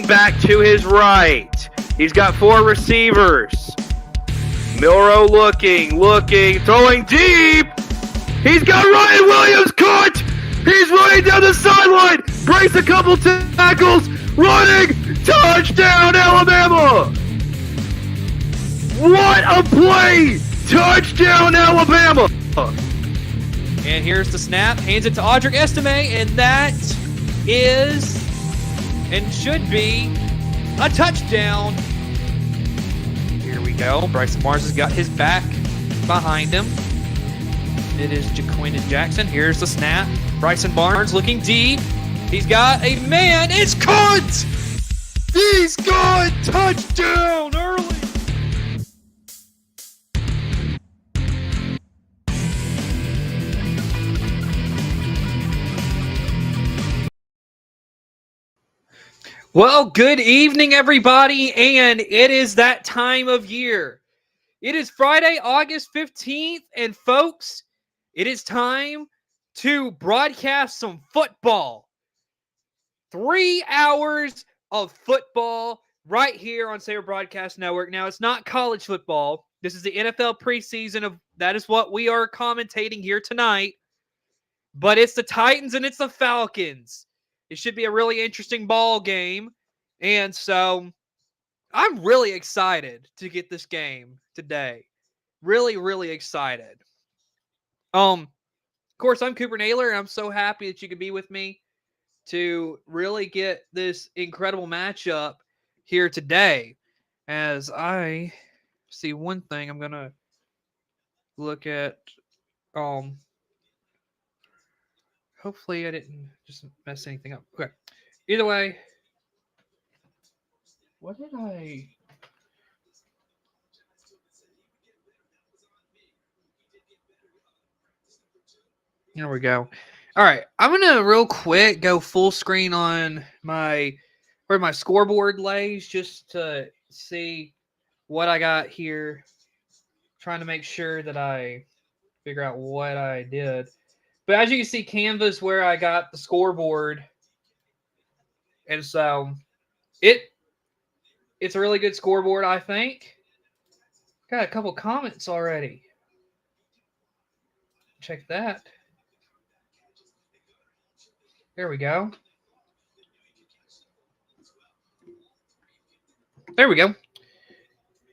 back to his right. He's got 4 receivers. Milrow looking, throwing deep. He's got Ryan Williams caught. He's running down the sideline. Breaks a couple tackles. Running. Touchdown, Alabama. What a play. Touchdown, Alabama. And here's the snap. Hands it to Audric Estime. And that is and should be a touchdown. Here we go. Bryson Barnes has got his back behind him. It is Jaquindon Jackson. Here's the snap. Bryson Barnes looking deep. He's got a man. It's caught! He's got touchdown early. Well, good evening, everybody, and it is that time of year. It is Friday, August 15th, and folks, it is time to broadcast some football. 3 hours of football right here on Saber Broadcast Network. Now, it's not college football. This is the NFL preseason. That is what we are commentating here tonight. But it's the Titans and it's the Falcons. It should be a really interesting ball game. And so I'm really excited to get this game today. Really, really excited. Of course, I'm Cooper Naylor, and I'm so happy that you could be with me to really get this incredible matchup here today. As I see one thing, I'm going to look at, hopefully I didn't just mess anything up. Okay. Either way, what did I... Here we go. All right. I'm going to real quick go full screen on where my scoreboard lays just to see what I got here. Trying to make sure that I figure out what I did. But as you can see, Canvas where I got the scoreboard. And so it's a really good scoreboard, I think. Got a couple comments already. Check that. There we go. There we go.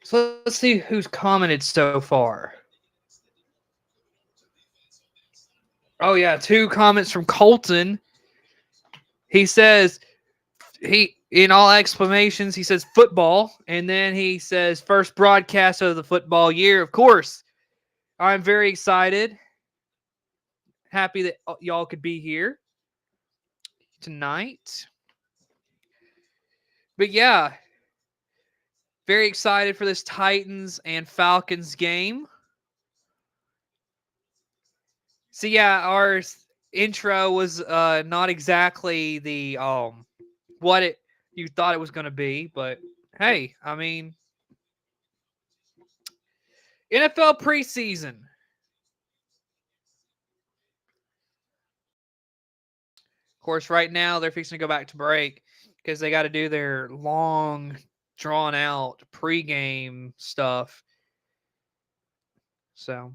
So let's see who's commented so far. Oh, yeah, 2 comments from Colton. He says, in all exclamations, he says football. And then he says first broadcast of the football year. Of course, I'm very excited. Happy that y'all could be here tonight. But yeah, very excited for this Titans and Falcons game. So yeah, our intro was not exactly the what you thought it was going to be, but hey, I mean, NFL preseason. Of course, right now they're fixing to go back to break because they got to do their long, drawn-out pregame stuff. So,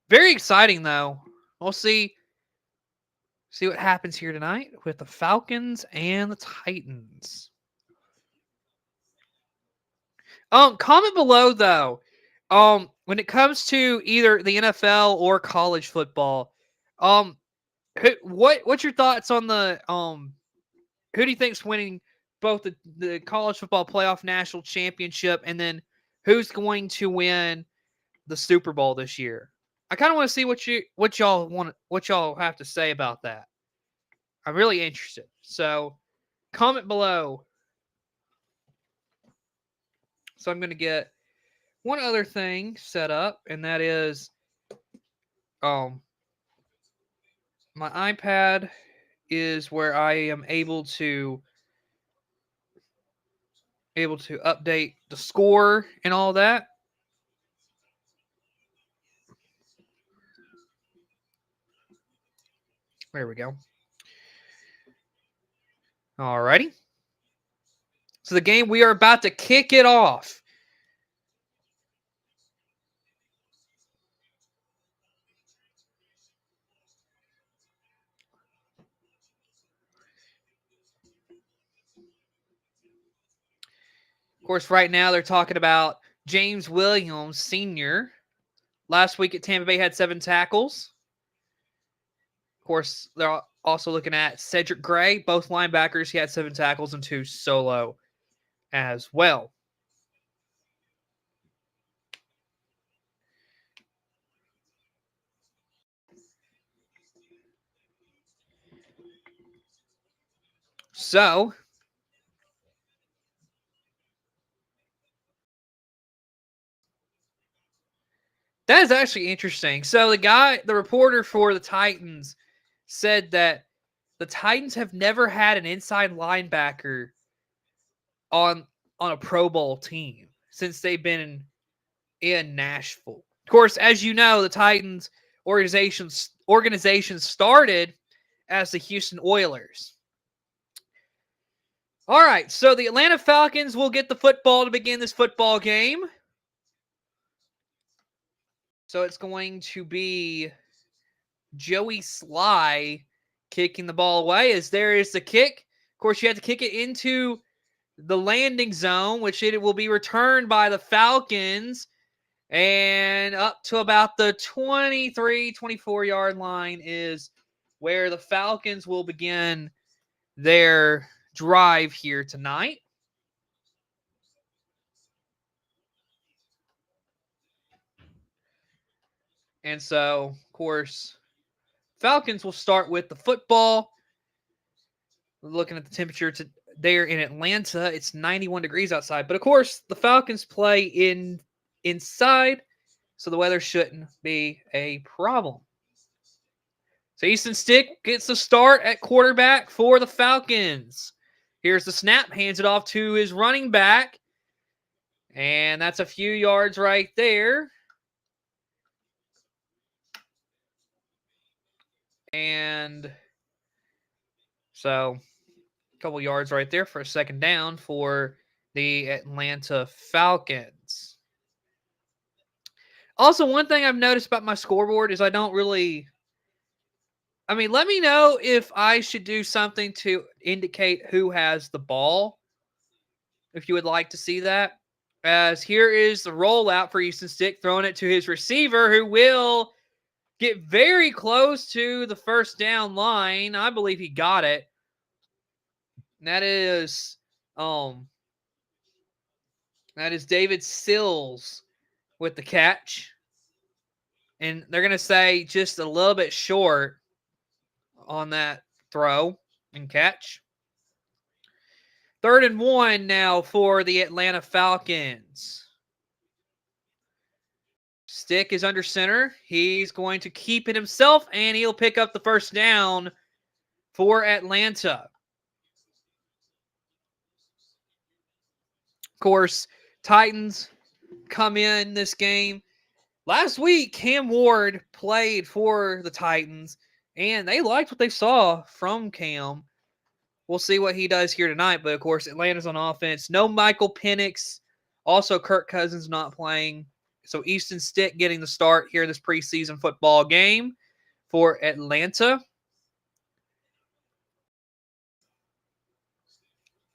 very exciting, though. We'll see what happens here tonight with the Falcons and the Titans. Comment below, though, when it comes to either the NFL or college football, what's your thoughts on the who do you think's winning both the college football playoff national championship and then who's going to win the Super Bowl this year? I kind of want to see what y'all have to say about that. I'm really interested. So comment below. So I'm going to get one other thing set up, and that is my iPad is where I am able to update the score and all that. There we go. Alrighty. So the game, we are about to kick it off. Of course, right now they're talking about James Williams Sr. Last week at Tampa Bay had 7 tackles. Of course, they're also looking at Cedric Gray, both linebackers. He had 7 tackles and 2 solo as well. So, that is actually interesting. So the reporter for the Titans said that the Titans have never had an inside linebacker on a Pro Bowl team since they've been in Nashville. Of course, as you know, the Titans organization started as the Houston Oilers. All right, so the Atlanta Falcons will get the football to begin this football game. So it's going to be Joey Sly kicking the ball away as there is the kick. Of course, you have to kick it into the landing zone, which it will be returned by the Falcons. And up to about the 23, 24-yard line is where the Falcons will begin their drive here tonight. And so, of course, Falcons will start with the football. Looking at the temperature there in Atlanta, it's 91 degrees outside. But of course, the Falcons play inside, so the weather shouldn't be a problem. So Easton Stick gets the start at quarterback for the Falcons. Here's the snap, hands it off to his running back. And that's a few yards right there. And so a couple yards right there for a second down for the Atlanta Falcons. Also, one thing I've noticed about my scoreboard is I don't really... let me know if I should do something to indicate who has the ball, if you would like to see that. As here is the rollout for Easton Stick, throwing it to his receiver, who will get very close to the first down line. I believe he got it. And that is David Sills with the catch. And they're going to say just a little bit short on that throw and catch. 3rd and 1 now for the Atlanta Falcons. Stick is under center. He's going to keep it himself, and he'll pick up the first down for Atlanta. Of course, Titans come in this game. Last week, Cam Ward played for the Titans, and they liked what they saw from Cam. We'll see what he does here tonight, but of course, Atlanta's on offense. No Michael Penix. Also, Kirk Cousins not playing. So Easton Stick getting the start here in this preseason football game for Atlanta.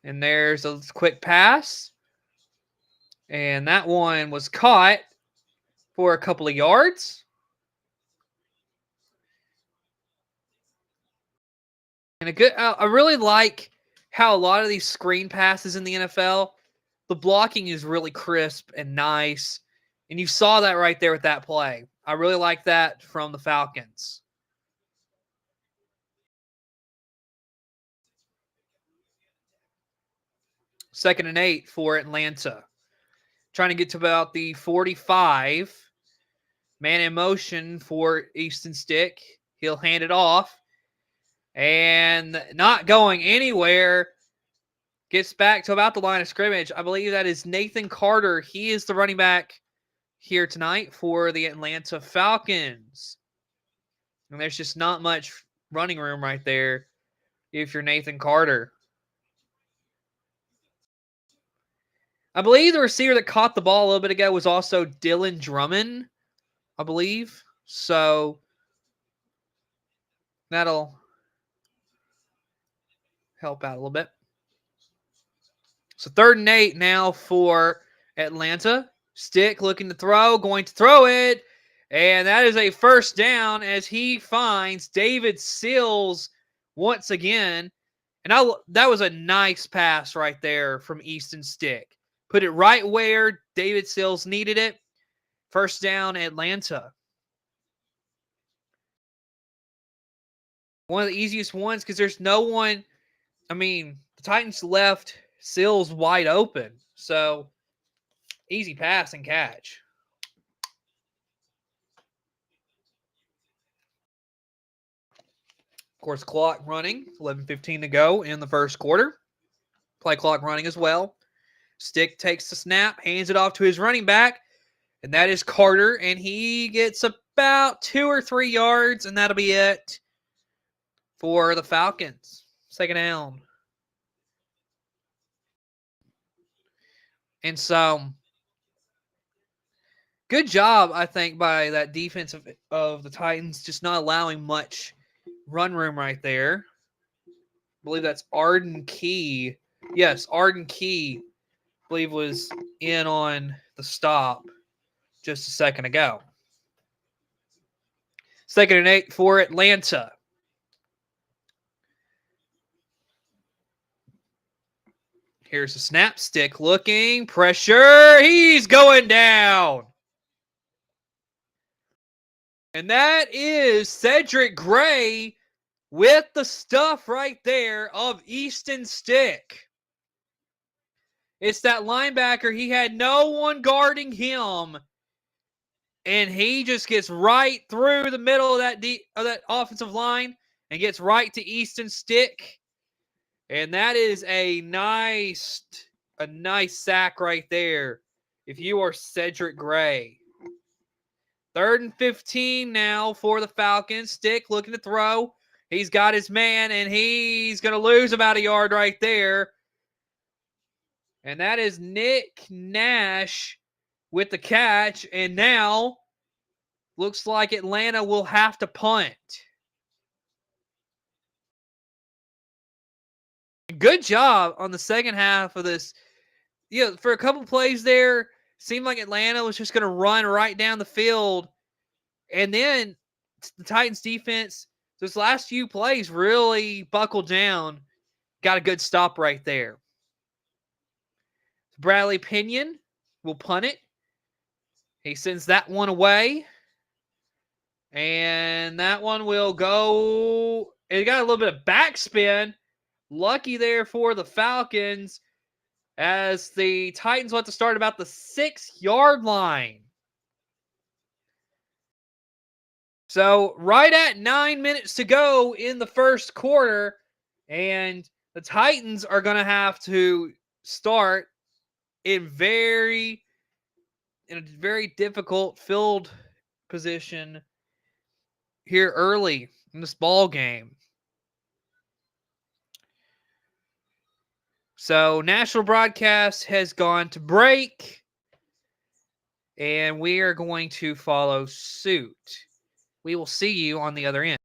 And there's a quick pass. And that one was caught for a couple of yards. And I really like how a lot of these screen passes in the NFL, the blocking is really crisp and nice. And you saw that right there with that play. I really like that from the Falcons. Second and 8 for Atlanta. Trying to get to about the 45. Man in motion for Easton Stick. He'll hand it off. And not going anywhere. Gets back to about the line of scrimmage. I believe that is Nathan Carter. He is the running back here tonight for the Atlanta Falcons. And there's just not much running room right there if you're Nathan Carter. I believe the receiver that caught the ball a little bit ago was also Dylan Drummond, I believe. So that'll help out a little bit. So 3rd and 8 now for Atlanta. Stick looking to throw, going to throw it. And that is a first down as he finds David Sills once again. And that was a nice pass right there from Easton Stick. Put it right where David Sills needed it. First down, Atlanta. One of the easiest ones because there's no one. I mean, the Titans left Sills wide open. So, easy pass and catch. Of course, clock running. 11:15 to go in the first quarter. Play clock running as well. Stick takes the snap, hands it off to his running back, and that is Carter, and he gets about 2 or 3 yards, and that'll be it for the Falcons. Second down. And so, good job, I think, by that defense of the Titans, just not allowing much run room right there. I believe that's Arden Key. Yes, Arden Key, I believe, was in on the stop just a second ago. 2nd and 8 for Atlanta. Here's the snap. Stick looking. Pressure. He's going down. And that is Cedric Gray with the stuff right there of Easton Stick. It's that linebacker. He had no one guarding him. And he just gets right through the middle of that offensive line and gets right to Easton Stick. And that is a nice sack right there if you are Cedric Gray. 3rd and 15 now for the Falcons. Stick looking to throw. He's got his man, and he's going to lose about a yard right there. And that is Nick Nash with the catch. And now looks like Atlanta will have to punt. Good job on the second half of this. Yeah, for a couple plays there, seemed like Atlanta was just going to run right down the field. And then the Titans defense, those last few plays really buckled down. Got a good stop right there. Bradley Pinion will punt it. He sends that one away. And that one will go. It got a little bit of backspin. Lucky there for the Falcons as the Titans will have to start about the 6-yard line. So right at 9 minutes to go in the first quarter, and the Titans are going to have to start in a very difficult field position here early in this ball game. So national broadcast has gone to break, and we are going to follow suit. We will see you on the other end.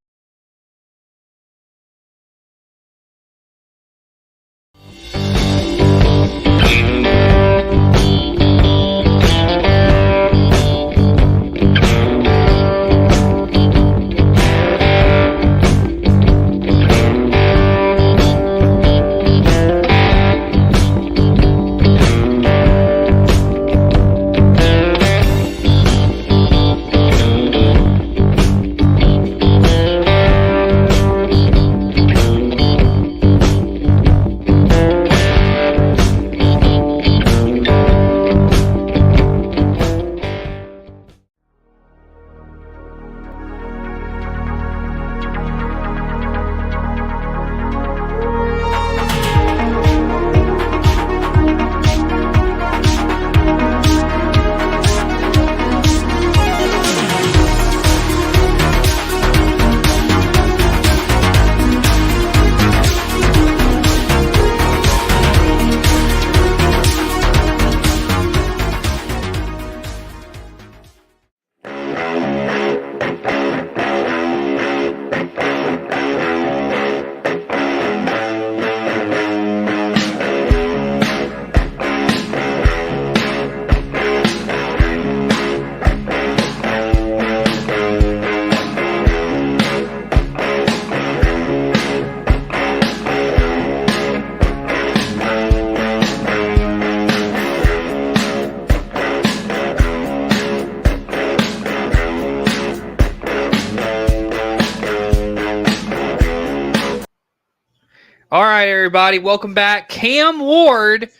right, everybody, welcome back. Cam Ward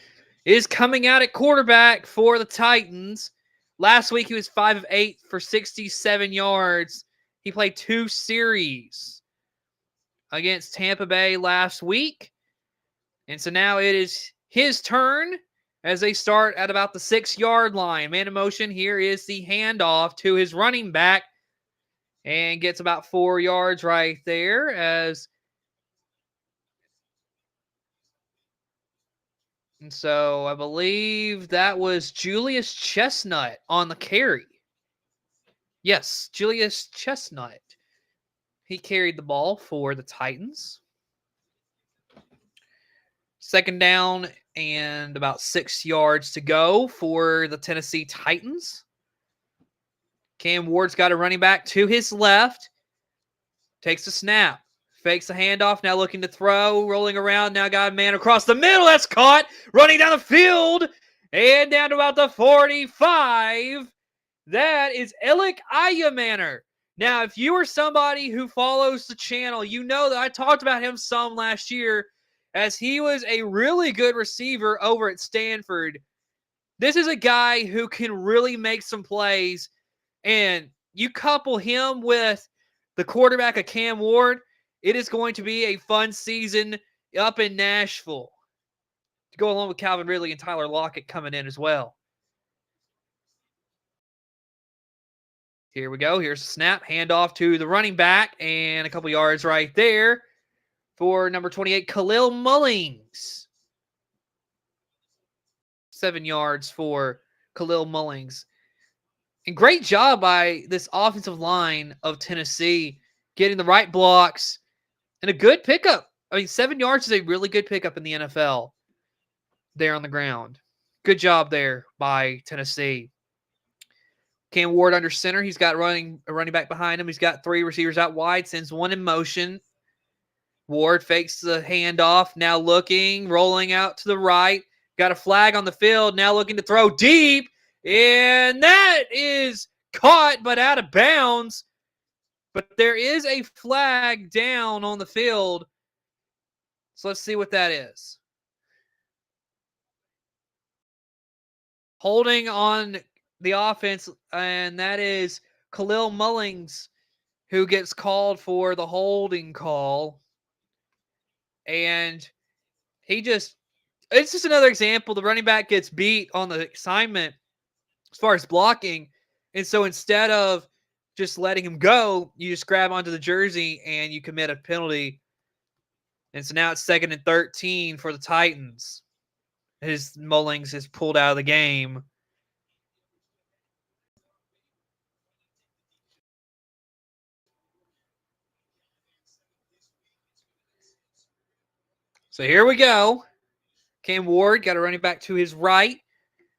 is coming out at quarterback for the Titans. Last week, he was 5 of 8 for 67 yards. He played 2 series against Tampa Bay last week. And so now it is his turn as they start at about the 6-yard line. Man in motion, here is the handoff to his running back and gets about 4 yards right there as... And so I believe that was Julius Chestnut on the carry. Yes, Julius Chestnut. He carried the ball for the Titans. Second down and about 6 yards to go for the Tennessee Titans. Cam Ward's got a running back to his left. Takes the snap. Fakes the handoff. Now looking to throw. Rolling around. Now got a man across the middle. That's caught. Running down the field. And down to about the 45. That is Elik Ayamaner. Now, if you are somebody who follows the channel, you know that I talked about him some last year as he was a really good receiver over at Stanford. This is a guy who can really make some plays. And you couple him with the quarterback of Cam Ward, it is going to be a fun season up in Nashville to go along with Calvin Ridley and Tyler Lockett coming in as well. Here we go. Here's the snap. Handoff to the running back and a couple yards right there for number 28, Khalil Mullings. 7 yards for Khalil Mullings. And great job by this offensive line of Tennessee getting the right blocks and a good pickup. I mean, 7 yards is a really good pickup in the NFL there on the ground. Good job there by Tennessee. Cam Ward under center. He's got a running back behind him. He's got 3 receivers out wide, sends one in motion. Ward fakes the handoff. Now looking, rolling out to the right. Got a flag on the field. Now looking to throw deep. And that is caught, but out of bounds. But there is a flag down on the field. So let's see what that is. Holding on the offense, and that is Khalil Mullings, who gets called for the holding call. And it's just another example. The running back gets beat on the assignment as far as blocking. And so instead of just letting him go, you just grab onto the jersey and you commit a penalty. And so now it's 2nd and 13 for the Titans. Mullings is pulled out of the game. So here we go. Cam Ward got a running back to his right.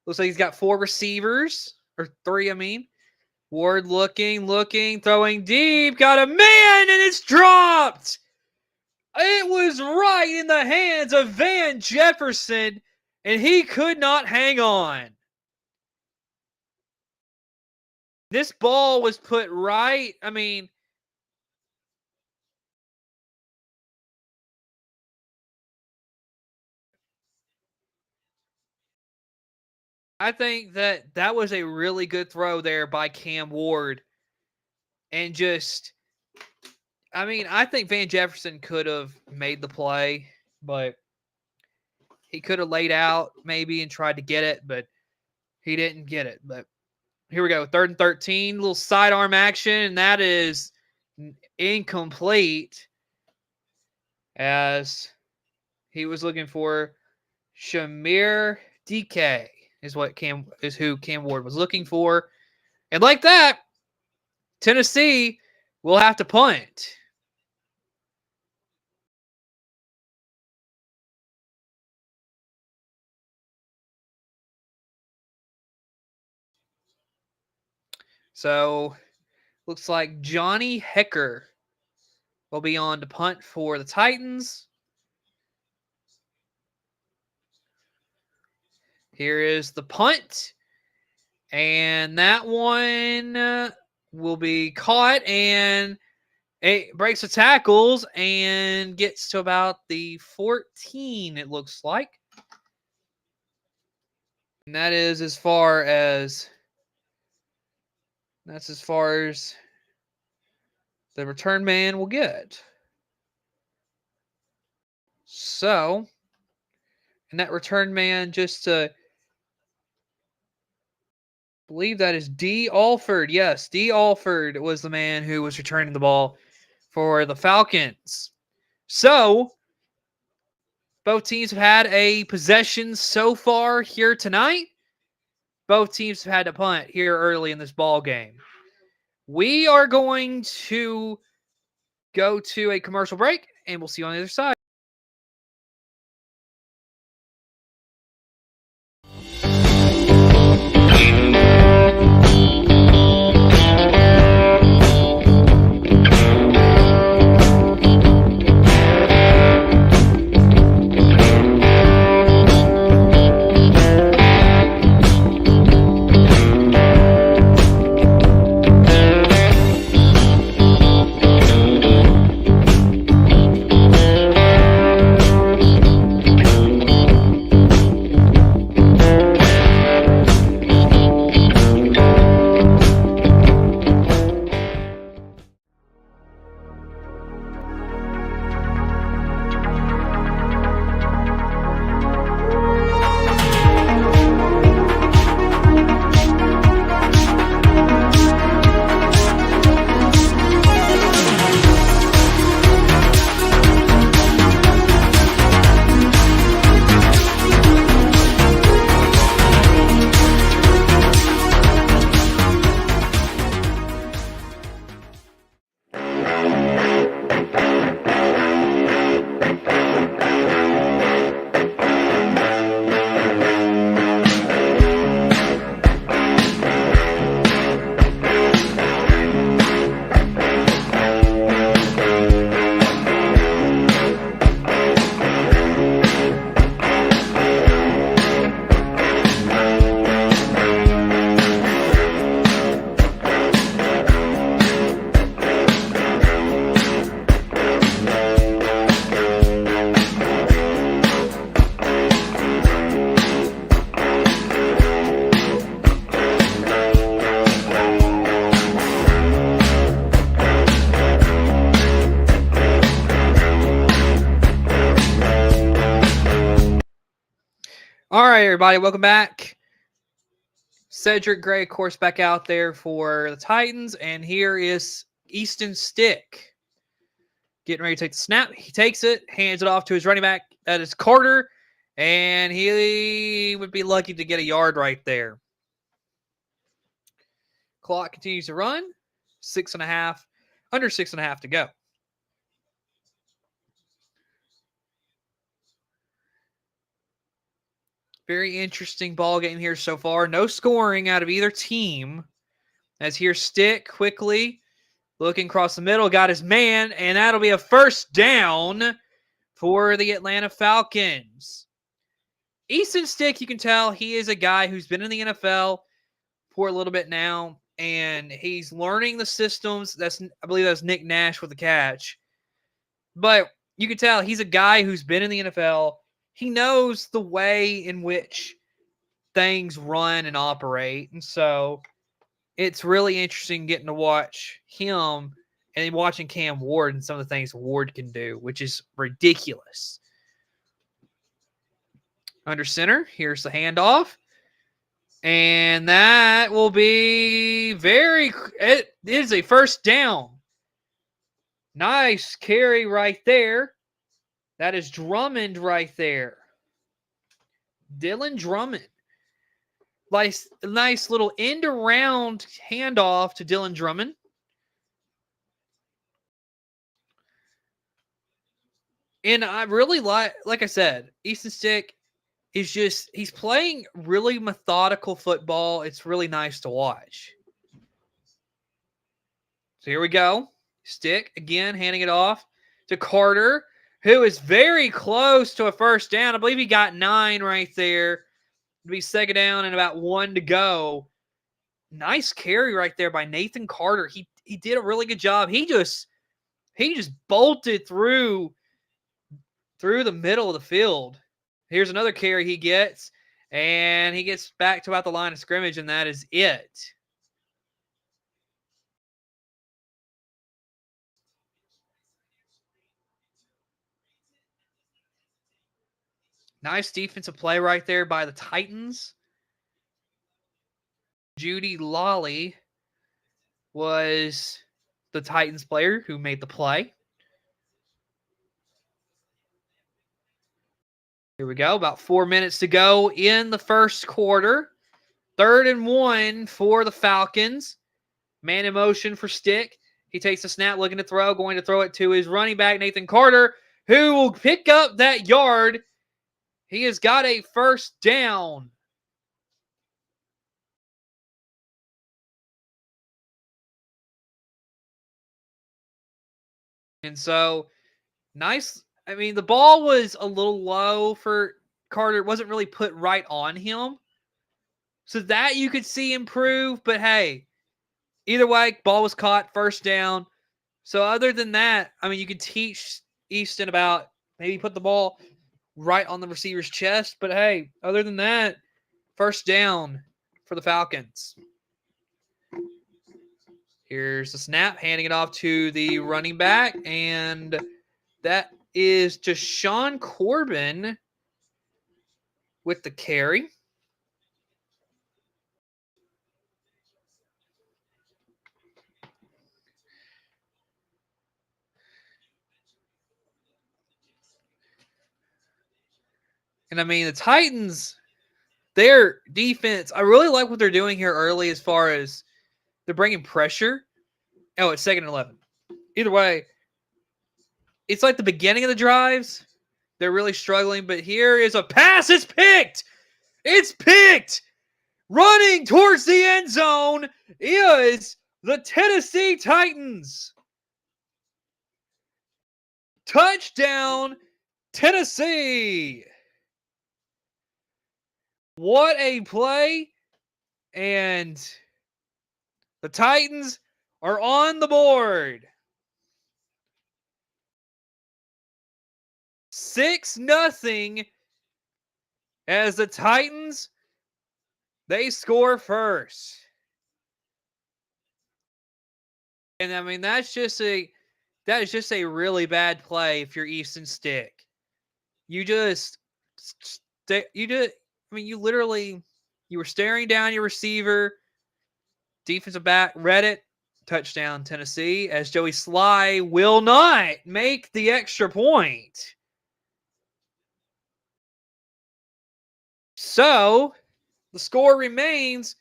Looks like he's got 4 receivers. Or 3, I mean. Ward looking, throwing deep. Got a man, and it's dropped. It was right in the hands of Van Jefferson, and he could not hang on. This ball was put right. I mean, I think that was a really good throw there by Cam Ward. And I think Van Jefferson could have made the play, but he could have laid out maybe and tried to get it, but he didn't get it. But here we go. 3rd and 13, little sidearm action, and that is incomplete as he was looking for Shamir DK is who Cam Ward was looking for. And like that, Tennessee will have to punt. So, looks like Johnny Hecker will be on to punt for the Titans. Here is the punt. And that one will be caught. And breaks the tackles and gets to about the 14, it looks like. And that's as far as the return man will get. So, and that return man just to believe that is D. Alford. Yes, D. Alford was the man who was returning the ball for the Falcons. So, both teams have had a possession so far here tonight. Both teams have had to punt here early in this ball game. We are going to go to a commercial break, and we'll see you on the other side. All right, everybody, welcome back. Cedric Gray, of course, back out there for the Titans, and here is Easton Stick getting ready to take the snap. He takes it, hands it off to his running back. That is Carter, and he would be lucky to get a yard right there. Clock continues to run. 6.5, under 6.5 to go. Very interesting ball game here so far. No scoring out of either team. As here's Stick quickly looking across the middle, got his man, and that'll be a first down for the Atlanta Falcons. Easton Stick, you can tell he is a guy who's been in the NFL for a little bit now, and he's learning the systems. I believe that's Nick Nash with the catch. But you can tell he's a guy who's been in the NFL. He knows the way in which things run and operate. And so it's really interesting getting to watch him and watching Cam Ward and some of the things Ward can do, which is ridiculous. Under center, here's the handoff. And that will be it is a first down. Nice carry right there. That is Drummond right there. Dylan Drummond. Nice little end around handoff to Dylan Drummond. And I really like I said, Easton Stick is he's playing really methodical football. It's really nice to watch. So here we go. Stick again, handing it off to Carter, who is very close to a first down. I believe he got 9 right there. It'll be second down and about 1 to go. Nice carry right there by Nathan Carter. He did a really good job. He just he just bolted through the middle of the field. Here's another carry he gets, and he gets back to about the line of scrimmage, and that is it. Nice defensive play right there by the Titans. Judy Lawley was the Titans player who made the play. Here we go. About 4 minutes to go in the first quarter. 3rd and 1 for the Falcons. Man in motion for Stick. He takes the snap, looking to throw, going to throw it to his running back, Nathan Carter, who will pick up that yard. He has got a first down. And so, nice. I mean, the ball was a little low for Carter. It wasn't really put right on him. So that you could see improve. But hey, either way, ball was caught, first down. So other than that, I mean, you could teach Easton about maybe put the ball right on the receiver's chest. But hey, other than that, first down for the Falcons. Here's the snap, handing it off to the running back, and that is Deshaun Corbin with the carry. And I mean, the Titans, their defense, I really like what they're doing here early as far as they're bringing pressure. Oh, it's 2nd and 11. Either way, it's like the beginning of the drives. They're really struggling, but here is a pass. It's picked. It's picked. Running towards the end zone is the Tennessee Titans. Touchdown, Tennessee. What a play. And the Titans are on the board. 6-0 as the Titans, they score first. And I mean, that is just a really bad play if you're Easton Stick. You were staring down your receiver. Defensive back read it. Touchdown, Tennessee, as Joey Sly will not make the extra point. So, the score remains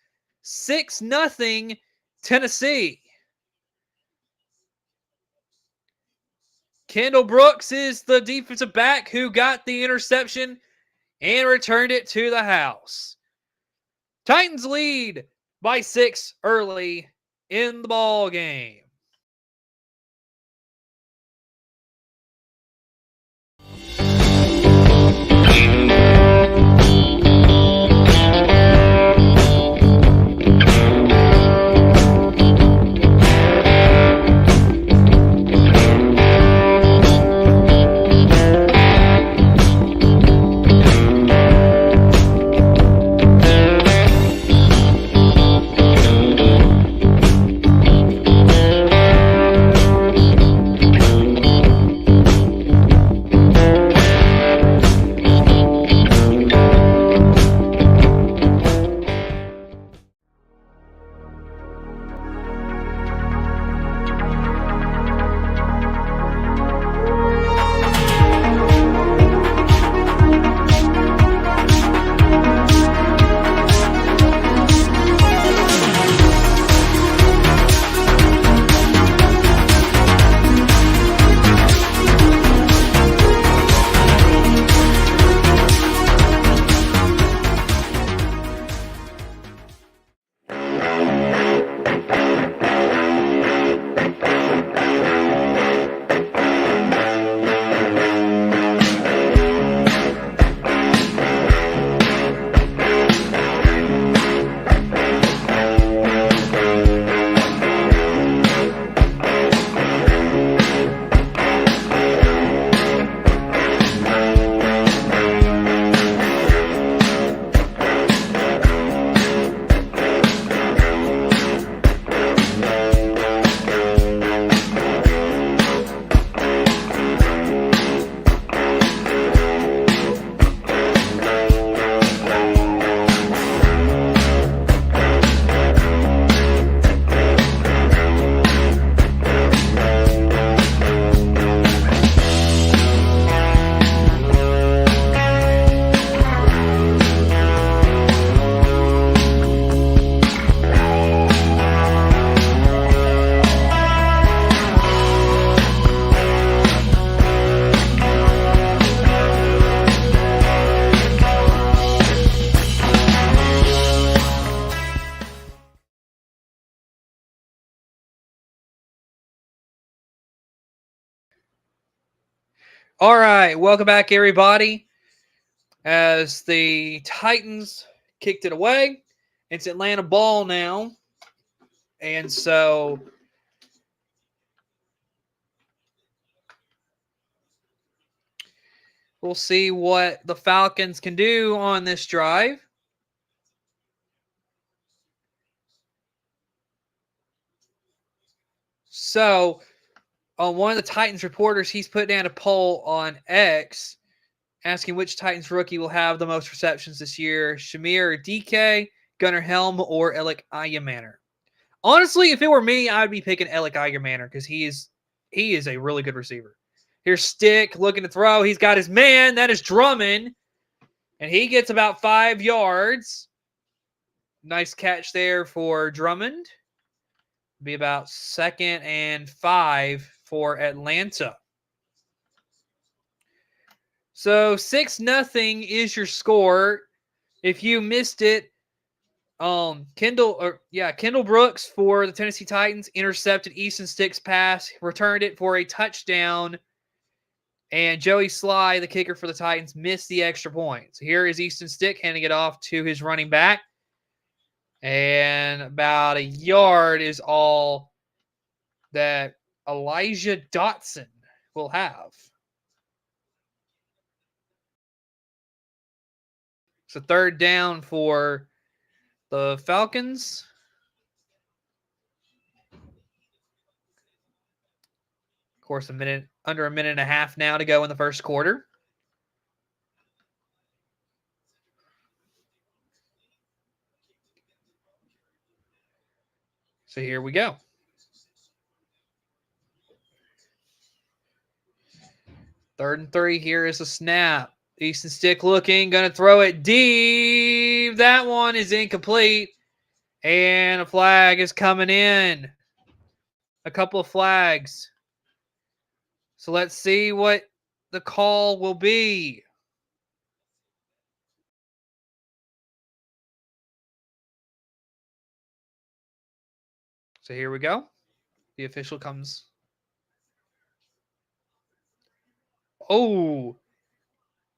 6-0 Tennessee. Kendall Brooks is the defensive back who got the interception and returned it to the house. Titans lead by 6 early in the ball game. All right, welcome back, everybody. As the Titans kicked it away, it's Atlanta ball now. And so we'll see what the Falcons can do on this drive. So, one of the Titans reporters, he's put down a poll on X asking which Titans rookie will have the most receptions this year, Shamir DK, Gunnar Helm, or Alec Ayamaner. Honestly, if it were me, I'd be picking Alec Ayamaner because he is a really good receiver. Here's Stick looking to throw. He's got his man. That is Drummond. And he gets about 5 yards. Nice catch there for Drummond. Be about 2nd and 5 for Atlanta. So 6-0 is your score. If you missed it, Kendall Brooks for the Tennessee Titans intercepted Easton Stick's pass, returned it for a touchdown, and Joey Sly, the kicker for the Titans, missed the extra point. So here is Easton Stick handing it off to his running back, and about a yard is all that Elijah Dotson will have. So 3rd down for the Falcons. Of course, under a minute and a half now to go in the first quarter. So here we go. 3rd and 3. Here is a snap. Easton Stick looking, going to throw it deep. That one is incomplete. And a flag is coming in. A couple of flags. So let's see what the call will be. So here we go. The official comes. Oh,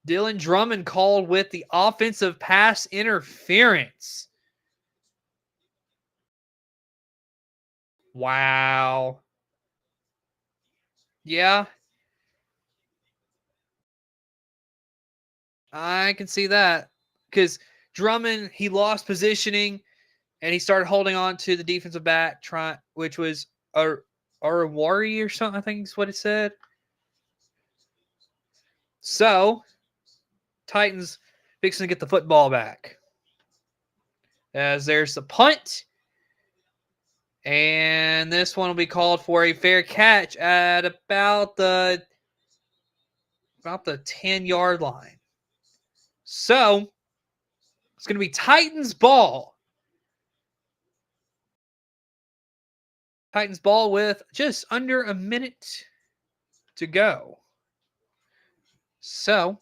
Dylan Drummond called with the offensive pass interference. Wow. Yeah. I can see that. Because Drummond, he lost positioning, and he started holding on to the defensive back, which was Arawari or something, I think is what it said. So, Titans fixing to get the football back. As there's the punt. And this one will be called for a fair catch at about the 10-yard line. So, it's going to be Titans ball. Titans ball with just under a minute to go. So,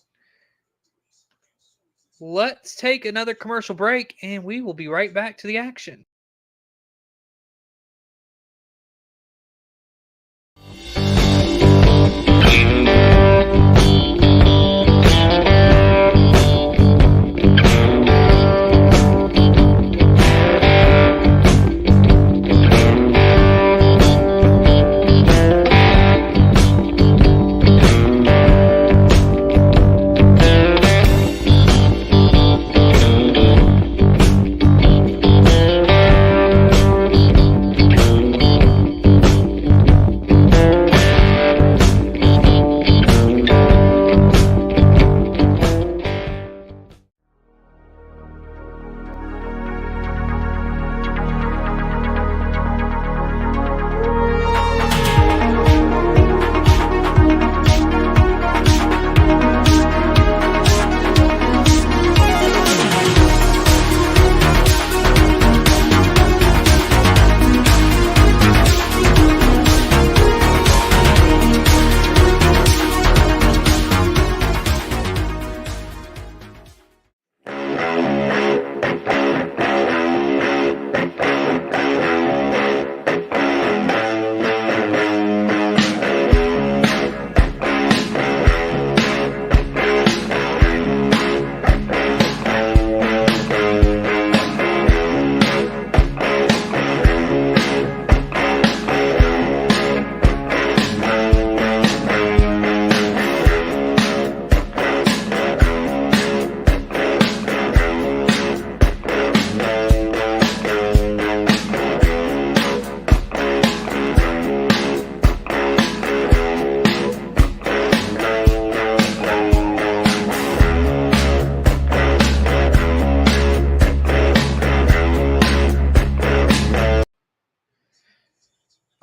let's take another commercial break, and we will be right back to the action.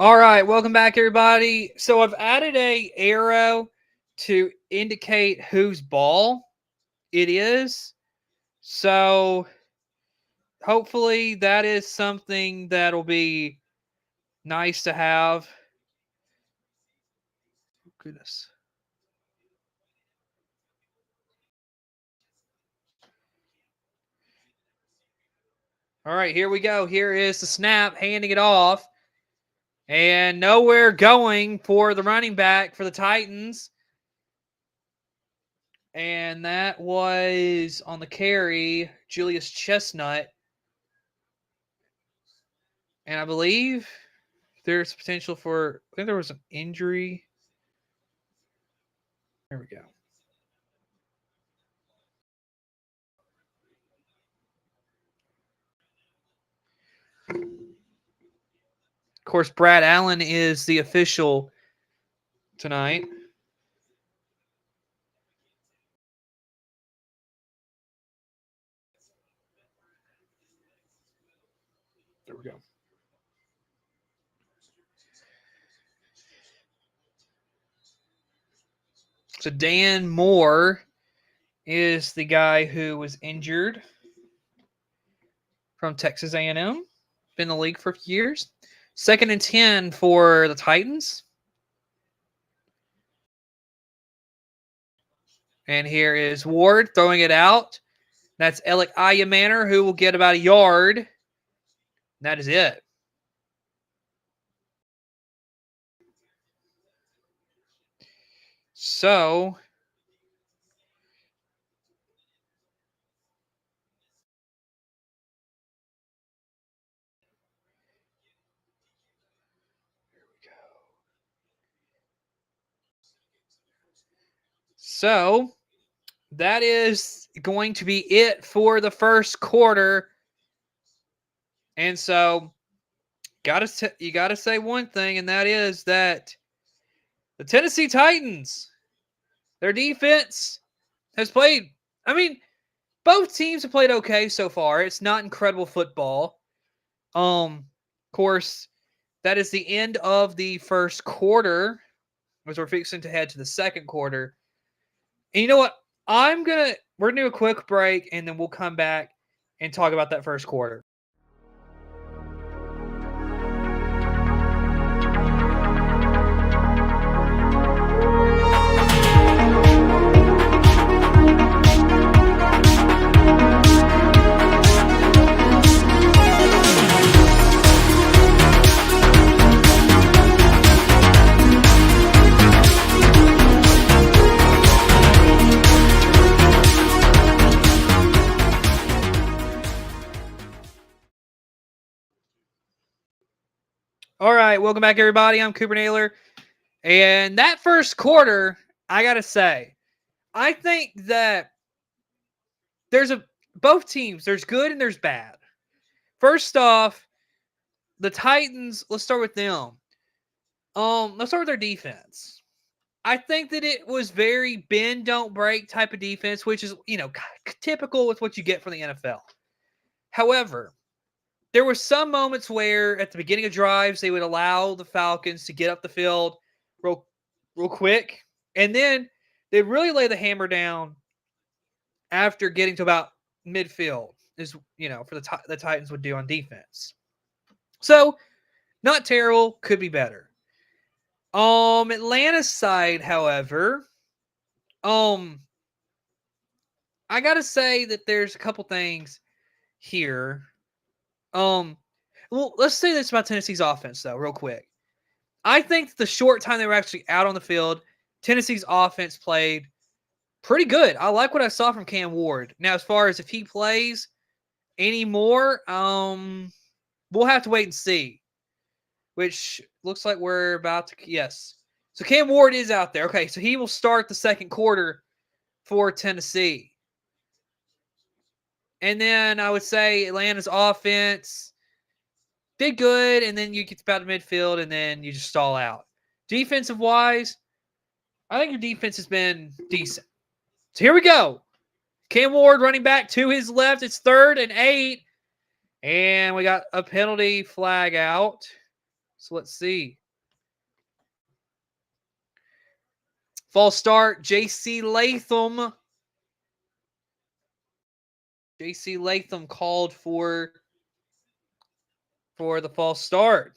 All right, welcome back, everybody. So I've added a arrow to indicate whose ball it is. So hopefully that is something that'll be nice to have. Goodness. All right, here we go. Here is the snap, handing it off. And nowhere going for the running back for the Titans. And that was on the carry, Julius Chestnut. And I believe there's potential for, I think there was an injury. There we go. Of course, Brad Allen is the official tonight. There we go. So Dan Moore is the guy who was injured from Texas A&M. Been in the league for a few years. 2nd and 10 for the Titans. And here is Ward throwing it out. That's Alec Ayamaner, who will get about a yard. And that is it. So that is going to be it for the first quarter. And so you got to say one thing, and that is that the Tennessee Titans, their defense has played, I mean, both teams have played okay so far. It's not incredible football. Of course, that is the end of the first quarter as we're fixing to head to the second quarter. And you know what? We're gonna do a quick break and then we'll come back and talk about that first quarter. All right, welcome back, everybody. I'm Cooper Naylor. And that first quarter, I got to say, I think that both teams, there's good and there's bad. First off, the Titans, let's start with them. Let's start with their defense. I think that it was very bend, don't break type of defense, which is, typical with what you get from the NFL. However, there were some moments where at the beginning of drives, they would allow the Falcons to get up the field real quick. And then they'd really lay the hammer down after getting to about midfield, is, for the Titans would do on defense. So, not terrible, could be better. Atlanta's side, however, I gotta say that there's a couple things here. Well, let's say this about Tennessee's offense, though, real quick. I think the short time they were actually out on the field, Tennessee's offense played pretty good. I like what I saw from Cam Ward. Now, as far as if he plays anymore, we'll have to wait and see. Which looks like we're about to, yes. So Cam Ward is out there. Okay, so he will start the second quarter for Tennessee. And then I would say Atlanta's offense did good, and then you get about midfield, and then you just stall out. Defensive-wise, I think your defense has been decent. So here we go. Cam Ward running back to his left. It's 3rd and 8. And we got a penalty flag out. So let's see. False start, J.C. Latham. J.C. Latham called for the false start.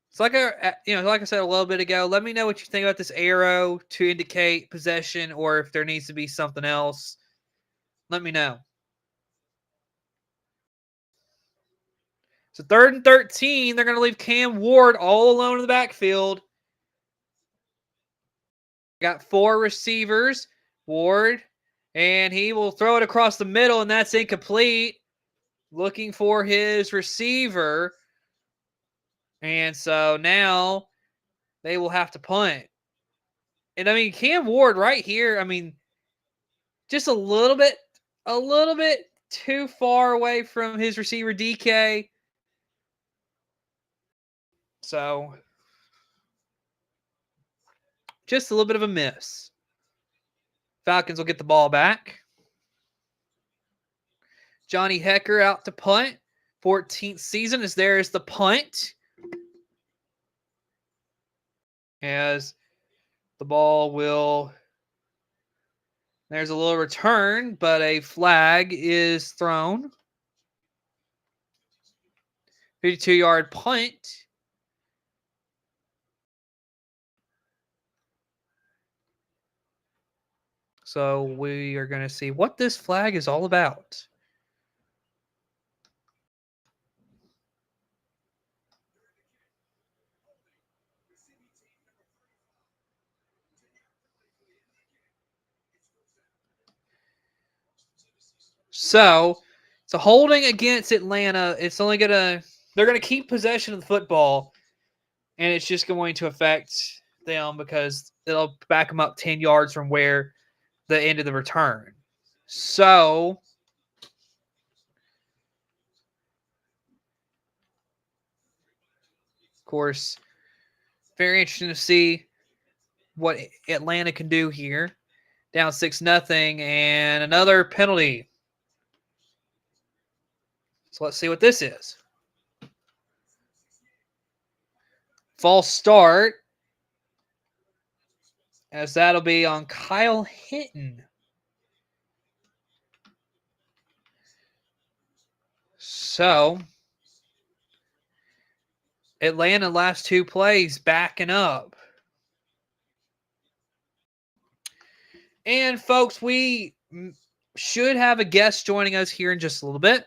It's like like I said a little bit ago. Let me know what you think about this arrow to indicate possession, or if there needs to be something else. Let me know. So 3rd and 13, they're going to leave Cam Ward all alone in the backfield. Got 4 receivers. Ward, and he will throw it across the middle, and that's incomplete. Looking for his receiver. And so now they will have to punt. And I mean, Cam Ward right here, I mean, just a little bit too far away from his receiver DK. So just a little bit of a miss. Falcons will get the ball back. Johnny Hecker out to punt. 14th season is there is the punt. As the ball will... There's a little return, but a flag is thrown. 52-yard punt. So we are going to see what this flag is all about. So it's a holding against Atlanta. It's only they're going to keep possession of the football, and it's just going to affect them because it'll back them up 10 yards from where the end of the return. So of course, very interesting to see what Atlanta can do here. Down 6-0, and another penalty. So let's see what this is. False start, as that'll be on Kyle Hinton. So Atlanta last 2 plays backing up. And folks, we should have a guest joining us here in just a little bit.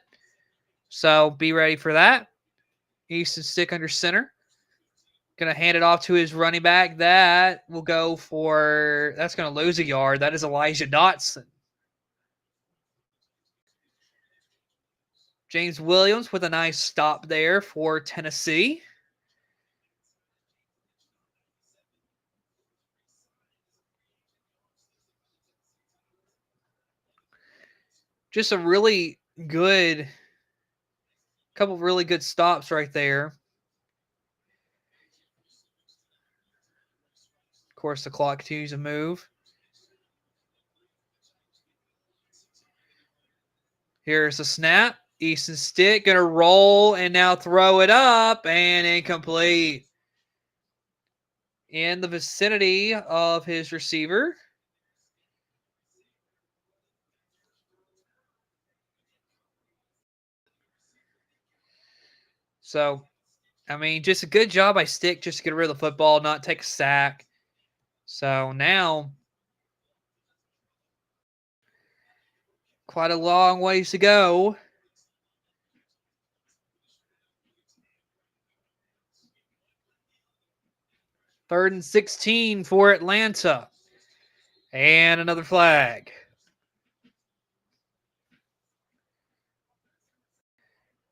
So be ready for that. Easton Stick under center. Going to hand it off to his running back. That will go for... That's going to lose a yard. That is Elijah Dotson. James Williams with a nice stop there for Tennessee. Just a really good... Couple of really good stops right there. Of course, the clock continues to move. Here's the snap. Easton Stick going to roll and now throw it up, and incomplete. In the vicinity of his receiver. So, I mean, just a good job by Stick just to get rid of the football, not take a sack. So now, quite a long ways to go. Third and 16 for Atlanta. And another flag.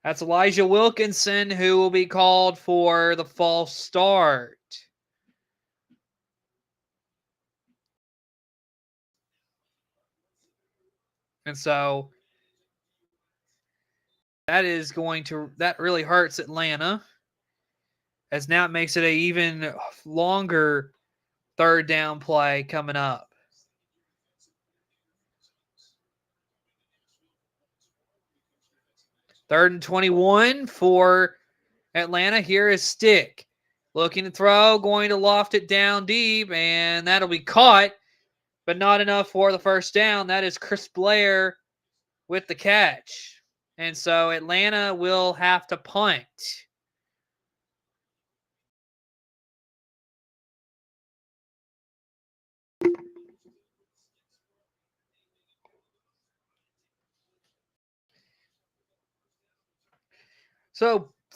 That's Elijah Wilkinson, who will be called for the false start. And so that really hurts Atlanta, as now it makes it an even longer 3rd down play coming up. 3rd and 21 for Atlanta. Here is Stick. Looking to throw, going to loft it down deep, and that'll be caught, but not enough for the first down. That is Chris Blair with the catch. And so Atlanta will have to punt.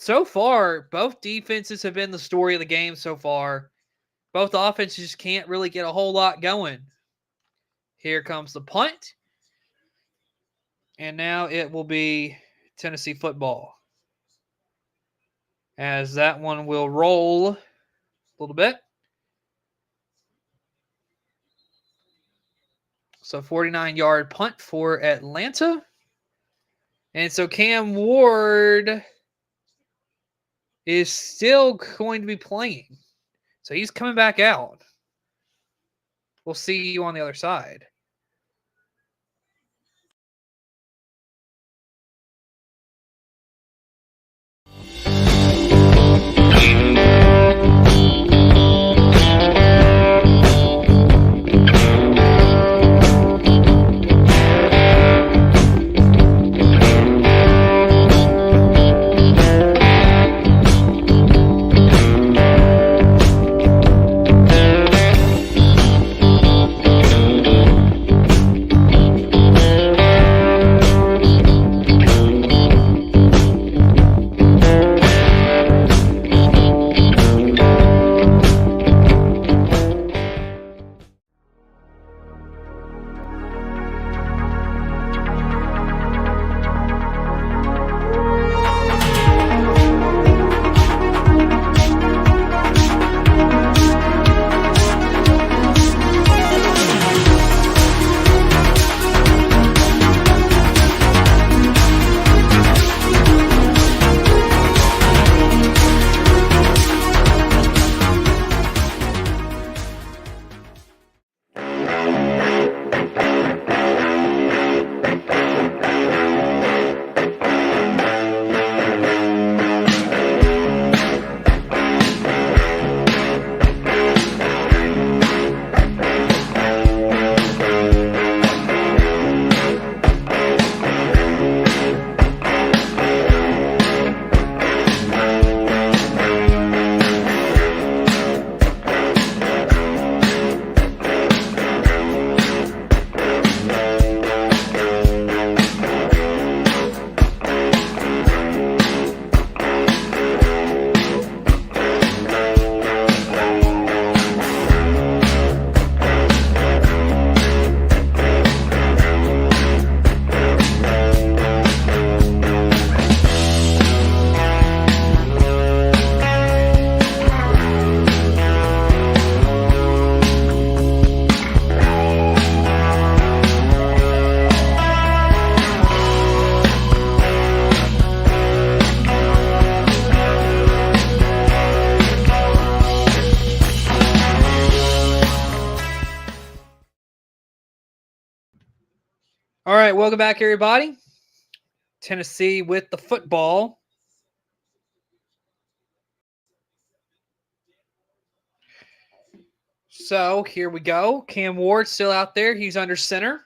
So far, both defenses have been the story of the game so far. Both offenses just can't really get a whole lot going. Here comes the punt. And now it will be Tennessee football. As that one will roll a little bit. So 49-yard punt for Atlanta. And so Cam Ward is still going to be playing. So he's coming back out. We'll see you on the other side. All right, welcome back, everybody. Tennessee with the football. So here we go. Cam Ward still out there. He's under center.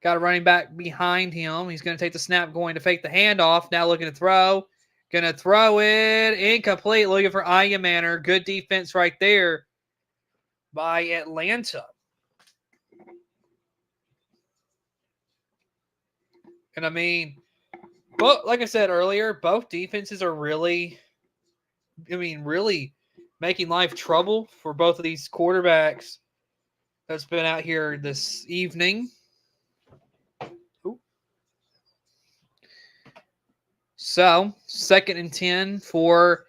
Got a running back behind him. He's going to take the snap, going to fake the handoff. Now looking to throw. Going to throw it incomplete. Looking for Ayamaner. Good defense right there by Atlanta. And I mean, but like I said earlier, both defenses are really making life trouble for both of these quarterbacks that's been out here this evening. Ooh. So, 2nd and 10 for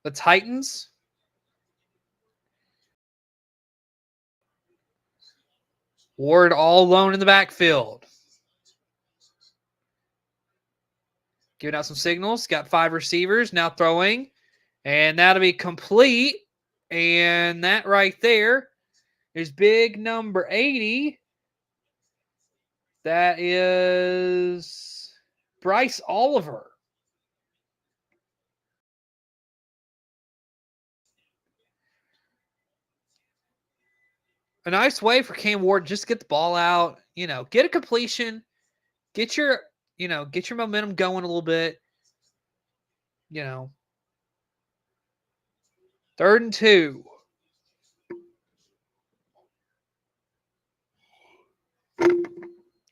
the Titans. Ward all alone in the backfield. Giving out some signals. Got 5 receivers. Now throwing. And that'll be complete. And that right there is big number 80. That is Bryce Oliver. A nice way for Cam Ward just to get the ball out, get a completion, get your momentum going a little bit, 3rd and 2.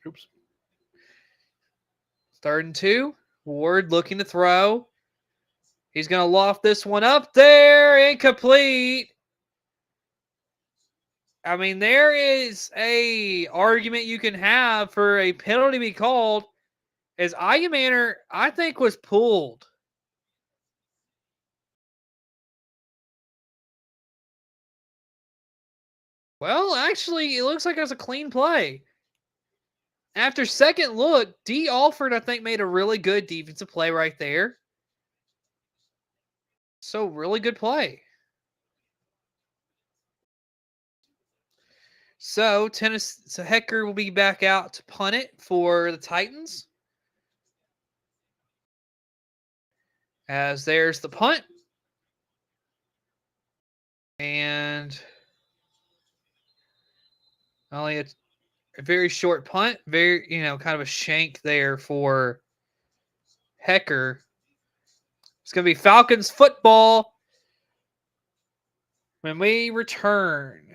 Oops. 3rd and 2. Ward looking to throw. He's going to loft this one up there. Incomplete. I mean, there is a argument you can have for a penalty to be called, as Eigenmanner, I think, was pulled. Well, actually, it looks like it was a clean play. After second look, D. Alford, I think, made a really good defensive play right there. So, really good play. So, Hecker will be back out to punt it for the Titans. As there's the punt. And only a very short punt. Very, kind of a shank there for Hecker. It's going to be Falcons football when we return.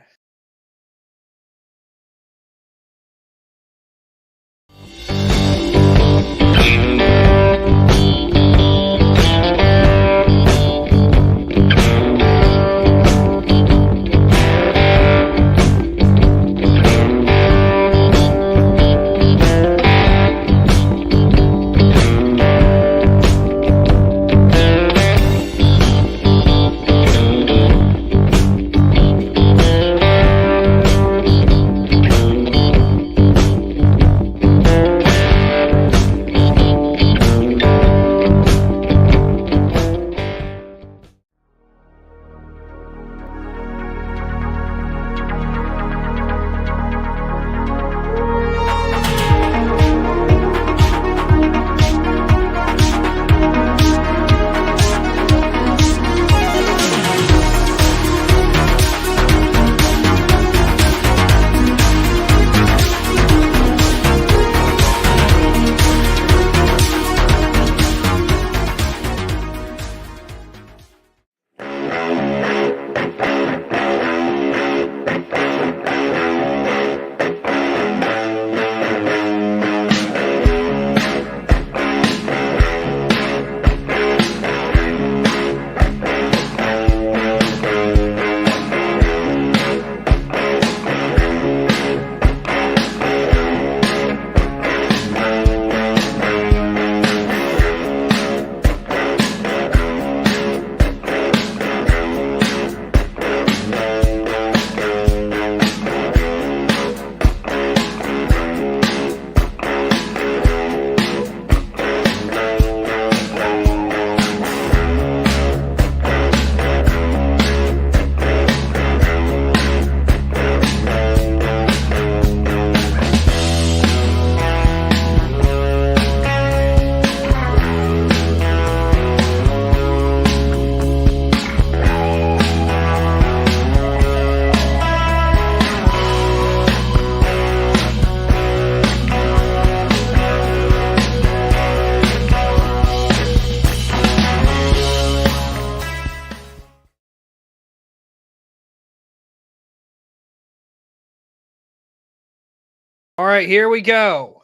All right, here we go.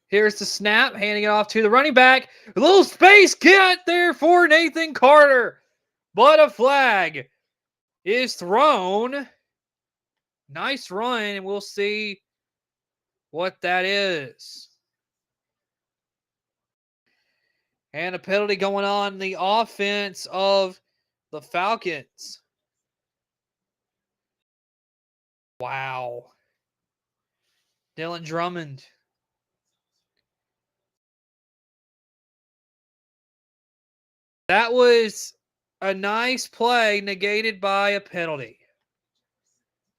Here's the snap, handing it off to the running back. A little space get there for Nathan Carter. But a flag is thrown. Nice run, and we'll see what that is. And a penalty going on the offense of the Falcons. Wow. Dylan Drummond. That was a nice play negated by a penalty.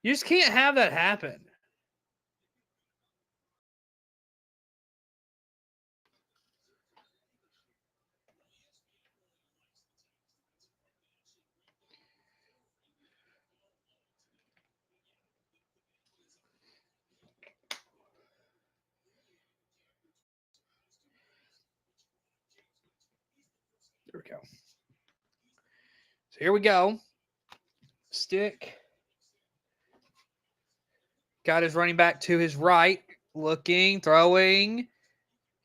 You just can't have that happen. There we go. So here we go. Stick. Got his running back to his right. Looking, throwing.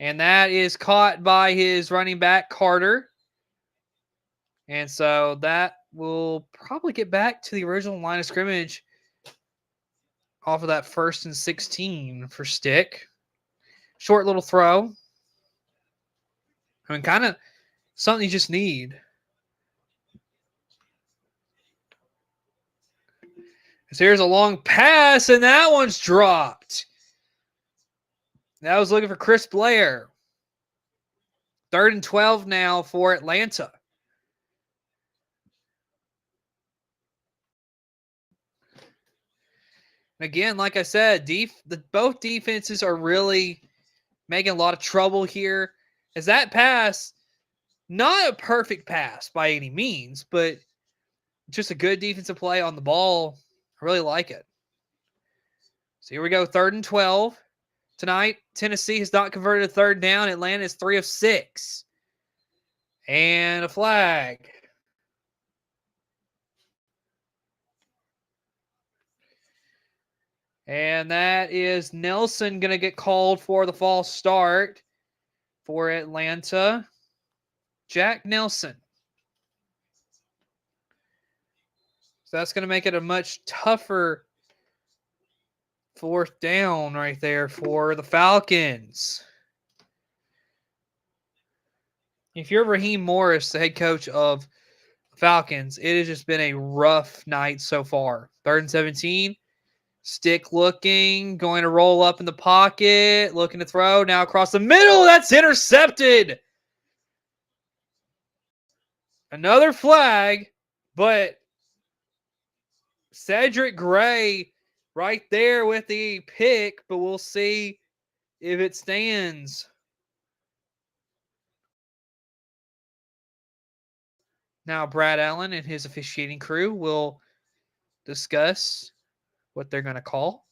And that is caught by his running back, Carter. And so that will probably get back to the original line of scrimmage off of that 1st and 16 for Stick. Short little throw. I mean, kind of something you just need. So here's a long pass, and that one's dropped. That was looking for Chris Blair. 3rd and 12 now for Atlanta. Again, like I said, both defenses are really making a lot of trouble here. As that pass, not a perfect pass by any means, but just a good defensive play on the ball. I really like it. So here we go, 3rd and 12. Tonight, Tennessee has not converted a 3rd down. Atlanta is 3 of 6. And a flag. And that is Nelson going to get called for the false start for Atlanta. Jack Nelson. So that's going to make it a much tougher 4th down right there for the Falcons. If you're Raheem Morris, the head coach of the Falcons, it has just been a rough night so far. 3rd and 17. Stick looking, going to roll up in the pocket, looking to throw. Now across the middle, that's intercepted. Another flag, but Cedric Gray right there with the pick, but we'll see if it stands. Now Brad Allen and his officiating crew will discuss what they're going to call.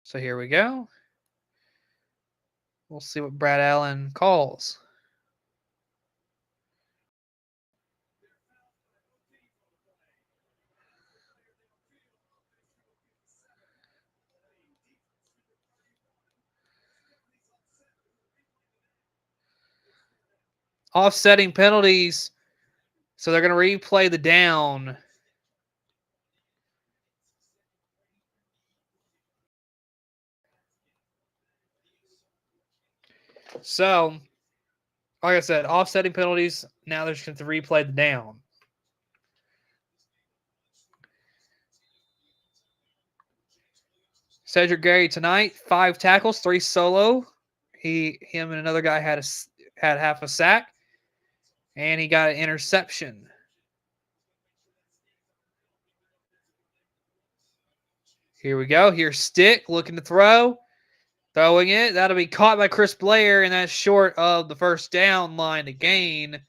So here we go. We'll see what Brad Allen calls. Offsetting penalties. So they're going to replay the down. So, like I said, offsetting penalties. Now they're just going to replay the down. Cedric Gray tonight, 5 tackles, 3 solo. Him and another guy had half a sack. And he got an interception. Here we go. Here's Stick looking to throw. Throwing it. That'll be caught by Chris Blair, and that's short of the 1st down line to gain.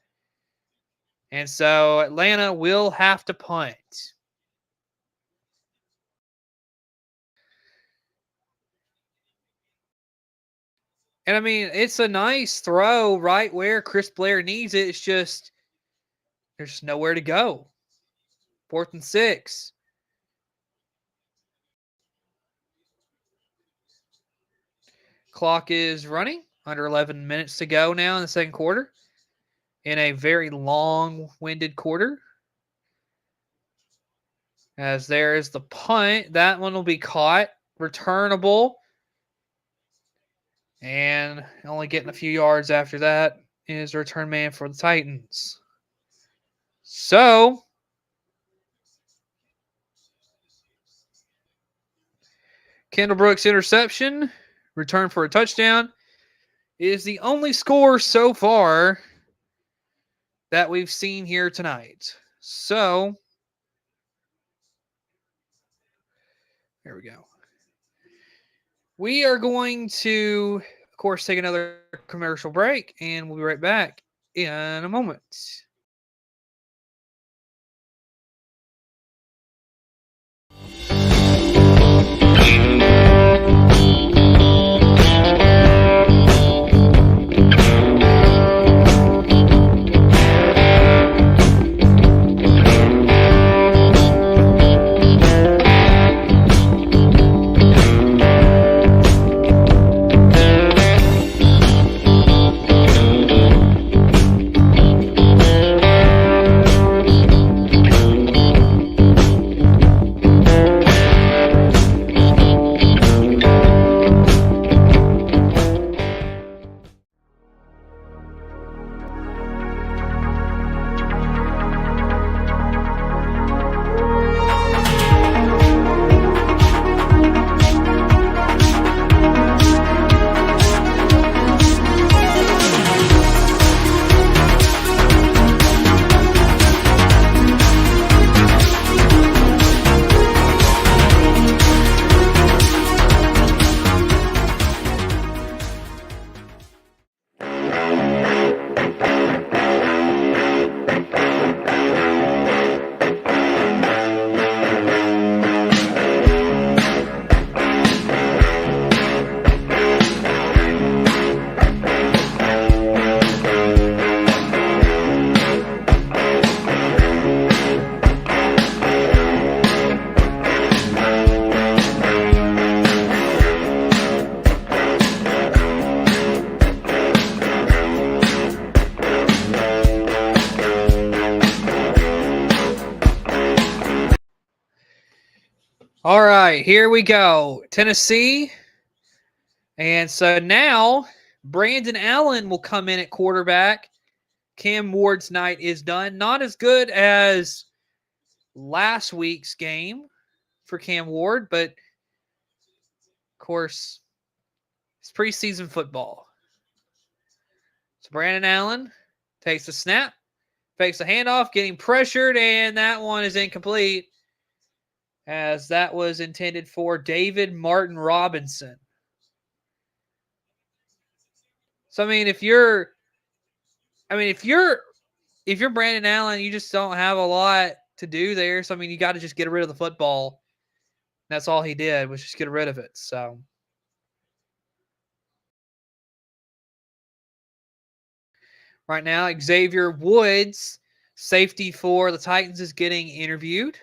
And so Atlanta will have to punt. And I mean, it's a nice throw right where Chris Blair needs it. It's just there's nowhere to go. 4th and 6. Clock is running. Under 11 minutes to go now in the 2nd quarter. In a very long-winded quarter. As there is the punt. That one will be caught. Returnable. And only getting a few yards after that is return man for the Titans. So, Kendall Brooks interception, return for a touchdown, is the only score so far that we've seen here tonight. So, there we go. We are going to, of course, take another commercial break, and we'll be right back in a moment. All right, here we go. Tennessee. And so now Brandon Allen will come in at quarterback. Cam Ward's night is done. Not as good as last week's game for Cam Ward, but of course, it's preseason football. So Brandon Allen takes the snap, fakes the handoff, getting pressured, and that one is incomplete, as that was intended for David Martin Robinson. So if you're Brandon Allen, you just don't have a lot to do there. So you got to just get rid of the football. That's all he did, was just get rid of it. So right now, Xavier Woods, safety for the Titans, is getting interviewed.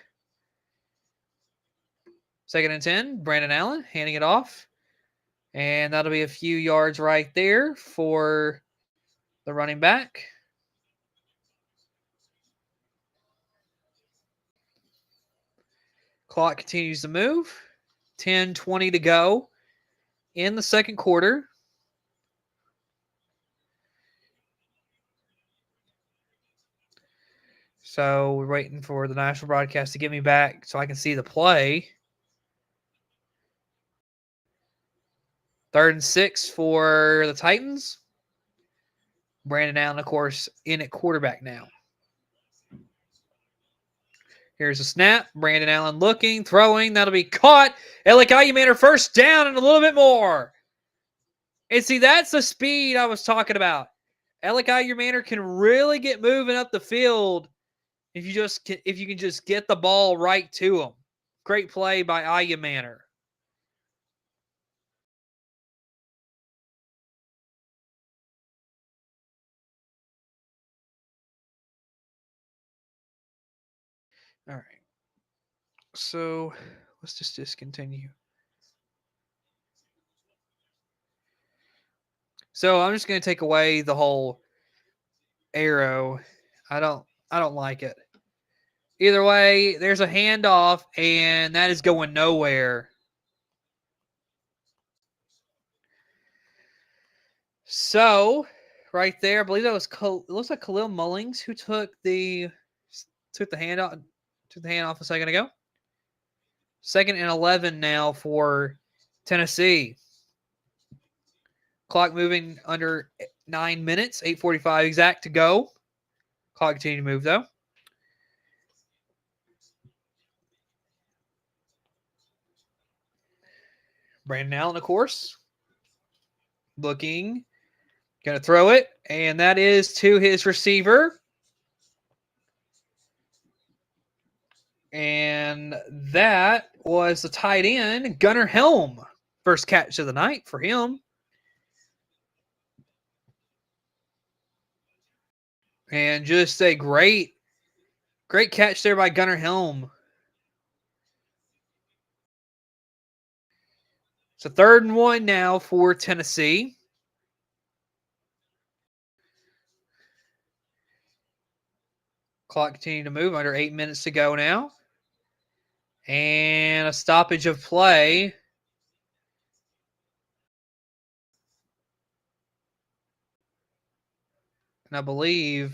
2nd and 10, Brandon Allen handing it off. And that'll be a few yards right there for the running back. Clock continues to move. 10:20 to go in the second quarter. So we're waiting for the national broadcast to get me back so I can see the play. 3rd and 6 for the Titans. Brandon Allen, of course, in at quarterback now. Here's a snap. Brandon Allen looking, throwing. That'll be caught. Alec Ayumaner first down and a little bit more. And see, that's the speed I was talking about. Alec Ayumaner can really get moving up the field if you can just get the ball right to him. Great play by Ayumaner. All right. So let's just discontinue. So I'm just going to take away the whole arrow. I don't like it. Either way, there's a handoff, and that is going nowhere. So, right there, I believe that was it looks like Khalil Mullings who took the handoff a second ago. 2nd and 11 now for Tennessee. Clock moving under 9 minutes, 8:45 exact to go. Clock continue to move though. Brandon Allen, of course, looking, going to throw it, and that is to his receiver. And that was the tight end, Gunnar Helm. First catch of the night for him. And just a great catch there by Gunnar Helm. So 3rd and 1 now for Tennessee. Clock continuing to move. Under 8 minutes to go now. And a stoppage of play. And I believe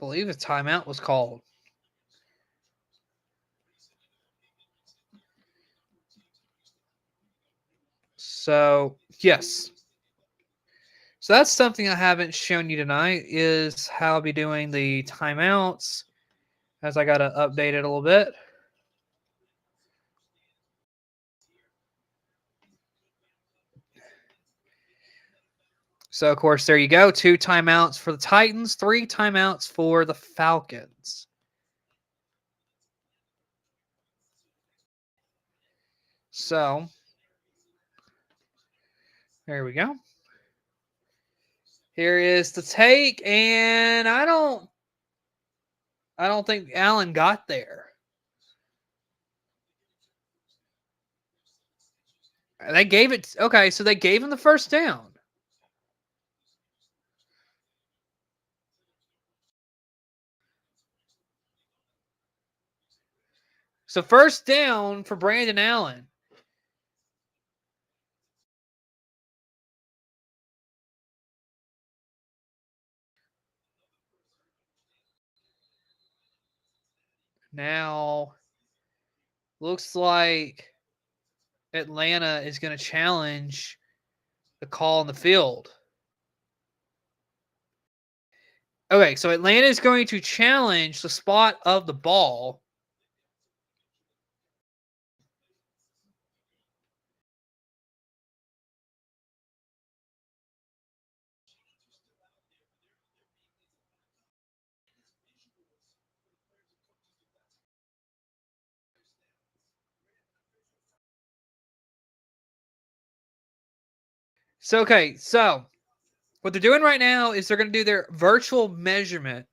a timeout was called. So, yes. So that's something I haven't shown you tonight, is how I'll be doing the timeouts, as I got to update it a little bit. So, of course, there you go. 2 timeouts for the Titans, 3 timeouts for the Falcons. So, there we go. Here is the take, and I don't think Allen got there. They gave it. Okay, so they gave him the first down. So first down for Brandon Allen. Now, looks like Atlanta is going to challenge the call on the field. Okay, so Atlanta is going to challenge the spot of the ball. So, okay, so what they're doing right now is they're going to do their virtual measurement,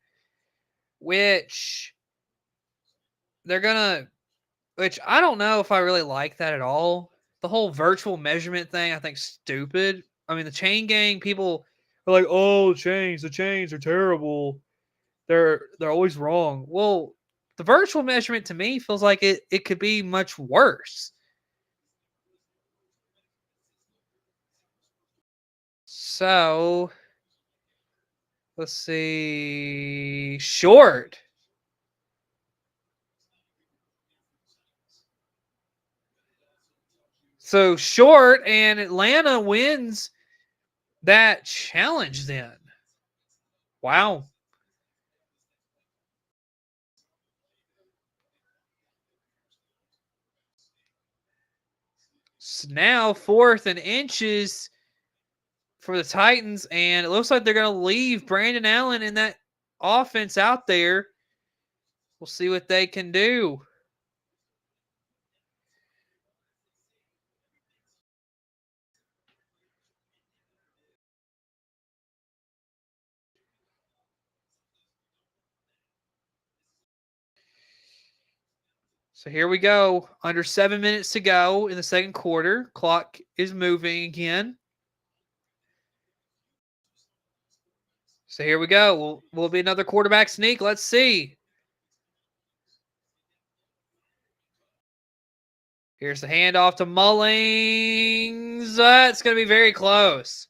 which they're going to, which I don't know if I really like that at all. The whole virtual measurement thing, I think, stupid. I mean, the chain gang people are like, "Oh, the chains are terrible. They're always wrong." Well, the virtual measurement to me feels like it could be much worse. So let's see. Short. So short and Atlanta wins that challenge then. Wow. So now 4th and inches for the Titans, and it looks like they're going to leave Brandon Allen in that offense out there. We'll see what they can do. So here we go. Under 7 minutes to go in the second quarter. Clock is moving again. So here we go. Will be another quarterback sneak. Let's see. Here's the handoff to Mullings. It's going to be very close.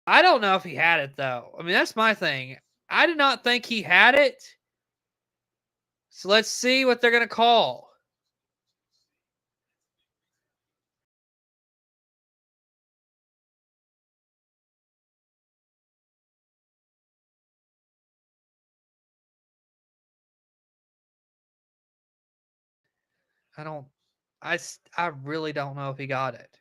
I don't know if he had it, though. I mean, that's my thing. I did not think he had it. So let's see what they're going to call. I don't. I really don't know if he got it.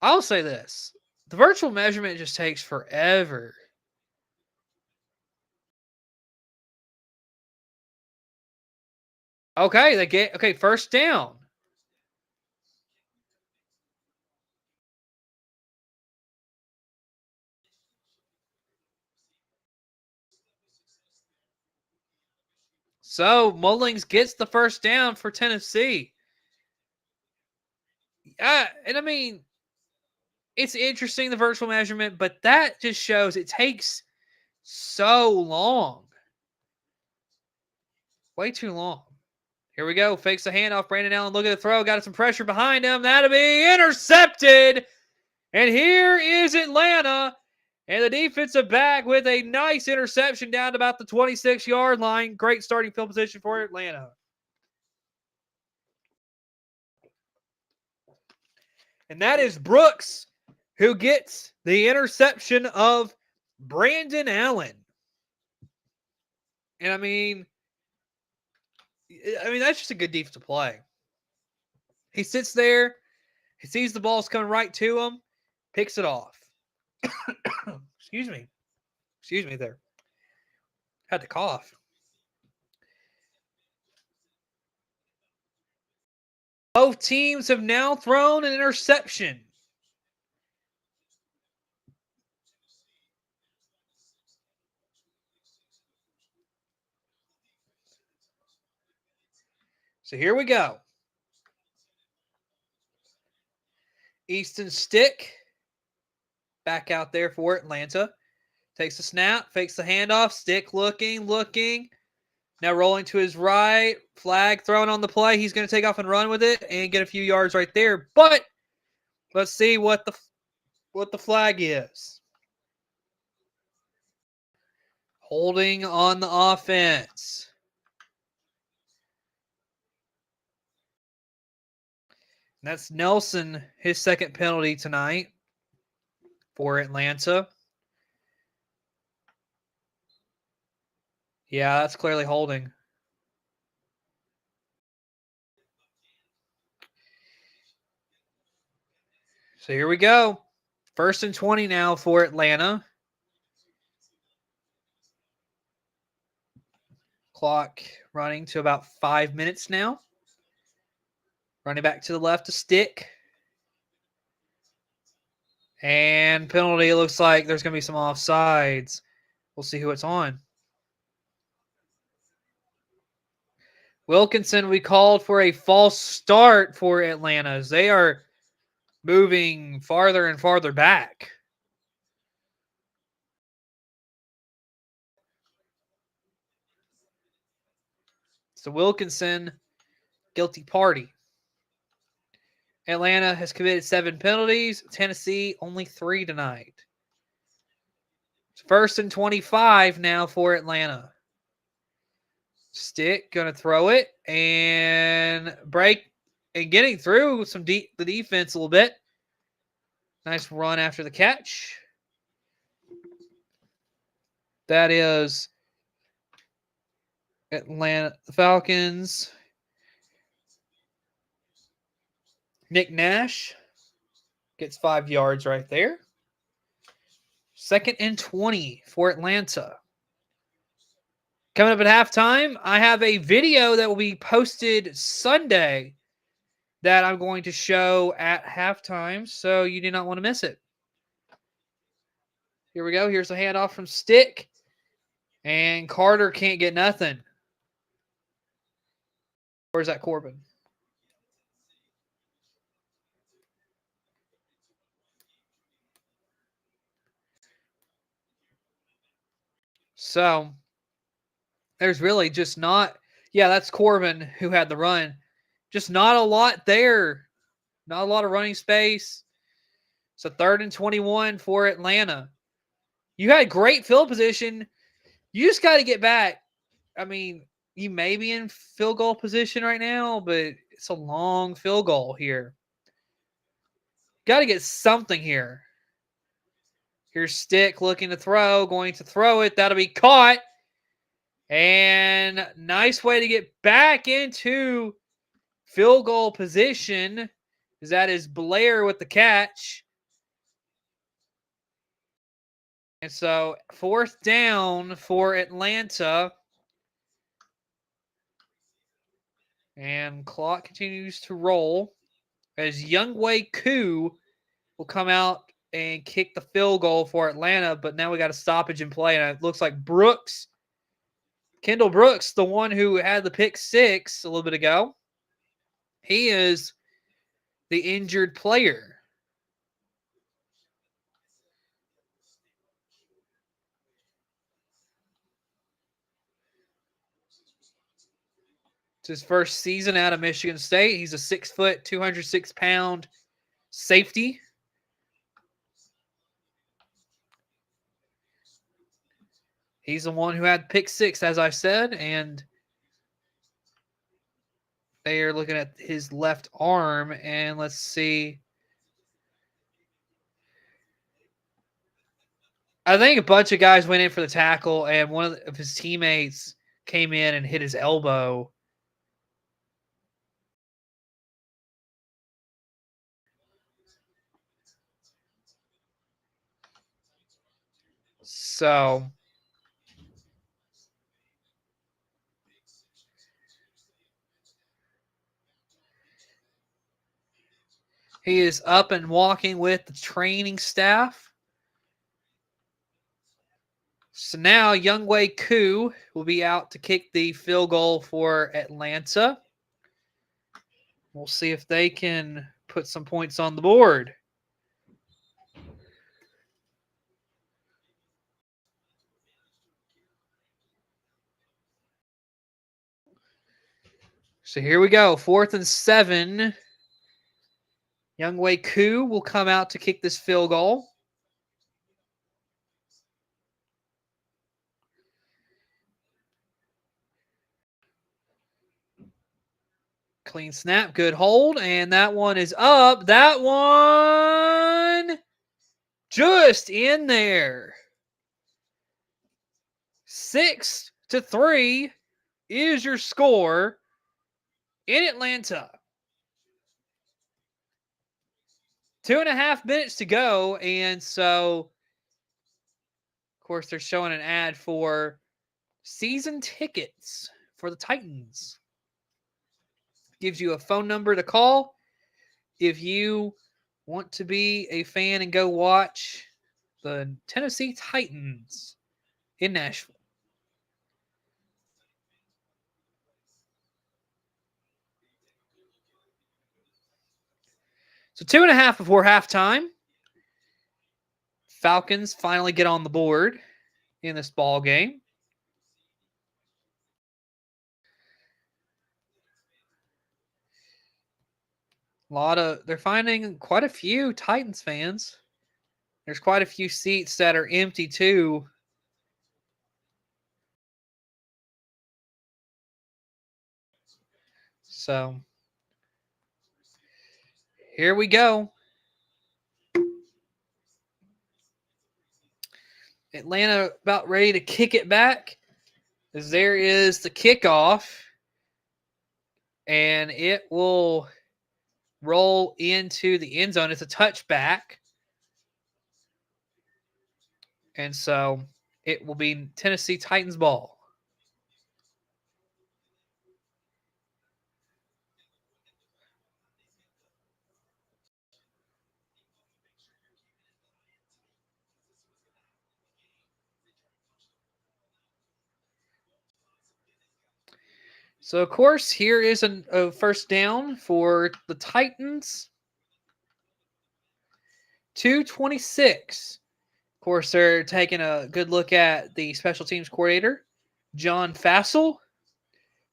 I'll say this: the virtual measurement just takes forever. Okay, they get first down. So Mullings gets the first down for Tennessee. And I mean, it's interesting the virtual measurement, but that just shows it takes so long. Way too long. Here we go. Fakes the handoff. Brandon Allen, look at the throw. Got some pressure behind him. That'll be intercepted. And here is Atlanta. And the defensive back with a nice interception down to about the 26-yard line. Great starting field position for Atlanta. And that is Brooks, who gets the interception of Brandon Allen. And I mean, that's just a good defensive play. He sits there, he sees the ball's coming right to him, picks it off. Excuse me there. Had to cough. Both teams have now thrown an interception. So here we go. Easton Stick back out there for Atlanta. Takes the snap, fakes the handoff. Stick looking. Now rolling to his right. Flag thrown on the play. He's going to take off and run with it and get a few yards right there. But let's see what the flag is. Holding on the offense. That's Nelson, his second penalty tonight for Atlanta. Yeah, that's clearly holding. So here we go. 1st and 20 now for Atlanta. Clock running to about 5 minutes now. Running back to the left to Stick. And penalty, looks like there's going to be some offsides. We'll see who it's on. Wilkinson, we called for a false start for Atlanta as they are moving farther and farther back. So Wilkinson, guilty party. Atlanta has committed 7 penalties. Tennessee, only 3 tonight. It's 1st and 25 now for Atlanta. Stick, going to throw it and break and getting through the defense a little bit. Nice run after the catch. That is Atlanta Falcons. Nick Nash gets 5 yards right there. 2nd and 20 for Atlanta. Coming up at halftime, I have a video that will be posted Sunday that I'm going to show at halftime, so you do not want to miss it. Here we go. Here's a handoff from Stick, and Carter can't get nothing. Where's that Corbin? So there's really just not, yeah, that's Corbin who had the run. Just not a lot there. Not a lot of running space. So 3rd and 21 for Atlanta. You had great field position. You just got to get back. I mean, you may be in field goal position right now, but it's a long field goal here. Got to get something here. Here's Stick looking to throw, going to throw it. That'll be caught. And nice way to get back into field goal position. That is Blair with the catch. And so 4th down for Atlanta. And clock continues to roll as Youngway Koo will come out and kick the field goal for Atlanta. But now we got a stoppage in play. And it looks like Brooks, Kendall Brooks, the one who had the pick 6 a little bit ago, he is the injured player. It's his first season out of Michigan State. He's a 6 foot, 206 pound safety. He's the one who had pick 6, as I said, and they are looking at his left arm, and let's see. I think a bunch of guys went in for the tackle, and one of his teammates came in and hit his elbow. So he is up and walking with the training staff. So now Youngway Koo will be out to kick the field goal for Atlanta. We'll see if they can put some points on the board. So here we go. 4th and 7. Youngwei Koo will come out to kick this field goal. Clean snap, good hold, and that one is up. That one just in there. 6-3 is your score in Atlanta. 2.5 minutes to go, and so, of course, they're showing an ad for season tickets for the Titans. Gives you a phone number to call if you want to be a fan and go watch the Tennessee Titans in Nashville. So 2.5 before halftime. Falcons finally get on the board in this ball game. They're finding quite a few Titans fans. There's quite a few seats that are empty too. So here we go. Atlanta about ready to kick it back, as there is the kickoff, and it will roll into the end zone. It's a touchback, and so it will be Tennessee Titans ball. So, of course, here is a first down for the Titans. 2:26. Of course, they're taking a good look at the special teams coordinator, John Fassel,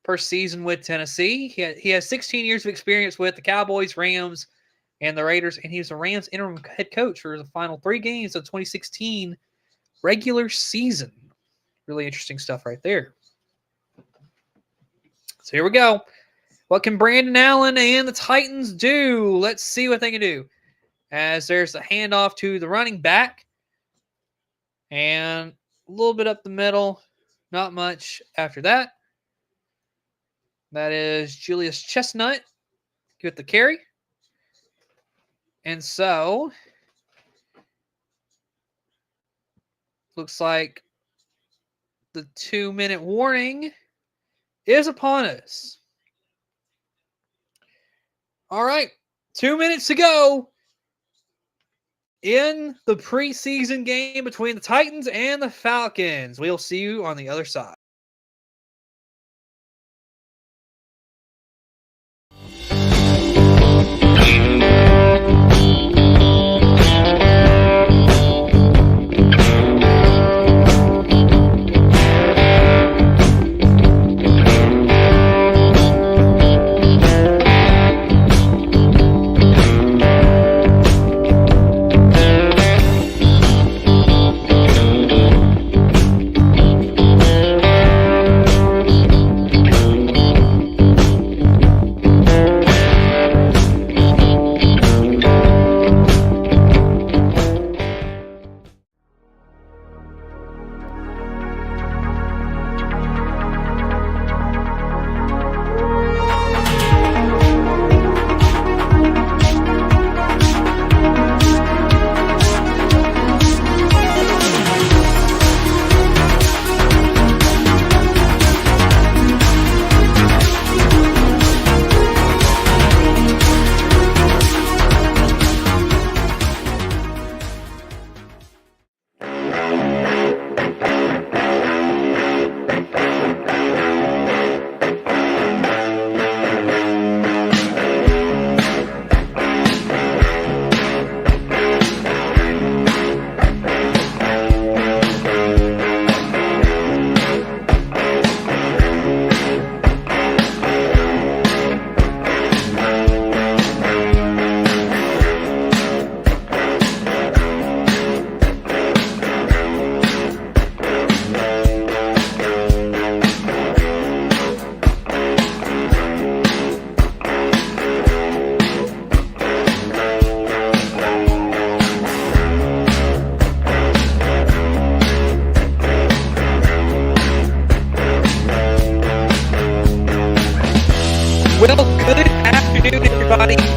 first season with Tennessee. He has 16 years of experience with the Cowboys, Rams, and the Raiders, and he was the Rams interim head coach for the final 3 games of 2016 regular season. Really interesting stuff right there. So here we go. What can Brandon Allen and the Titans do? Let's see what they can do. As there's a handoff to the running back. And a little bit up the middle. Not much after that. That is Julius Chestnut with the carry. And so, looks like the 2-minute warning is upon us. All right, 2 minutes to go in the preseason game between the Titans and the Falcons. We'll see you on the other side.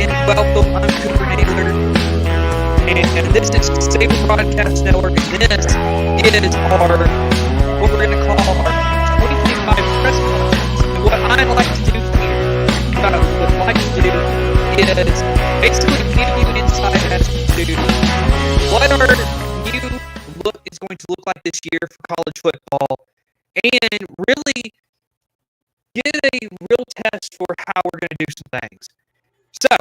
and welcome. I'm Cooper Naylor, and this is Stable Broadcast Network, and this is our, what we're going to call our 2025 press conference. And what I like to do here, what I would like to do is basically give you insight as to what our new look is going to look like this year for college football, and really get a real test for how we're going to do some things. So,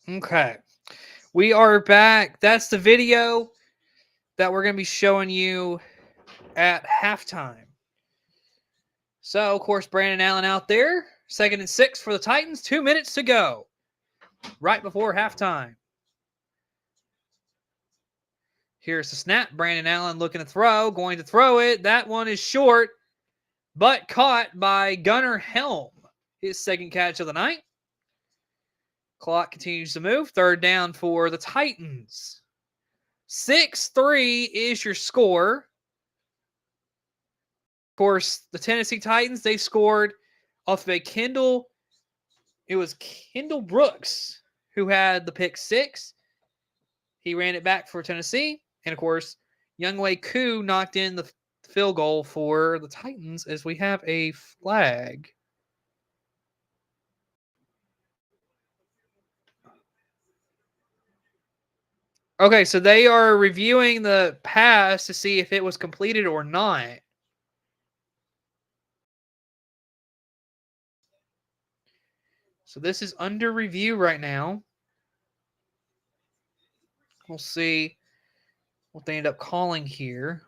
okay, we are back. That's the video that we're going to be showing you at halftime. So, of course, Brandon Allen out there, 2nd and 6 for the Titans, 2 minutes to go, right before halftime. Here's the snap. Brandon Allen looking to throw, going to throw it. That one is short, but caught by Gunnar Helm. His second catch of the night. Clock continues to move. 3rd down for the Titans. 6-3 is your score. Of course, the Tennessee Titans, they scored off of a Kendall. It was Kendall Brooks who had the pick 6. He ran it back for Tennessee. And, of course, Younghoe Koo knocked in the field goal for the Titans as we have a flag. Okay, so they are reviewing the pass to see if it was completed or not. So this is under review right now. We'll see what they end up calling here.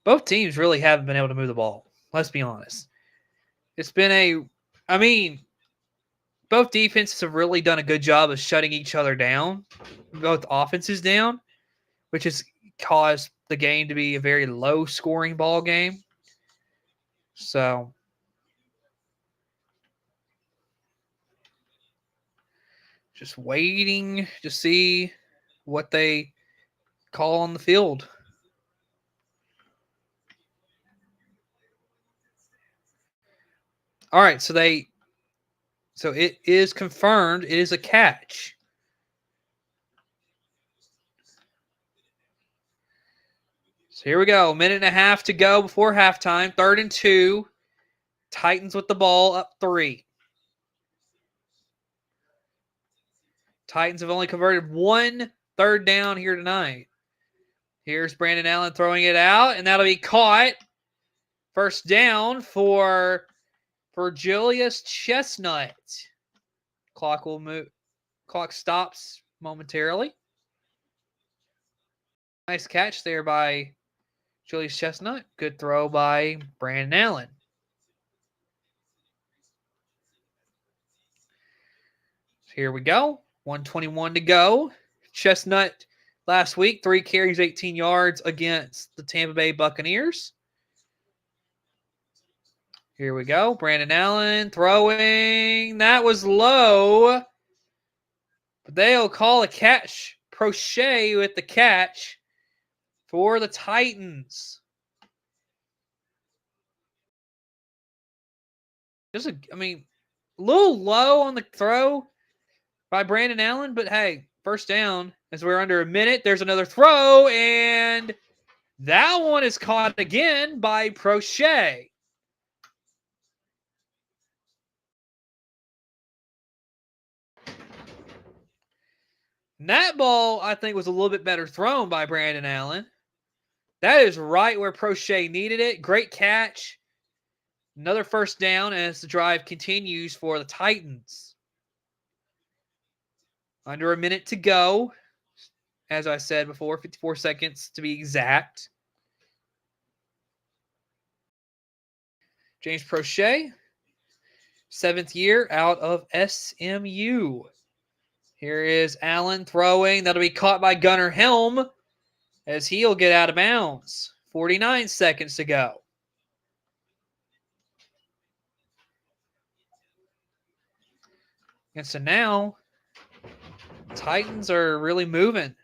Both teams really haven't been able to move the ball. Let's be honest. It's been both defenses have really done a good job of shutting each other down, both offenses down, which has caused the game to be a very low-scoring ball game. So, just waiting to see what they call on the field. All right, so it is confirmed. It is a catch. So here we go. 1.5 to go before halftime. 3rd and 2. Titans with the ball, up 3. Titans have only converted 1 3rd down here tonight. Here's Brandon Allen throwing it out, and that'll be caught. 1st down for Julius Chestnut. Clock will move. Clock stops momentarily. Nice catch there by Julius Chestnut. Good throw by Brandon Allen. Here we go. 1:21 to go. Chestnut last week, 3 carries, 18 yards against the Tampa Bay Buccaneers. Here we go. Brandon Allen throwing. That was low. But they'll call a catch. Prochet with the catch for the Titans. A little low on the throw by Brandon Allen, but hey, 1st down as we're under a minute. There's another throw, and that one is caught again by Prochet. And that ball, I think, was a little bit better thrown by Brandon Allen. That is right where Prochet needed it. Great catch. Another 1st down as the drive continues for the Titans. Under a minute to go. As I said before, 54 seconds to be exact. James Prochet, 7th year out of SMU. Here is Allen throwing. That'll be caught by Gunnar Helm as he'll get out of bounds. 49 seconds to go. And so now Titans are really moving.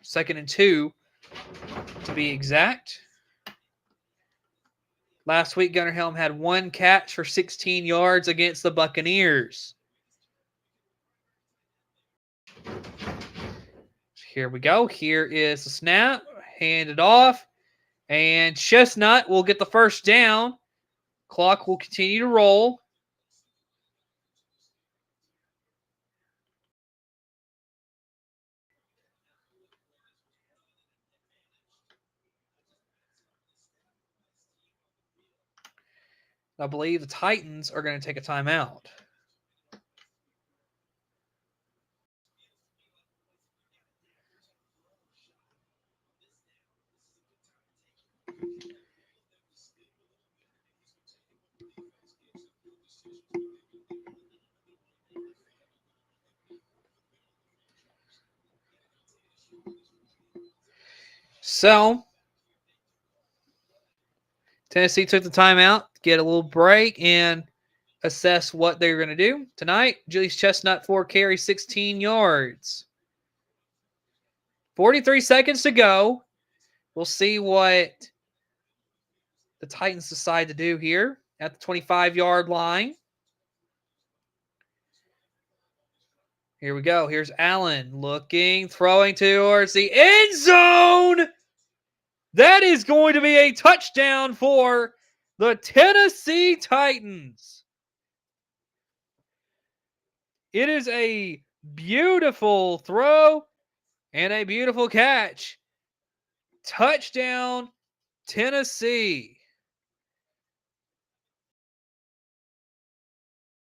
2nd and 2 to be exact. Last week, Gunnar Helm had 1 catch for 16 yards against the Buccaneers. Here we go. Here is the snap. Hand it off. And Chestnut will get the first down. Clock will continue to roll. I believe the Titans are going to take a timeout. So, Tennessee took the timeout, get a little break, and assess what they're going to do. Tonight, Julius Chestnut, 4 carries, 16 yards. 43 seconds to go. We'll see what the Titans decide to do here at the 25-yard line. Here we go. Here's Allen looking, throwing towards the end zone. That is going to be a touchdown for the Tennessee Titans. It is a beautiful throw and a beautiful catch. Touchdown, Tennessee.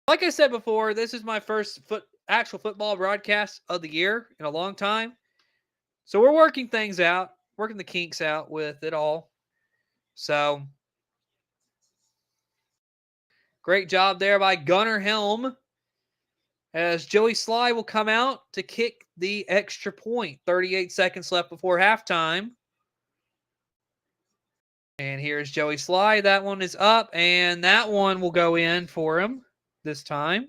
Like I said before, this is my first actual football broadcast of the year in a long time. So we're working things out, working the kinks out with it all. So great job there by Gunnar Helm, as Joey Sly will come out to kick the extra point. 38 seconds left before halftime. And here's Joey Sly. That one is up, and that one will go in for him this time.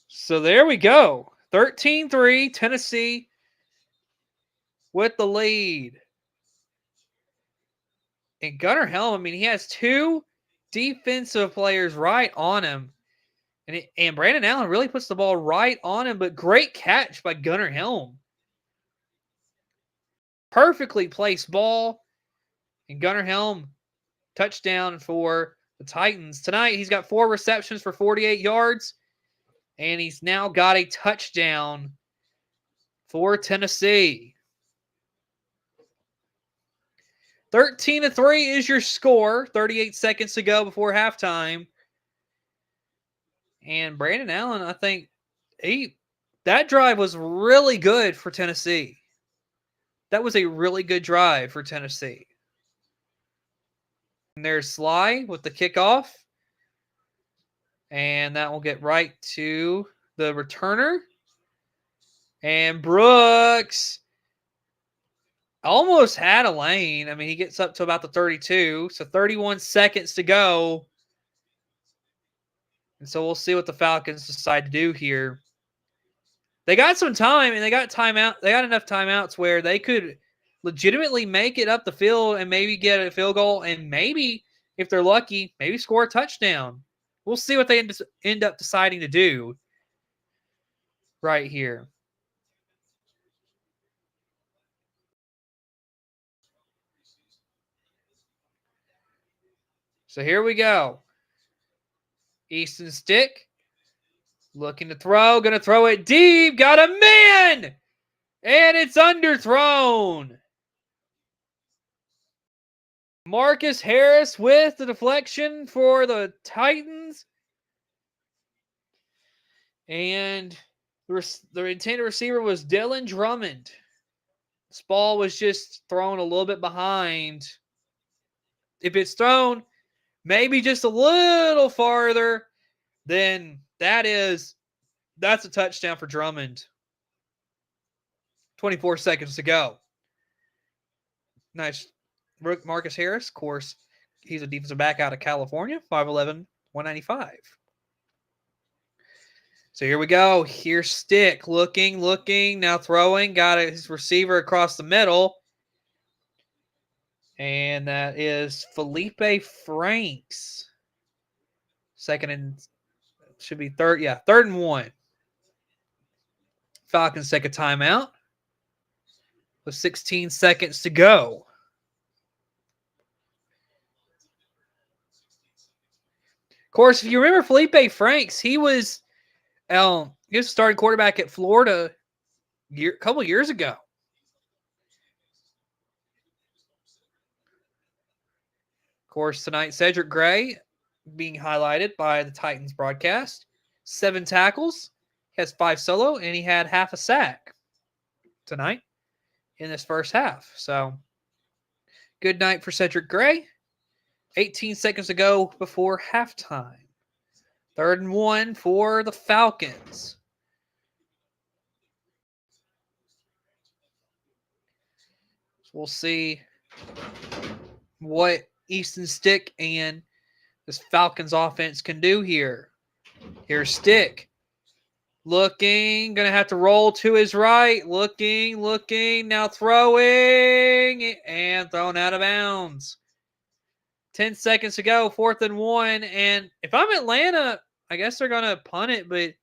So there we go. 13-3, Tennessee with the lead. And Gunnar Helm, I mean, he has 2 defensive players right on him. And Brandon Allen really puts the ball right on him, but great catch by Gunnar Helm. Perfectly placed ball. And Gunnar Helm, touchdown for the Titans. Tonight, he's got 4 receptions for 48 yards. And he's now got a touchdown for Tennessee. 13-3 is your score. 38 seconds to go before halftime. And Brandon Allen, I think, that drive was really good for Tennessee. That was a really good drive for Tennessee. And there's Sly with the kickoff. And that will get right to the returner. And Brooks almost had a lane. I mean, he gets up to about the 32. So 31 seconds to go. And so we'll see what the Falcons decide to do here. They got some time, and they got timeout. They got enough timeouts where they could legitimately make it up the field and maybe get a field goal, and maybe, if they're lucky, maybe score a touchdown. We'll see what they end up deciding to do right here. So here we go. Easton Stick looking to throw, going to throw it deep, got a man, and it's underthrown. Marcus Harris with the deflection for the Titans. And the intended receiver was Dylan Drummond. This ball was just thrown a little bit behind. If it's thrown maybe just a little farther, then that's a touchdown for Drummond. 24 seconds to go. Nice Marcus Harris, of course, he's a defensive back out of California, 5'11", 195. So here we go. Here's Stick looking, now throwing. Got his receiver across the middle. And that is Felipe Franks. Second and should be third. Yeah, 3rd and 1. Falcons take a timeout with 16 seconds to go. Of course, if you remember Felipe Franks, he was starting quarterback at Florida a couple years ago. Of course, tonight, Cedric Gray being highlighted by the Titans broadcast. 7 tackles. He has 5 solo, and he had half a sack tonight in this first half. So, good night for Cedric Gray. 18 seconds to go before halftime. 3rd and 1 for the Falcons. So we'll see what Easton Stick and this Falcons offense can do here. Here's Stick. Looking, going to have to roll to his right. Looking, now throwing, and thrown out of bounds. 10 seconds to go, 4th and 1. And if I'm Atlanta, I guess they're going to punt it, but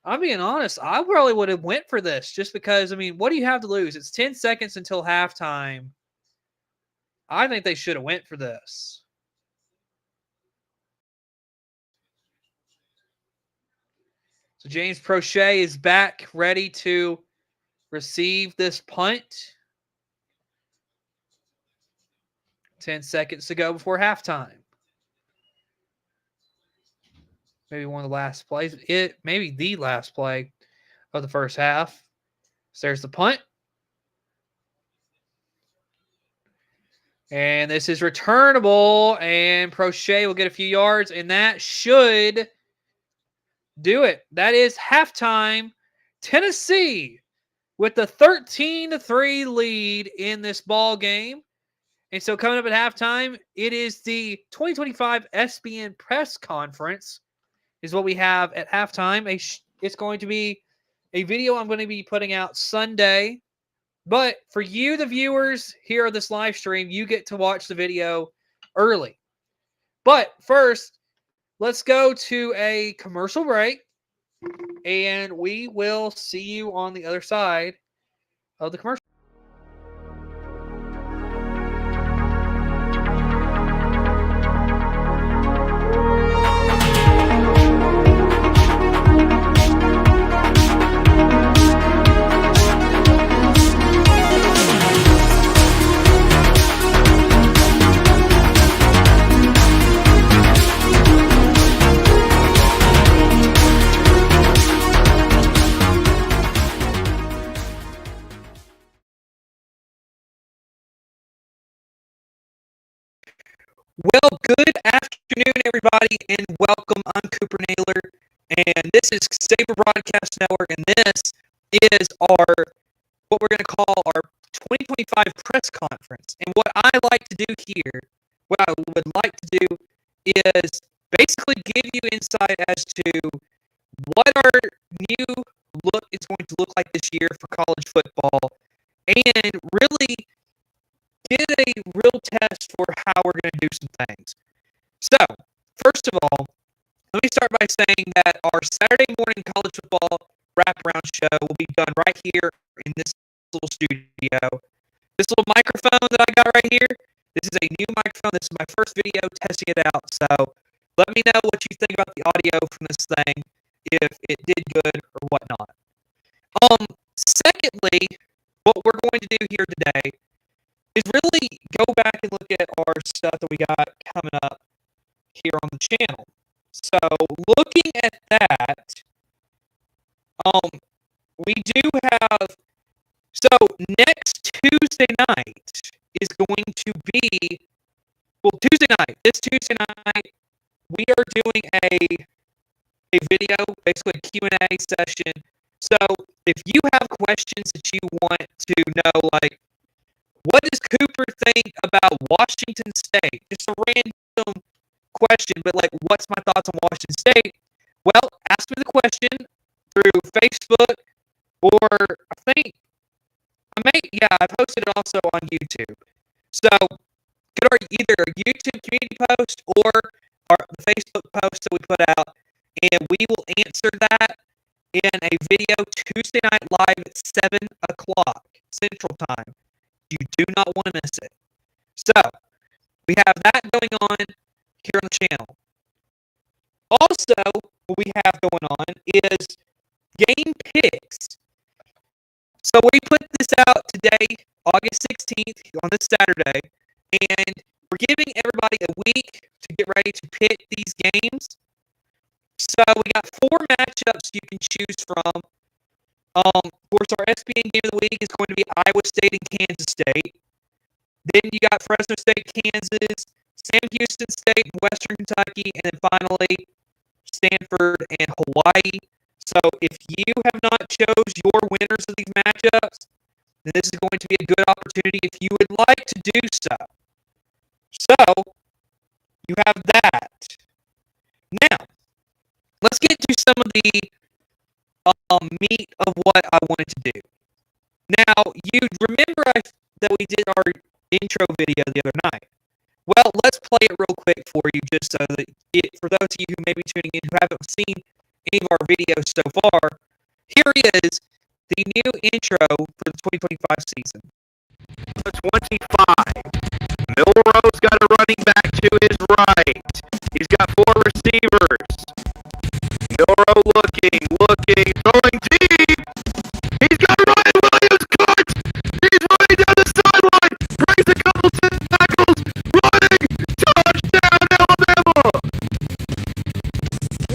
I'm being honest, I probably would have went for this just because, what do you have to lose? It's 10 seconds until halftime. I think they should have went for this. So James Prochet is back, ready to receive this punt. 10 seconds to go before halftime. Maybe one of the last plays. Maybe the last play of the first half. So there's the punt. And this is returnable. And Prochet will get a few yards. And that should do it. That is halftime. Tennessee with the 13-3 lead in this ball game. And so coming up at halftime, it is the 2025 SBN press conference is what we have at halftime. It's going to be a video I'm going to be putting out Sunday. But for you, the viewers here on this live stream, you get to watch the video early. But first, let's go to a commercial break. And we will see you on the other side of the commercial. Well, good afternoon, everybody, and welcome. I'm Cooper Naylor, and this is Saber Broadcast Network, and this is what we're going to call our 2025 press conference. And what I like to do here, what I would like to do is basically give you insight as to what our new look is going to look like this year for college football, and really get a real test for how we're going to do some things. So, first of all, let me start by saying that our Saturday morning college football wraparound show will be done right here in this little studio. This little microphone that I got right here, this is a new microphone. This is my first video testing it out. So, let me know what you think about the audio from this thing, if it did good or whatnot. Secondly, what we're going to do here today is really go back and look at our stuff that we got coming up here on the channel. So, looking at that, we do have, so next Tuesday night is going to be, this Tuesday night, we are doing a video, basically a Q&A session. So, if you have questions that you want to know, like, What does Cooper think about Washington State? Just a random question, but like, what's my thoughts on Washington State? Well, ask me the question through Facebook, or I posted it also on YouTube. So, go to either our YouTube community post or the Facebook post that we put out, and we will answer that in a video Tuesday night live at 7 o'clock Central Time. You do not want to miss it. So, we have that going on here on the channel. Also, what we have going on is game picks. So we put this out today, August 16th, on this Saturday, and we're giving everybody a week to get ready to pick these games. So we got 4 matchups you can choose from. Of course, our SBN game of the week is going to be Iowa State and Kansas State. Then you got Fresno State, Kansas, Sam Houston State, and Western Kentucky, and then finally Stanford and Hawaii. So if you have not chose your winners of these matchups, then this is going to be a good opportunity if you would like to do so. So you have that. Now, let's get to some of the meat of what I wanted to do. Now, you remember that we did our intro video the other night. Well, let's play it real quick for you, just so that for those of you who may be tuning in who haven't seen any of our videos so far, here is the new intro for the 2025 season. 25. Milroe's got a running back to his right. He's got 4 receivers. Milroe looking, throwing deep. He's got Ryan Williams caught. He's running down the sideline. Breaks a couple tackles. Running. Touchdown, Alabama.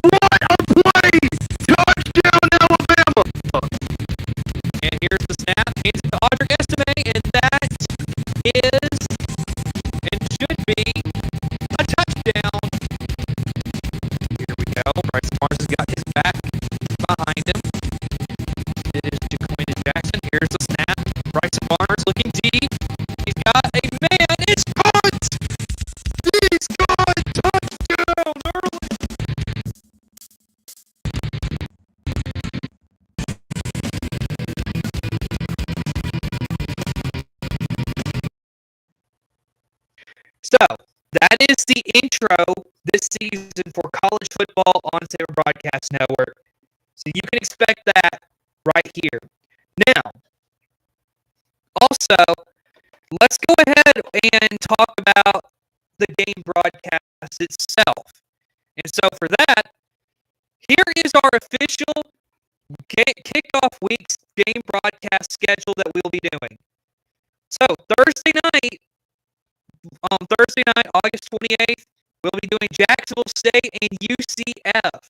What a play. Touchdown, Alabama. And here's the snap. Hands it to Audric Estime, and that is and should be a touchdown. Here we go. Bryce Mars has got his back behind him. It is Jaquan Jackson. Here's the snap. Bryson Barnes looking deep. He's got a man. It's caught. He's got a touchdown early. So, that is the intro this season for college football on Saber Broadcast Network. So you can expect that right here. Now, also, let's go ahead and talk about the game broadcast itself. And so for that, here is our official kickoff week's game broadcast schedule that we'll be doing. So Thursday night, August 28th, we'll be doing Jacksonville State and UCF.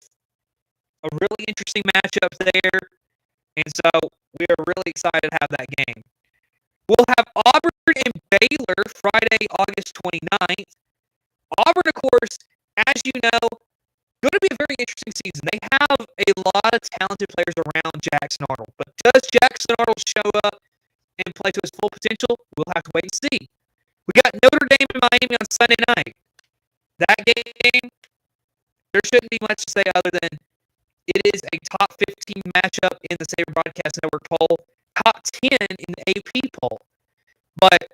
A really interesting matchup there. And so we are really excited to have that game. We'll have Auburn and Baylor Friday, August 29th. Auburn, of course, as you know, going to be a very interesting season. They have a lot of talented players around Jackson Arnold. But does Jackson Arnold show up and play to his full potential? We'll have to wait and see. We got Notre Dame and Miami on Sunday night. That game, there shouldn't be much to say other than it is a top 15 matchup in the Saber Broadcast Network poll, top 10 in the AP poll. But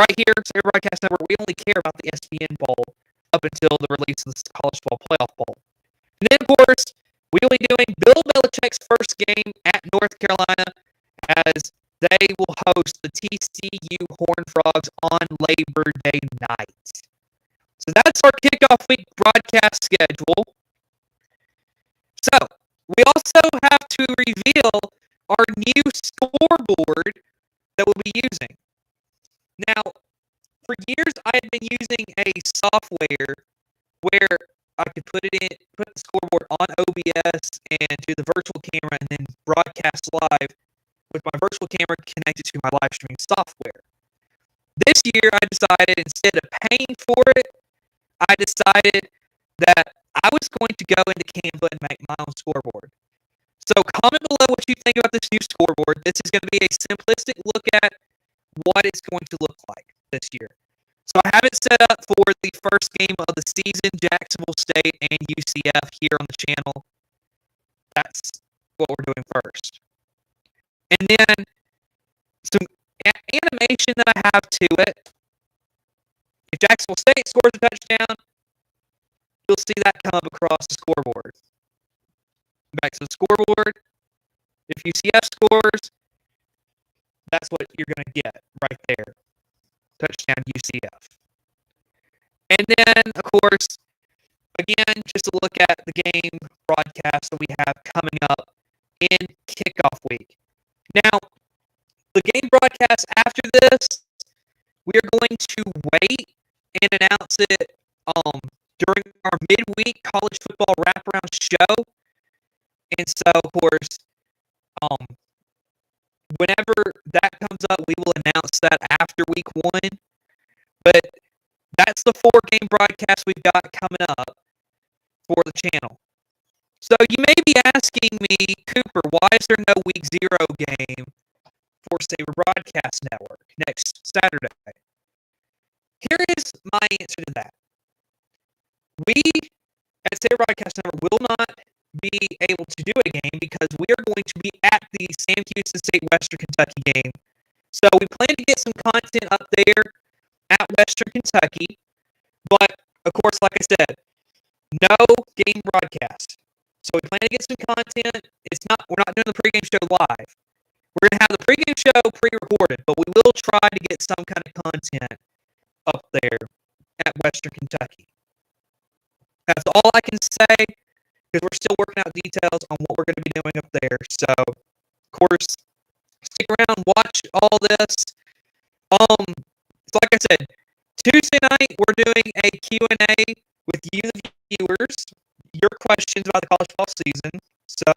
right here, Saber Broadcast Network, we only care about the SBN poll up until the release of the college football playoff poll. And then, of course, we will be doing Bill Belichick's first game at North Carolina as they will host the TCU Horned Frogs on Labor Day night. So that's our kickoff week broadcast schedule. So we also have to reveal our new scoreboard that we'll be using. Now, for years I had been using a software where I could put the scoreboard on OBS and do the virtual camera and then broadcast live with my virtual camera connected to my live streaming software. This year, I decided instead of paying for it, I decided that I was going to go into Canva and make my own scoreboard. So comment below what you think about this new scoreboard. This is going to be a simplistic look at what it's going to look like this year. So I have it set up for the first game of the season, Jacksonville State and UCF here on the channel. That's what we're doing first. And then some animation that I have to it. If Jacksonville State scores a touchdown, you'll see that come up across the scoreboard. Back to the scoreboard. If UCF scores, that's what you're going to get right there. Touchdown UCF. And then, of course, again, just to look at the game broadcast that we have coming up in kickoff week. Now, the game broadcast after this, we are going to wait and announce it during our midweek college football wraparound show. And so, of course, whenever that comes up, we will announce that after week 1. But that's the 4-game broadcast we've got coming up for the channel. So you may be asking me, Cooper, why is there no week 0 game for Saber Broadcast Network next Saturday? Here is my answer to that. We at Saber Broadcast Network will not be able to do a game because we are going to be at the Sam Houston State Western Kentucky game. So we plan to get some content up there at Western Kentucky. But, of course, like I said, no game broadcast. So we plan to get some content. We're not doing the pregame show live. We're going to have the pregame show pre-recorded, but we will try to get some kind of content up there at Western Kentucky. That's all I can say because we're still working out details on what we're going to be doing up there. So, of course, stick around, watch all this. So like I said, Tuesday night we're doing a Q&A with you, the viewers, your questions about the college football season. So,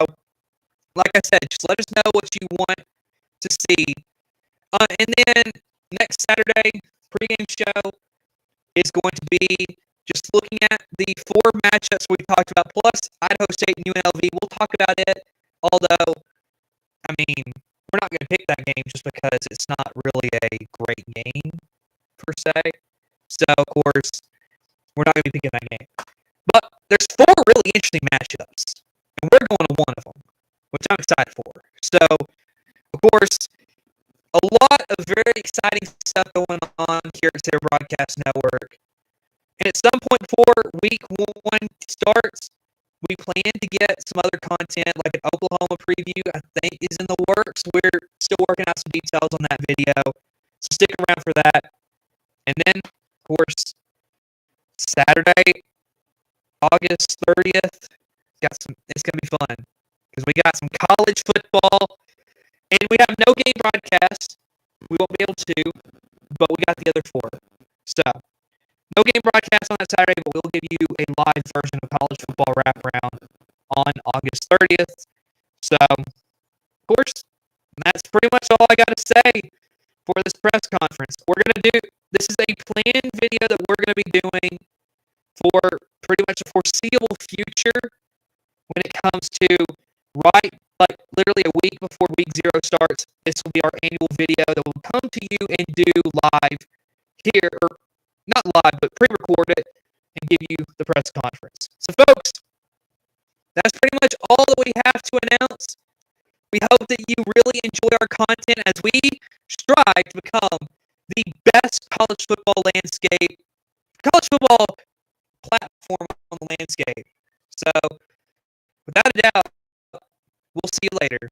like I said, just let us know what you want to see. And then next Saturday, pregame show is going to be just looking at the 4 matchups we talked about, plus Idaho State and UNLV. We'll talk about it, although, I mean, we're not going to pick that game just because it's not really a great game, per se. So, of course, we're not going to be picking that game. But there's 4 really interesting matchups, and we're going to one of them, which I'm excited for. So, of course, a lot of very exciting stuff going on here at Saber Broadcast Network. And at some point before week 1 starts, we plan to get some other content, like an Oklahoma preview, I think is in the works. We're still working out some details on that video, so stick around for that. And then, of course, Saturday, August 30th, it's going to be fun because we got some college football, and we have no game broadcast. We won't be able to, but we got the other 4. So, no game broadcast on that Saturday, but we'll give you a live version of college football wraparound on August 30th. So, of course, that's pretty much all I got to say for this press conference. This is a planned video that we're going to be doing for pretty much the foreseeable future when it comes to literally a week before week 0 starts. This will be our annual video that will come to you and do live here, or not live, but pre-record it and give you the press conference. So, folks, that's pretty much all that we have to announce. We hope that you really enjoy our content as we strive to become the best college football platform on the landscape. So, without a doubt, we'll see you later.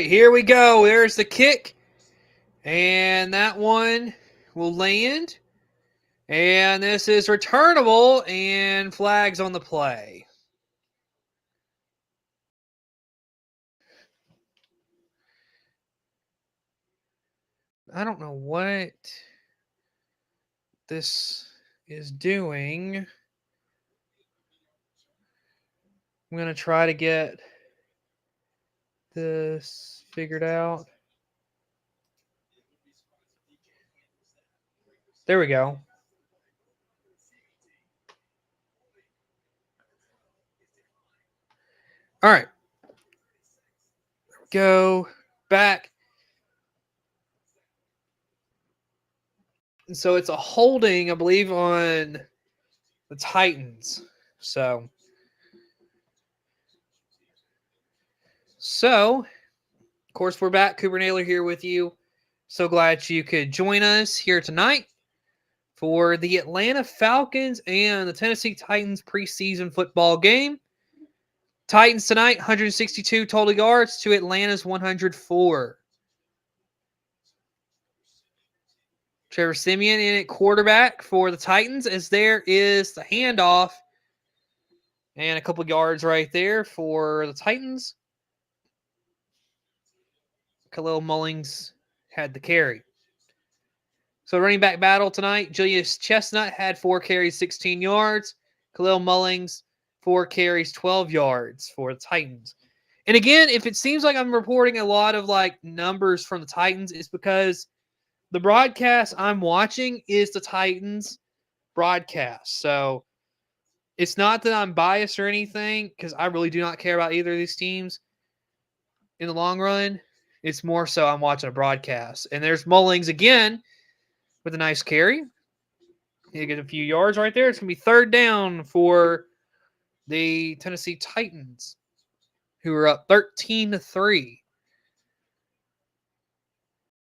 right, here we go. There's the kick. And that one will land. And this is returnable and flags on the play. I don't know what this is doing. I'm going to try to get this figured out. There we go. All right. Go back. And so it's a holding, I believe, on the Titans. So, of course, we're back. Cooper Naylor here with you. So glad you could join us here tonight for the Atlanta Falcons and the Tennessee Titans preseason football game. Titans tonight, 162 total yards to Atlanta's 104. Trevor Siemian in at quarterback for the Titans, as there is the handoff and a couple yards right there for the Titans. Khalil Mullings had the carry. So running back battle tonight, Julius Chestnut had 4 carries, 16 yards. Khalil Mullings, 4 carries, 12 yards for the Titans. And again, if it seems like I'm reporting a lot of numbers from the Titans, it's because the broadcast I'm watching is the Titans broadcast. So it's not that I'm biased or anything, because I really do not care about either of these teams in the long run. It's more so I'm watching a broadcast. And there's Mullings again with a nice carry. He get a few yards right there. It's going to be third down for the Tennessee Titans, who are up 13-3.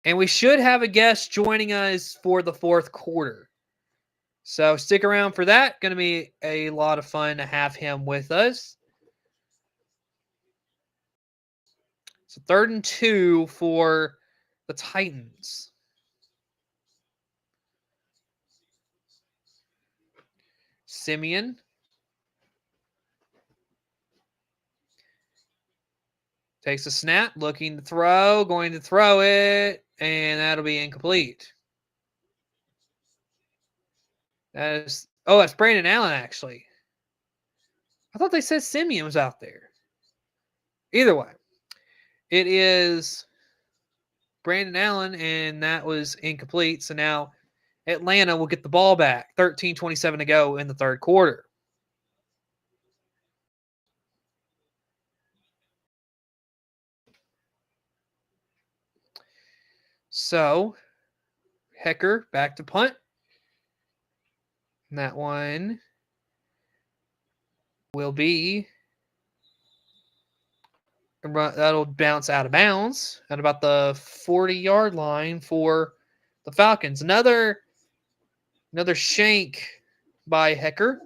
And we should have a guest joining us for the fourth quarter. So stick around for that. Going to be a lot of fun to have him with us. So 3rd and 2 for the Titans. Siemian. Takes a snap, looking to throw, going to throw it, and that'll be incomplete. That's Brandon Allen, actually. I thought they said Siemian was out there. Either way, it is Brandon Allen, and that was incomplete. So now Atlanta will get the ball back. 13:27 to go in the third quarter. So Hecker back to punt. And that one will be, that'll bounce out of bounds at about the 40-yard line for the Falcons. Another shank by Hecker.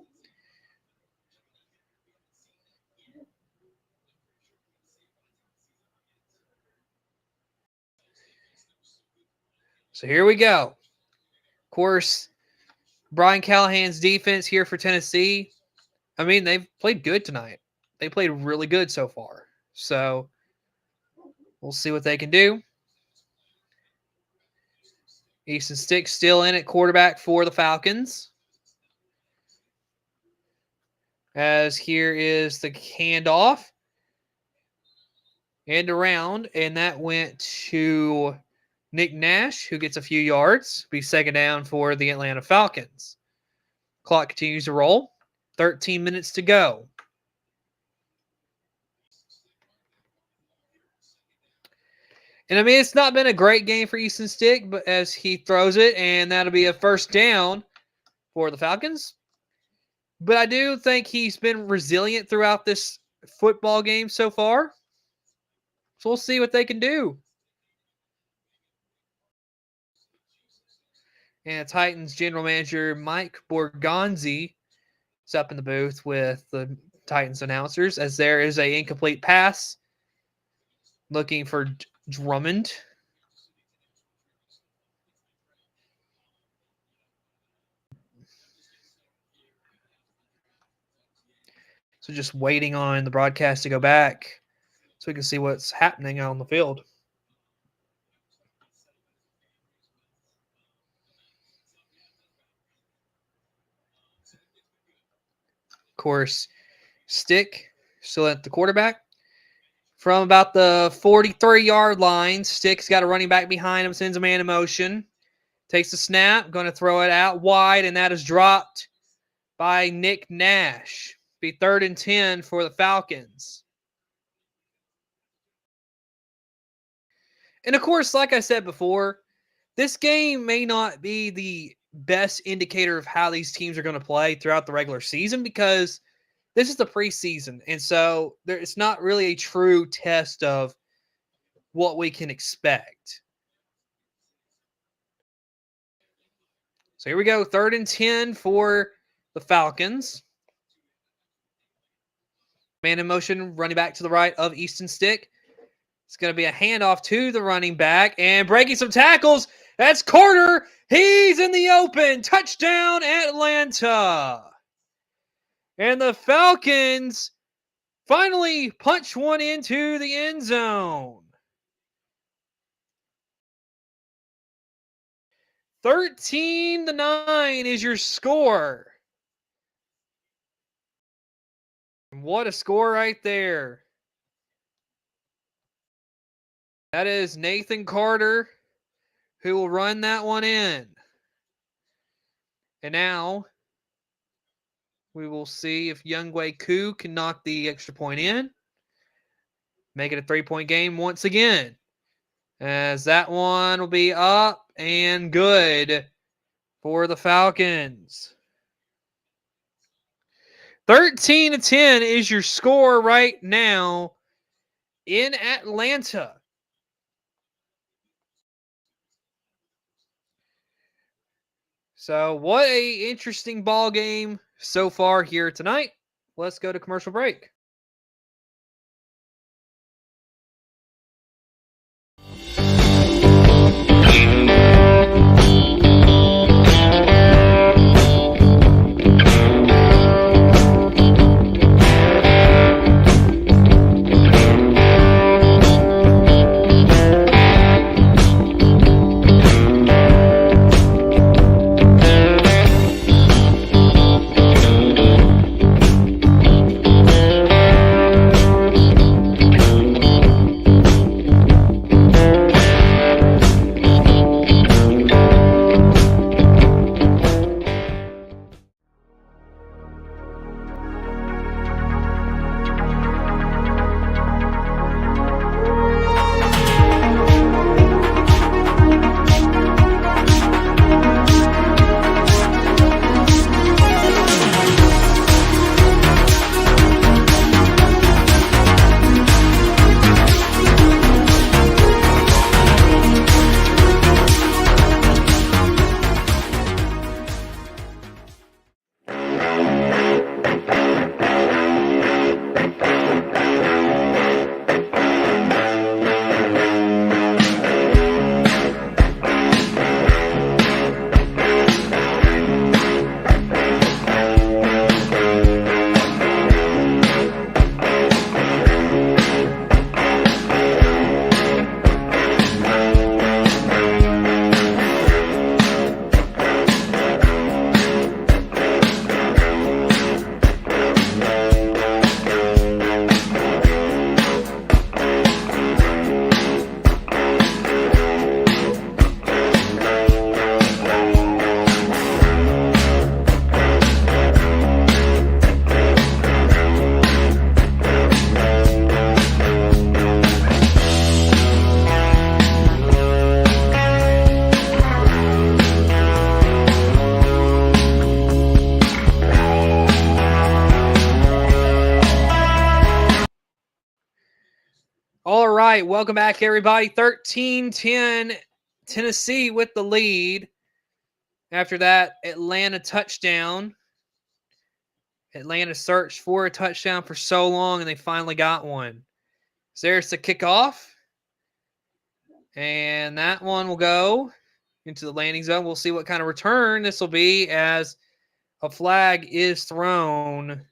So here we go. Of course, Brian Callahan's defense here for Tennessee. I mean, they've played good tonight. They played really good so far. So we'll see what they can do. Easton Stick still in at quarterback for the Falcons. As here is the handoff. And around, and that went to Nick Nash, who gets a few yards. Be second down for the Atlanta Falcons. Clock continues to roll. 13 minutes to go. And I mean, it's not been a great game for Easton Stick, but as he throws it, and that'll be a first down for the Falcons. But I do think he's been resilient throughout this football game so far. So we'll see what they can do. And Titans general manager Mike Borgonzi is up in the booth with the Titans announcers, as there is an incomplete pass Looking for Drummond. So just waiting on the broadcast to go back so we can see what's happening out on the field. Of course, Stick still at the quarterback. From about the 43-yard line, Stick's got a running back behind him, sends a man in motion. Takes the snap, going to throw it out wide, and that is dropped by Nick Nash. Be 3rd and 10 for the Falcons. And of course, like I said before, this game may not be the best indicator of how these teams are going to play throughout the regular season because this is the preseason. And so it's not really a true test of what we can expect. So here we go. 3rd and 10 for the Falcons. Man in motion, running back to the right of Easton Stick. It's going to be a handoff to the running back and breaking some tackles. That's Carter. He's in the open. Touchdown, Atlanta. And the Falcons finally punch one into the end zone. 13-9 is your score. What a score right there. That is Nathan Carter who will run that one in. And now we will see if Youngwei Koo can knock the extra point in. Make it a 3-point game once again. As that one will be up and good for the Falcons. 13-10 is your score right now in Atlanta. So what a interesting ball game so far here tonight. Let's go to commercial break. All right, welcome back, everybody. 13-10, Tennessee with the lead. After that, Atlanta touchdown. Atlanta searched for a touchdown for so long, and they finally got one. So there's the kickoff. And that one will go into the landing zone. We'll see what kind of return this will be as a flag is thrown.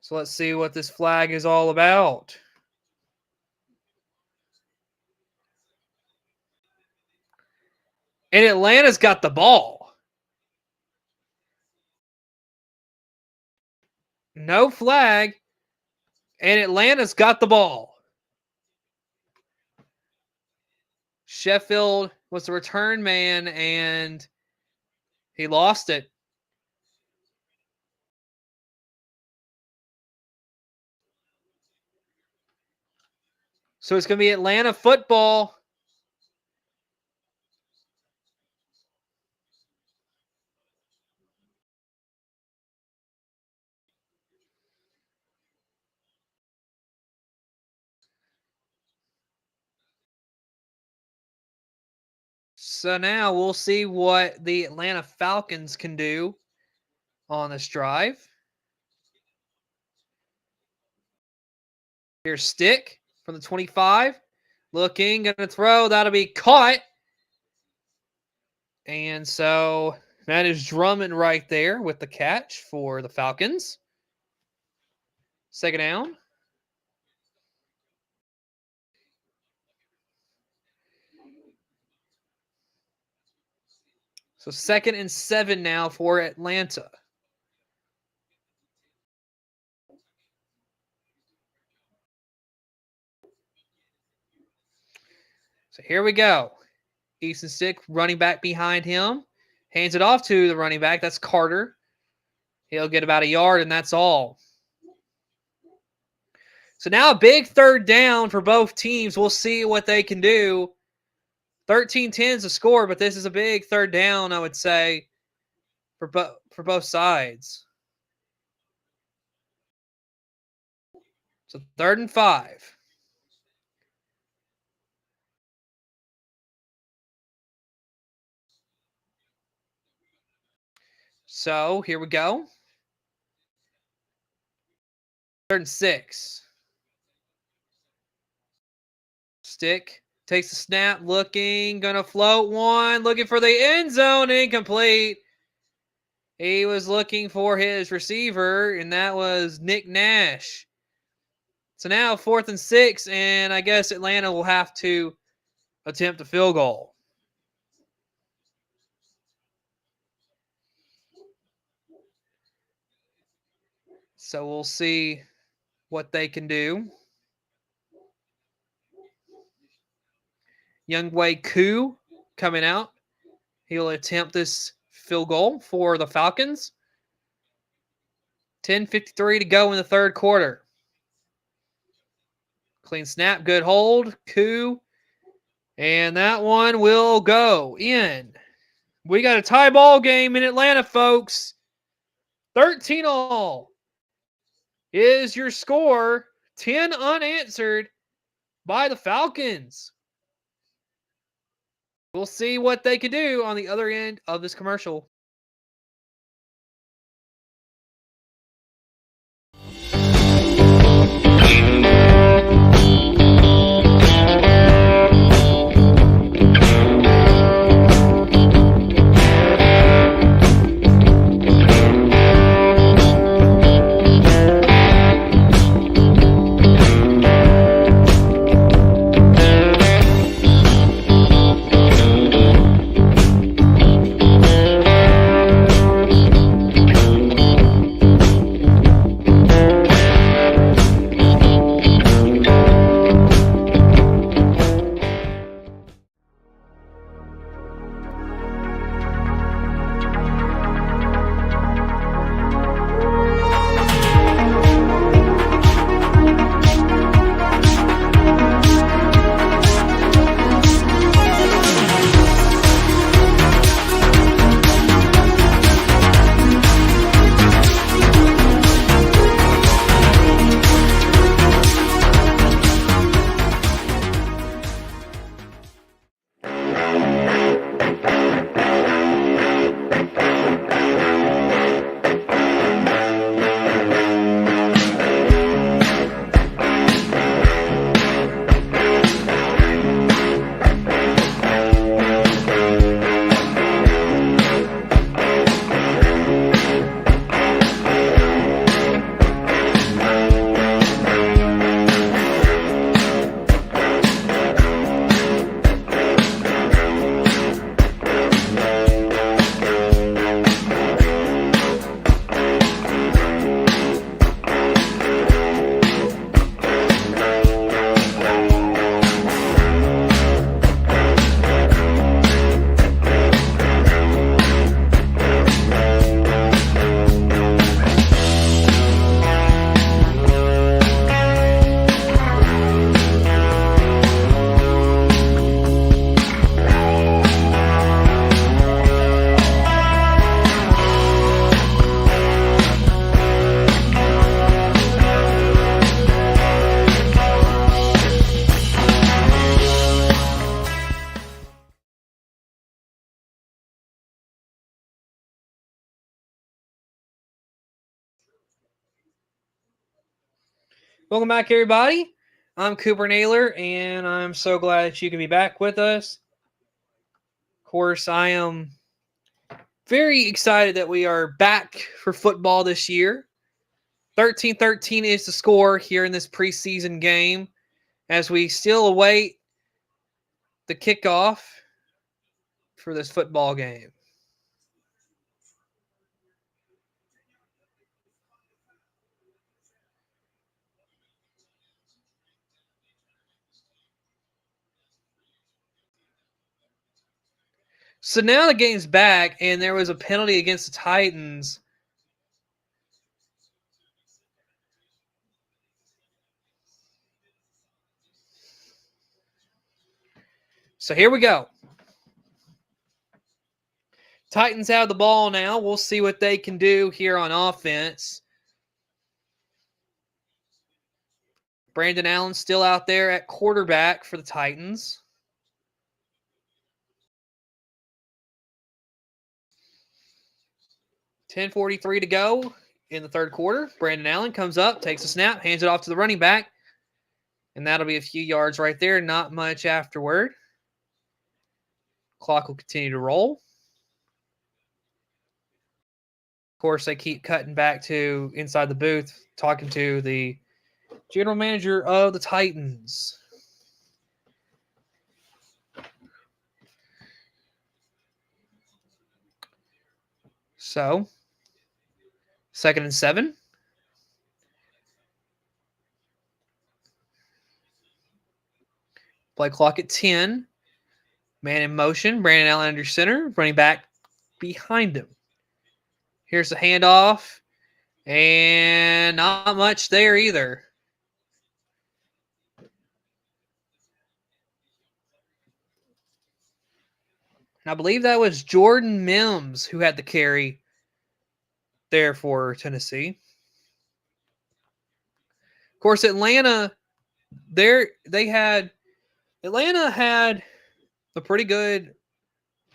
So let's see what this flag is all about. And Atlanta's got the ball. No flag. And Atlanta's got the ball. Sheffield was the return man, and he lost it. So it's going to be Atlanta football. So now we'll see what the Atlanta Falcons can do on this drive. Here's Stick from the 25. Looking, going to throw. That'll be caught. And so that is Drummond right there with the catch for the Falcons. Second down. So 2nd and 7 now for Atlanta. So here we go. Easton Stick running back behind him. Hands it off to the running back. That's Carter. He'll get about a yard, and that's all. So now a big 3rd down for both teams. We'll see what they can do. 13-10 is the score, but this is a big 3rd down, I would say, for both sides. So 3rd and 5. So here we go. 3rd and 6. Stick takes the snap, looking, going to float one, looking for the end zone, incomplete. He was looking for his receiver, and that was Nick Nash. So now 4th and 6, and I guess Atlanta will have to attempt a field goal. So we'll see what they can do. Youngwei Koo coming out. He'll attempt this field goal for the Falcons. 10:53 to go in the 3rd quarter. Clean snap, good hold. Koo. And that one will go in. We got a tie ball game in Atlanta, folks. 13-all is your score. 10 unanswered by the Falcons. We'll see what they can do on the other end of this commercial. Welcome back, everybody. I'm Cooper Naylor, and I'm so glad that you can be back with us. Of course, I am very excited that we are back for football this year. 13-13 is the score here in this preseason game as we still await the kickoff for this football game. So now the game's back, and there was a penalty against the Titans. So here we go. Titans have the ball now. We'll see what they can do here on offense. Brandon Allen still out there at quarterback for the Titans. $10:43 to go in the third quarter. Brandon Allen comes up, takes a snap, hands it off to the running back. And that'll be a few yards right there. Not much afterward. Clock will continue to roll. Of course, they keep cutting back to inside the booth, talking to the general manager of the Titans. So, 2nd and 7. Play clock at 10. Man in motion. Brandon Allen under center. Running back behind him. Here's the handoff. And not much there either. And I believe that was Jordan Mims who had the carry there for Tennessee. Of course, Atlanta had a pretty good.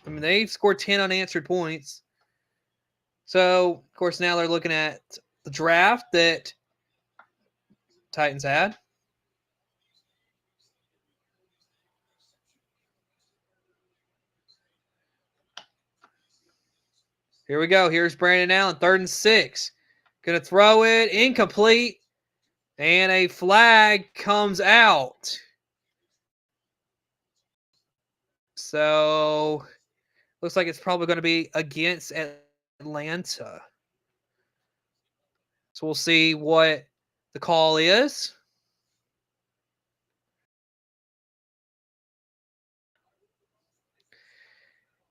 I mean, they scored 10 unanswered points. So, of course, now they're looking at the draft that Titans had. Here we go. Here's Brandon Allen, 3rd and 6. Going to throw it, incomplete, and a flag comes out. So, looks like it's probably going to be against Atlanta. So we'll see what the call is.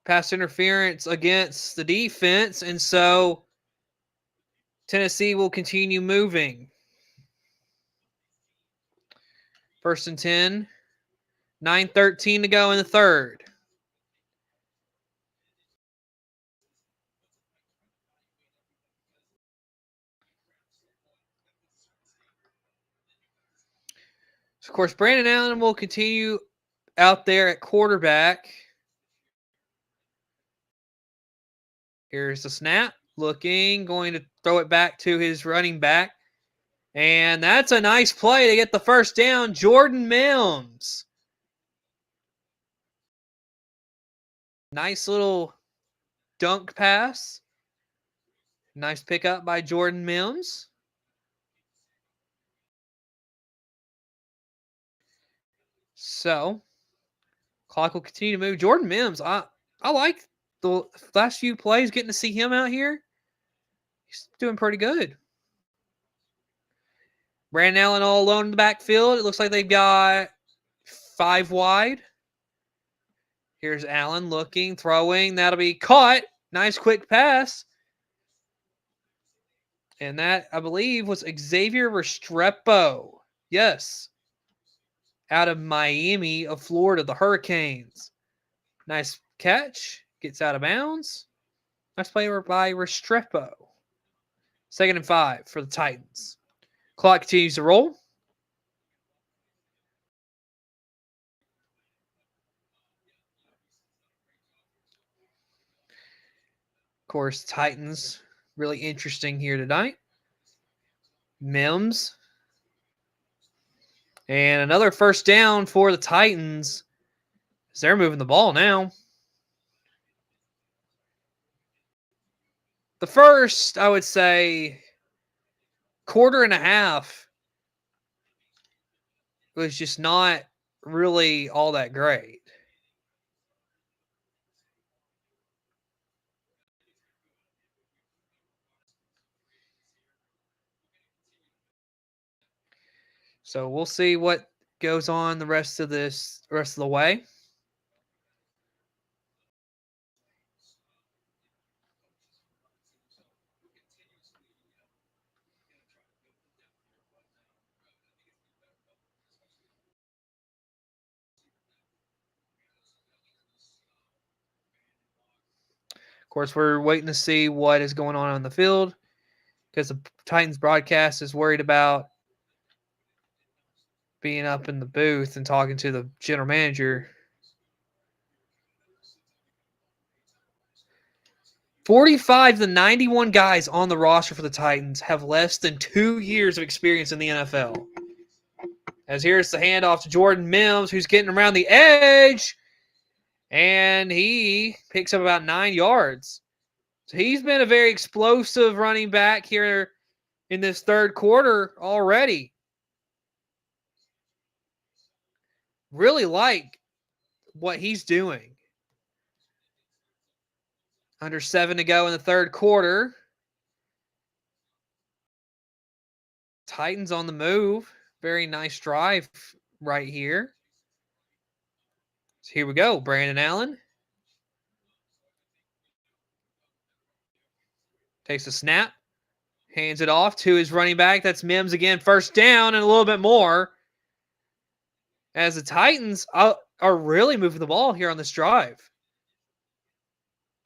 Pass interference against the defense, and so Tennessee will continue moving. 1st and 10. 9:13 to go in the third. So, of course, Brandon Allen will continue out there at quarterback. Here's the snap. Looking, going to throw it back to his running back. And that's a nice play to get the first down. Jordan Mims. Nice little dunk pass. Nice pickup by Jordan Mims. So, clock will continue to move. Jordan Mims, I like the last few plays, getting to see him out here. He's doing pretty good. Brandon Allen all alone in the backfield. It looks like they've got 5 wide. Here's Allen looking, throwing. That'll be caught. Nice quick pass. And that, I believe, was Xavier Restrepo. Yes. Out of Miami of Florida, the Hurricanes. Nice catch. Gets out of bounds. Nice play by Restrepo. 2nd and 5 for the Titans. Clock continues to roll. Of course, Titans really interesting here tonight. Mims And another first down for the Titans as they're moving the ball now. The first, I would say, quarter and a half was just not really all that great. So we'll see what goes on the rest of the way. Of course, we're waiting to see what is going on the field because the Titans broadcast is worried about being up in the booth and talking to the general manager. 45 to 91 guys on the roster for the Titans have less than 2 years of experience in the NFL. As here's the handoff to Jordan Mims, who's getting around the edge, and he picks up about 9 yards. So he's been a very explosive running back here in this third quarter already. Really like what he's doing. Under 7 to go in the third quarter. Titans on the move. Very nice drive right here. So here we go. Brandon Allen takes a snap. Hands it off to his running back. That's Mims again. First down and a little bit more. As the Titans are really moving the ball here on this drive.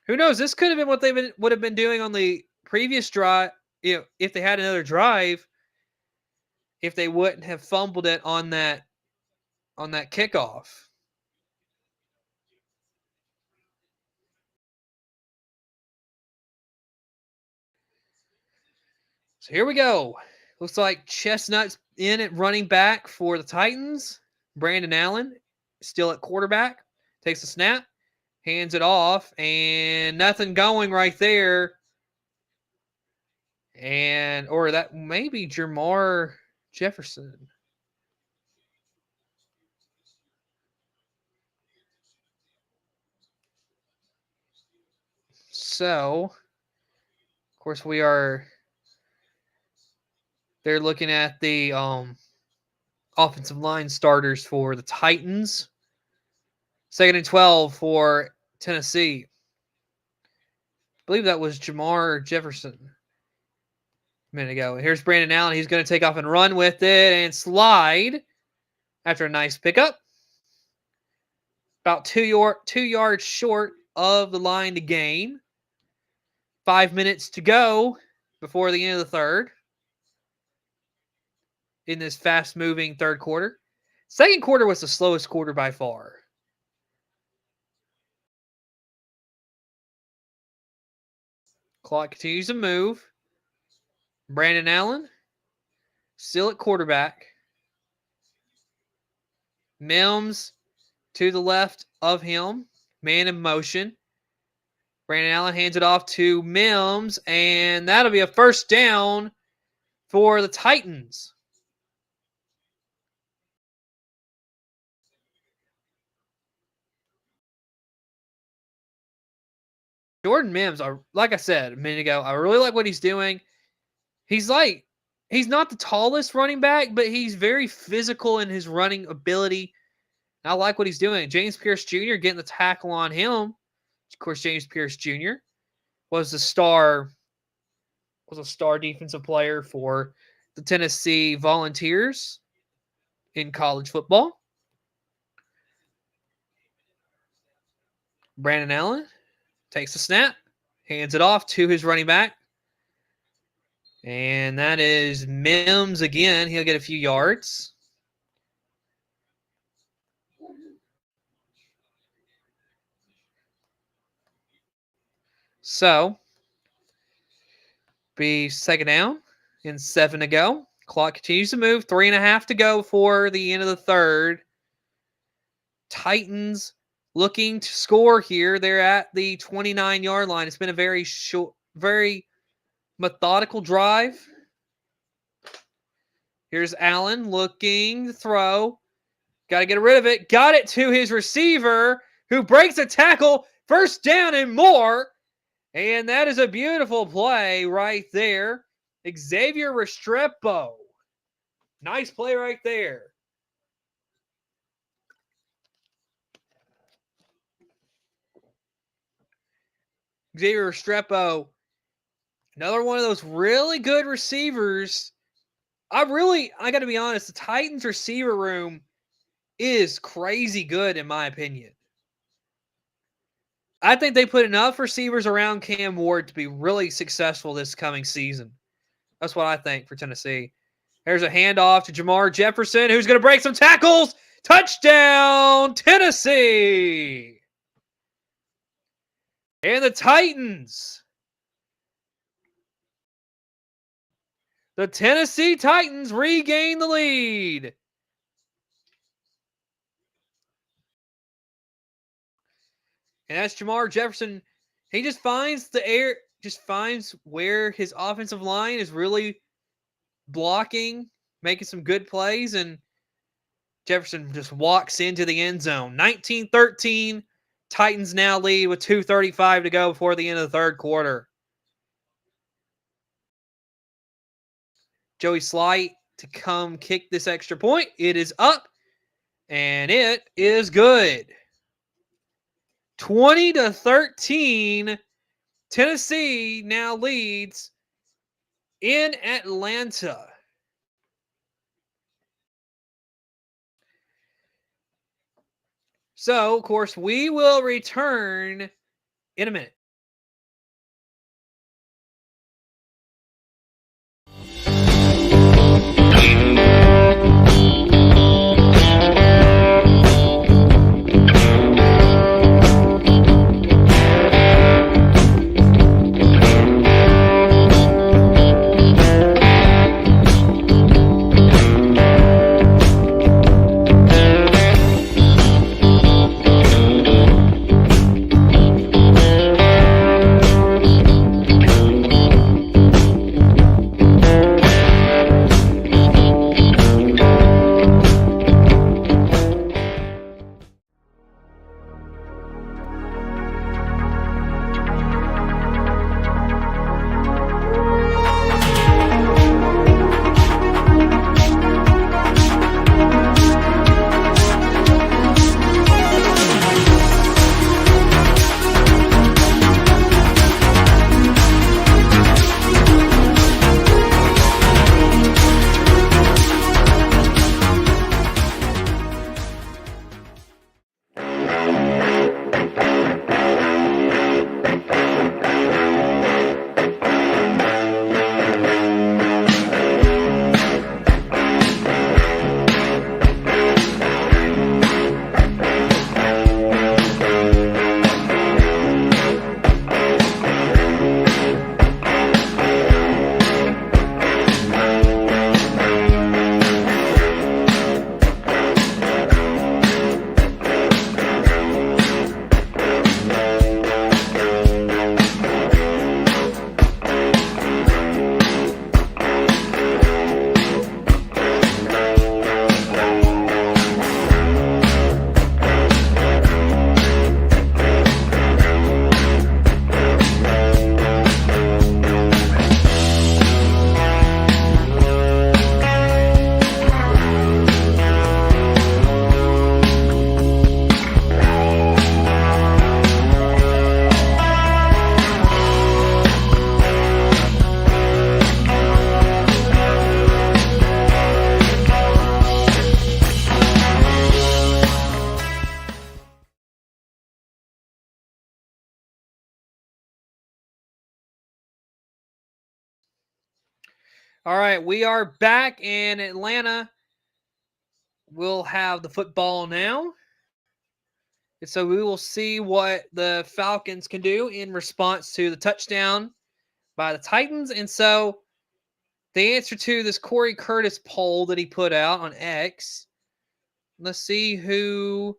Who knows? This could have been what they would have been doing on the previous drive. You know, if they had another drive, if they wouldn't have fumbled it on that kickoff. So here we go. Looks like Chestnut's in at running back for the Titans. Brandon Allen still at quarterback. Takes a snap. Hands it off. And nothing going right there. Or that may be Jamar Jefferson. So, of course, they're looking at the offensive line starters for the Titans. 2nd and 12 for Tennessee. I believe that was Jamar Jefferson a minute ago. Here's Brandon Allen. He's going to take off and run with it and slide after a nice pickup. About 2 yards short of the line to gain. 5 minutes to go before the end of the third. In this fast-moving third quarter. Second quarter was the slowest quarter by far. Clock continues to move. Brandon Allen still at quarterback. Mims to the left of him. Man in motion. Brandon Allen hands it off to Mims, and that'll be a first down for the Titans. Jordan Mims, like I said a minute ago, I really like what he's doing. He's not the tallest running back, but he's very physical in his running ability. I like what he's doing. James Pierce Jr. getting the tackle on him. Of course, James Pierce Jr. was a star defensive player for the Tennessee Volunteers in college football. Brandon Allen takes the snap, hands it off to his running back. And that is Mims again. He'll get a few yards. So, be second down and 7 to go. Clock continues to move. 3.5 to go before the end of the third. Titans looking to score here. They're at the 29-yard line. It's been a very short, very methodical drive. Here's Allen looking to throw. Got to get rid of it. Got it to his receiver, who breaks a tackle. First down and more. And that is a beautiful play right there. Xavier Restrepo. Nice play right there. Xavier Restrepo, another one of those really good receivers. I got to be honest, the Titans receiver room is crazy good in my opinion. I think they put enough receivers around Cam Ward to be really successful this coming season. That's what I think for Tennessee. There's a handoff to Jamar Jefferson, who's going to break some tackles. Touchdown, Tennessee! And the Titans. The Tennessee Titans regain the lead. And that's Jamar Jefferson. He just finds finds where his offensive line is really blocking, making some good plays, and Jefferson just walks into the end zone. 19-13. Titans now lead with 2:35 to go before the end of the third quarter. Joey Slight to come kick this extra point. It is up, and it is good. 20-13. Tennessee now leads in Atlanta. So, of course, we will return in a minute. All right, we are back in Atlanta. We'll have the football now. And so we will see what the Falcons can do in response to the touchdown by the Titans. And so the answer to this Corey Curtis poll that he put out on X. Let's see who.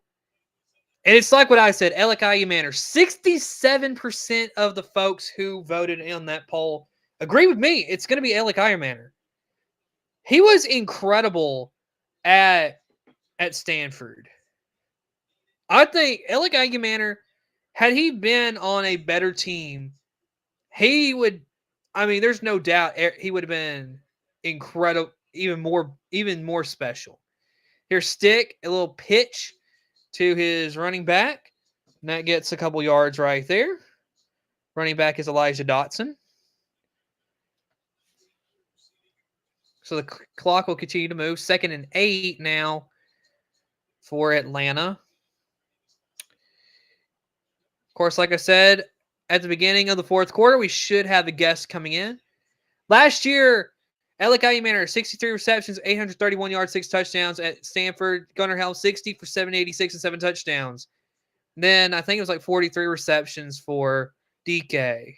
And it's like what I said, Alec Ayumanner. 67% of the folks who voted in that poll agree with me. It's going to be Alec Ayumanner. He was incredible at Stanford. I think Alec Ayumanner, had he been on a better team, he would. I mean, there's no doubt he would have been incredible, even more special. Here's Stick, a little pitch to his running back. And that gets a couple yards right there. Running back is Elijah Dotson. So the clock will continue to move. 2nd and 8 now for Atlanta. Of course, like I said, at the beginning of the 4th quarter, we should have a guest coming in. Last year, Alec Ayumanner, 63 receptions, 831 yards, 6 touchdowns at Stanford. Gunnar Helm, 60 for 786 and 7 touchdowns. Then I think it was like 43 receptions for DK.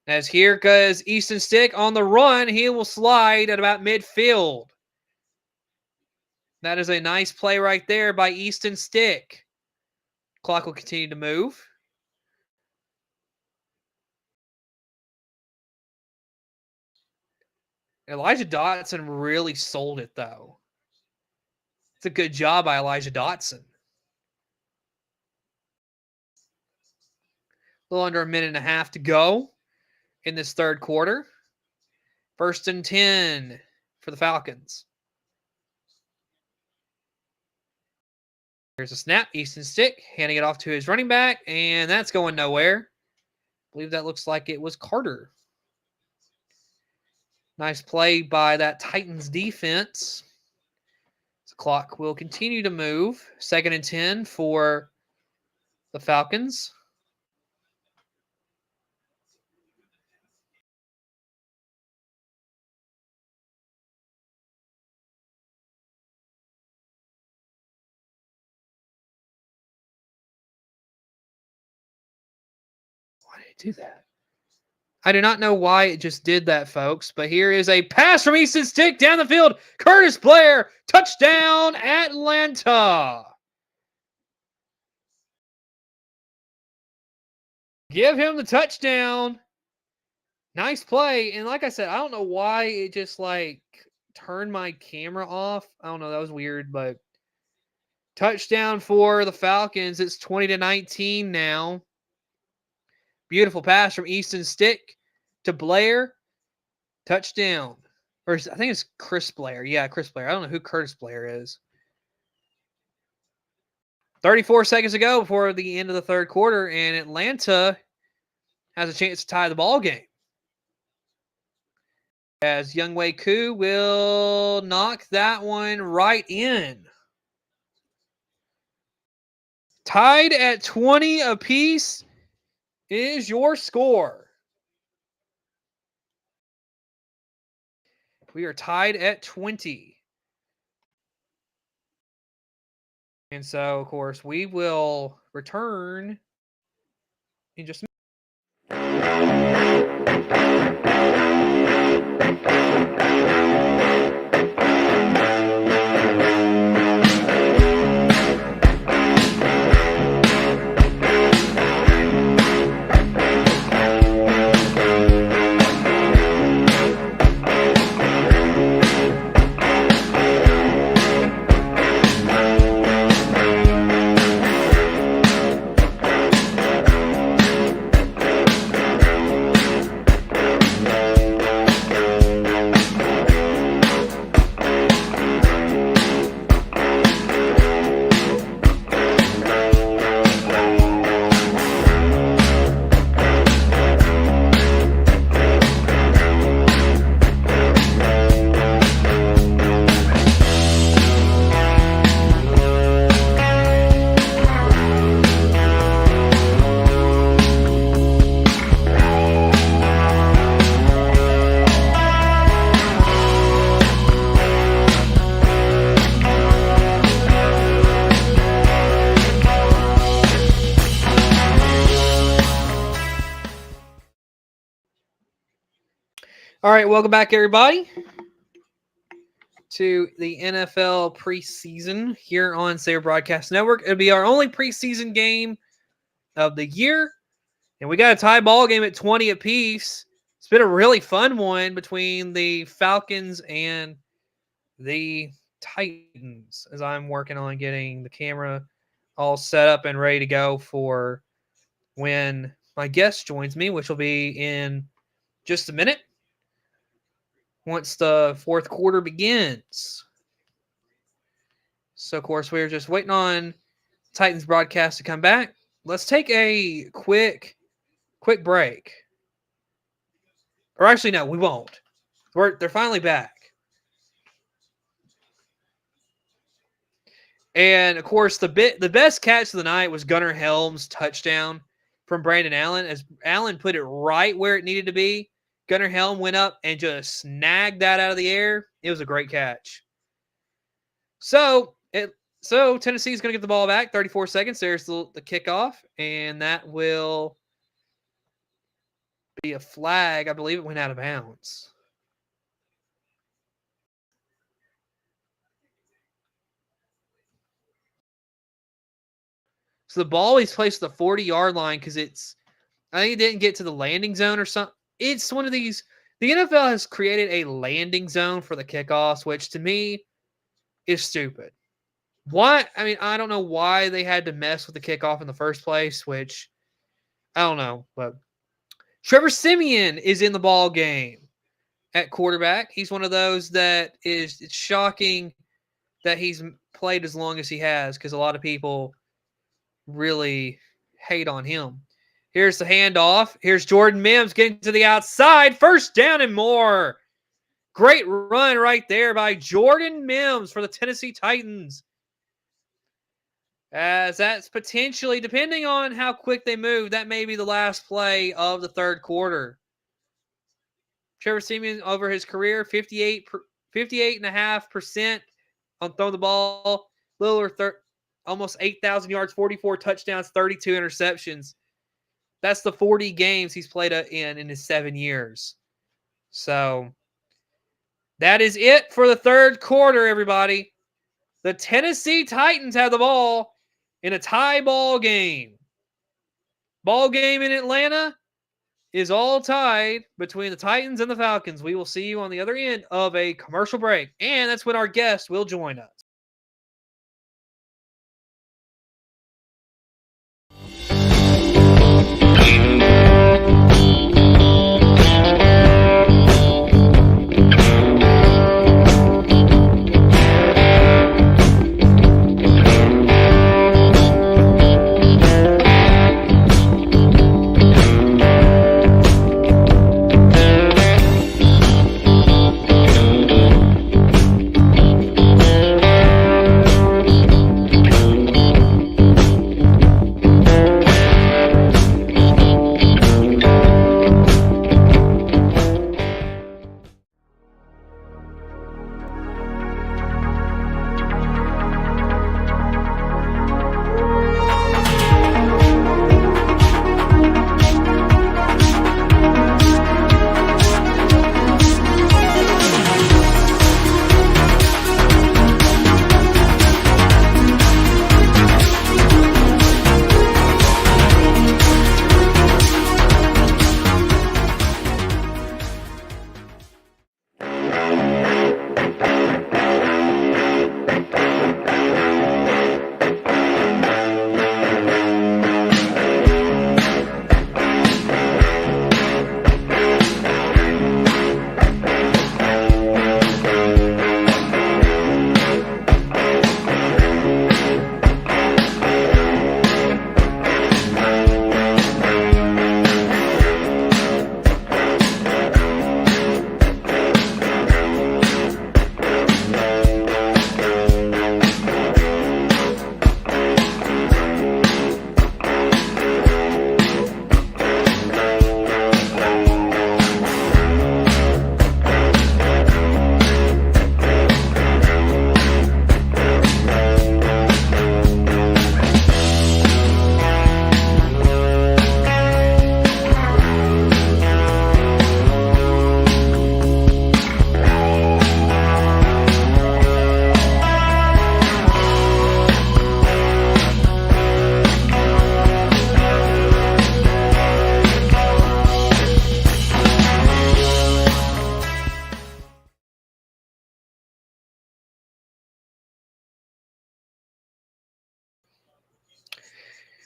As here goes Easton Stick on the run. He will slide at about midfield. That is a nice play right there by Easton Stick. Clock will continue to move. Elijah Dotson really sold it, though. It's a good job by Elijah Dotson. A little under a minute and a half to go in this 3rd quarter. 1st and 10 for the Falcons. Here's a snap. Easton Stick handing it off to his running back, and that's going nowhere. I believe that looks like it was Carter. Nice play by that Titans defense. The clock will continue to move. 2nd and 10 for the Falcons. Why did it do that? I do not know why it just did that, folks. But here is a pass from Easton Stick down the field. Curtis Blair, touchdown, Atlanta. Give him the touchdown. Nice play. And like I said, I don't know why it just turned my camera off. I don't know. That was weird, but touchdown for the Falcons. It's 20-19 now. Beautiful pass from Easton Stick to Blair. Touchdown. Or I think it's Chris Blair. Yeah, Chris Blair. I don't know who Curtis Blair is. 34 seconds to go before the end of the 3rd quarter, and Atlanta has a chance to tie the ball game. As Younghoe Koo will knock that one right in. Tied at 20 apiece is your score. We are tied at 20. And so, of course, we will return in just a minute. All right, welcome back, everybody, to the NFL preseason here on Saber Broadcast Network. It'll be our only preseason game of the year, and we got a tie ball game at 20 apiece. It's been a really fun one between the Falcons and the Titans as I'm working on getting the camera all set up and ready to go for when my guest joins me, which will be in just a minute once the fourth quarter begins. So, of course, we're just waiting on Titans broadcast to come back. Let's take a quick break. Or actually, no, we won't. They're finally back. And, of course, the best catch of the night was Gunnar Helms' touchdown from Brandon Allen. As Allen put it right where it needed to be, Gunnar Helm went up and just snagged that out of the air. It was a great catch. So Tennessee's going to get the ball back. 34 seconds. There's the kickoff, and that will be a flag. I believe it went out of bounds. So the ball is placed at the 40-yard line because I think it didn't get to the landing zone or something. It's one of these. The NFL has created a landing zone for the kickoffs, which to me is stupid. Why? I mean, I don't know why they had to mess with the kickoff in the first place, which I don't know. But Trevor Siemian is in the ball game at quarterback. He's one of those that it's shocking that he's played as long as he has because a lot of people really hate on him. Here's the handoff. Here's Jordan Mims getting to the outside. First down and more. Great run right there by Jordan Mims for the Tennessee Titans. As that's potentially, depending on how quick they move, that may be the last play of the third quarter. Trevor Siemian over his career, 58.5% on throwing the ball. Almost 8,000 yards, 44 touchdowns, 32 interceptions. That's the 40 games he's played in his 7 years. So that is it for the third quarter, everybody. The Tennessee Titans have the ball in a tie ball game. Ball game in Atlanta is all tied between the Titans and the Falcons. We will see you on the other end of a commercial break. And that's when our guest will join us.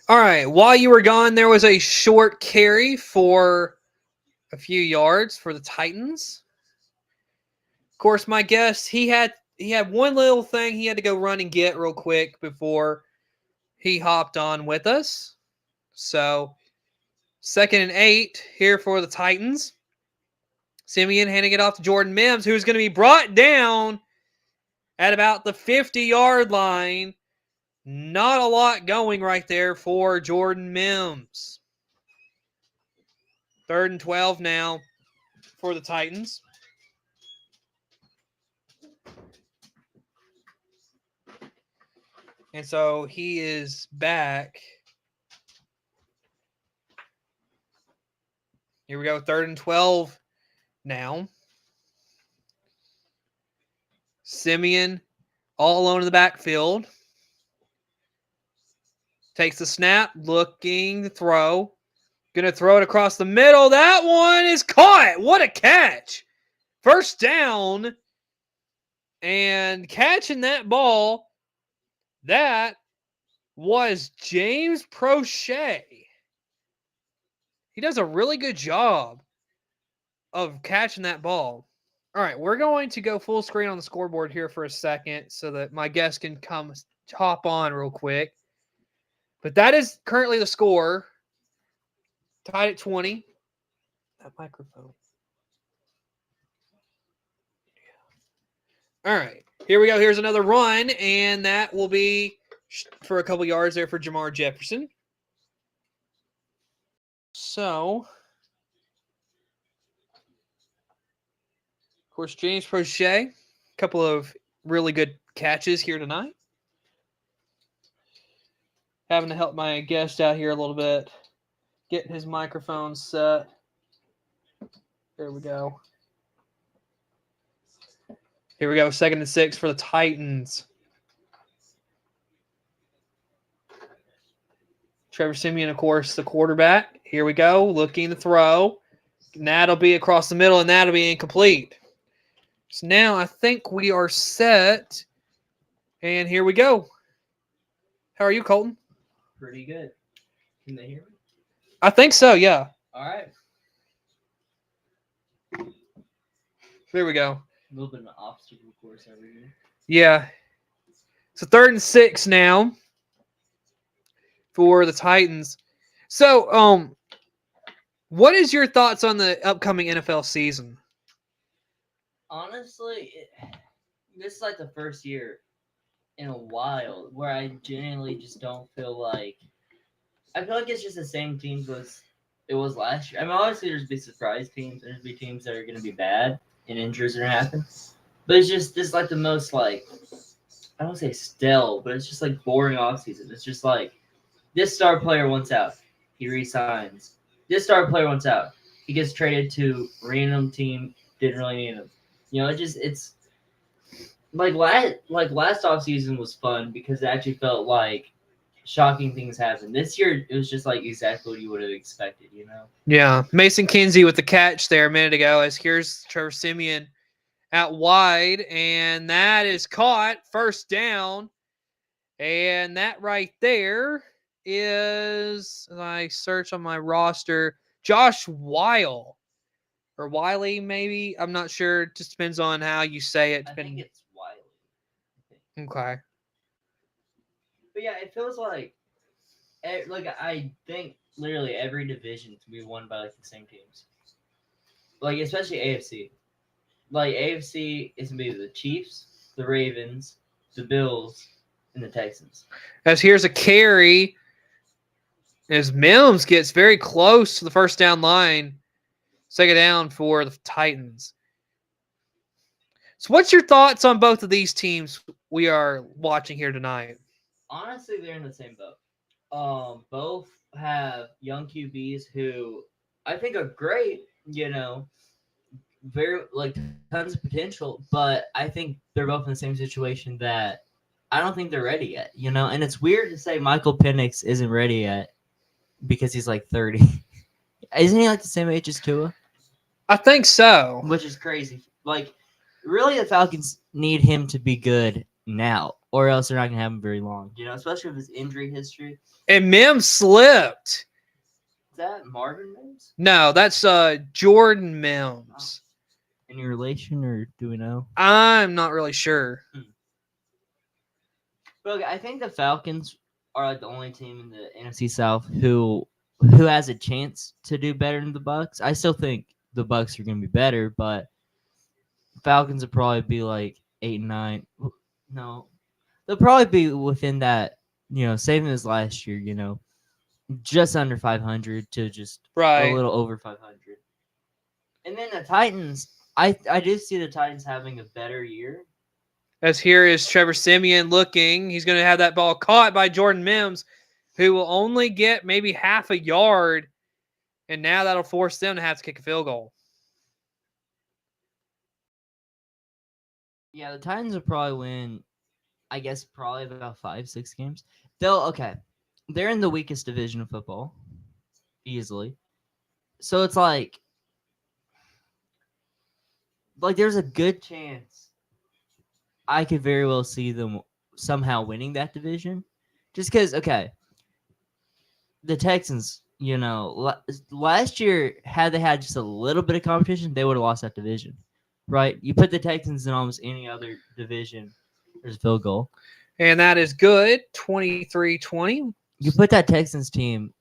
All right. While you were gone, there was a short carry for a few yards for the Titans. Of course, my guess he had one little thing he had to go run and get real quick before he hopped on with us. So 2nd and 8 here for the Titans. Simeon handing it off to Jordan Mims, who's going to be brought down at about the 50-yard line. Not a lot going right there for Jordan Mims. 3rd and 12 now for the Titans. And so he is back. Here we go, 3rd and 12 now. Simeon all alone in the backfield. Takes the snap, looking to throw. Gonna throw it across the middle. That one is caught. What a catch. 1st down. And catching that ball, that was James Prochet. He does a really good job of catching that ball. All right, we're going to go full screen on the scoreboard here for a second so that my guest can come hop on real quick. But that is currently the score. Tied at 20. That microphone. All right, here we go. Here's another run, and that will be for a couple yards there for Jamar Jefferson. So, of course, James Prochet, a couple of really good catches here tonight. Having to help my guest out here a little bit, getting his microphone set. There we go. Here we go, 2nd and 6 for the Titans. Trevor Siemian, of course, the quarterback. Here we go, looking to throw. And that'll be across the middle, and that'll be incomplete. So now I think we are set. And here we go. How are you, Colton? Pretty good. Can they hear me? I think so, yeah. All right. There we go. A little bit of an obstacle course over here. Yeah. So 3rd and 6 now for the Titans. So, what is your thoughts on the upcoming NFL season? Honestly, this is like the first year in a while where I genuinely just don't feel like I feel like it's just the same teams as it was last year. I mean, obviously there's be surprise teams, there's be teams that are going to be bad and injuries are going to happen, but it's just this like the most like I don't say stale, but it's just like boring offseason. It's just like this star player wants out, he resigns. This star player wants out, he gets traded to random team, didn't really need him. You know, it's like last offseason was fun because it actually felt like shocking things happened. This year, it was just like exactly what you would have expected, you know? Yeah. Mason Kinsey with the catch there a minute ago. As here's Trevor Siemian out wide, and that is caught. 1st down. And that right there is, as I search on my roster, Josh Weil. Or Wiley, maybe. I'm not sure. It just depends on how you say it. I think it's Wiley. Okay. But yeah, it feels like I think literally every division can be won by like the same teams. Like especially AFC. Like AFC is gonna be the Chiefs, the Ravens, the Bills, and the Texans. As here's a carry. As Mims gets very close to the 1st down line. 2nd down for the Titans. So what's your thoughts on both of these teams we are watching here tonight? Honestly, they're in the same boat. Both have young QBs who I think are great, you know, very like tons of potential, but I think they're both in the same situation that I don't think they're ready yet, you know, and it's weird to say Michael Penix isn't ready yet because he's like 30. Isn't he like the same age as Tua? I think so. Which is crazy. Like, really, the Falcons need him to be good now, or else they're not gonna have him very long. Especially with his injury history. And Mims slipped. Is that Marvin Mims? No, that's Jordan Mims. Any relation, or do we know? I'm not really sure. But I think the Falcons are like the only team in the NFC South who has a chance to do better than the Bucks. I still think the Bucks are going to be better, but Falcons will probably be like 8-9. No, they'll probably be within that. Same as last year. Just under 500 to just Right. a little over 500. And then the Titans, I do see the Titans having a better year. As here is Trevor Siemian looking. He's going to have that ball caught by Jordan Mims, who will only get maybe half a yard. And now that'll force them to have to kick a field goal. Yeah, the Titans will probably win, I guess, probably about 5-6 games. They're in the weakest division of football, easily. So it's like there's a good chance I could very well see them somehow winning that division. Just because, the Texans, last year, had they had just a little bit of competition, they would have lost that division, right? You put the Texans in almost any other division, there's a field goal. And that is good, 23-20. You put that Texans team,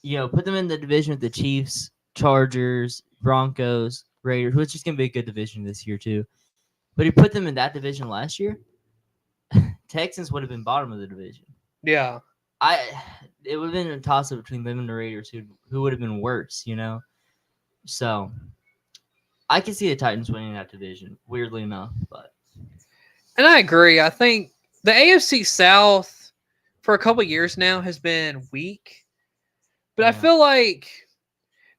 put them in the division with the Chiefs, Chargers, Broncos, Raiders, which is going to be a good division this year too. But you put them in that division last year, Texans would have been bottom of the division. Yeah. It would have been a toss-up between them and the Raiders, who would have been worse, So, I can see the Titans winning that division, weirdly enough. And I agree. I think the AFC South for a couple years now has been weak. But I feel like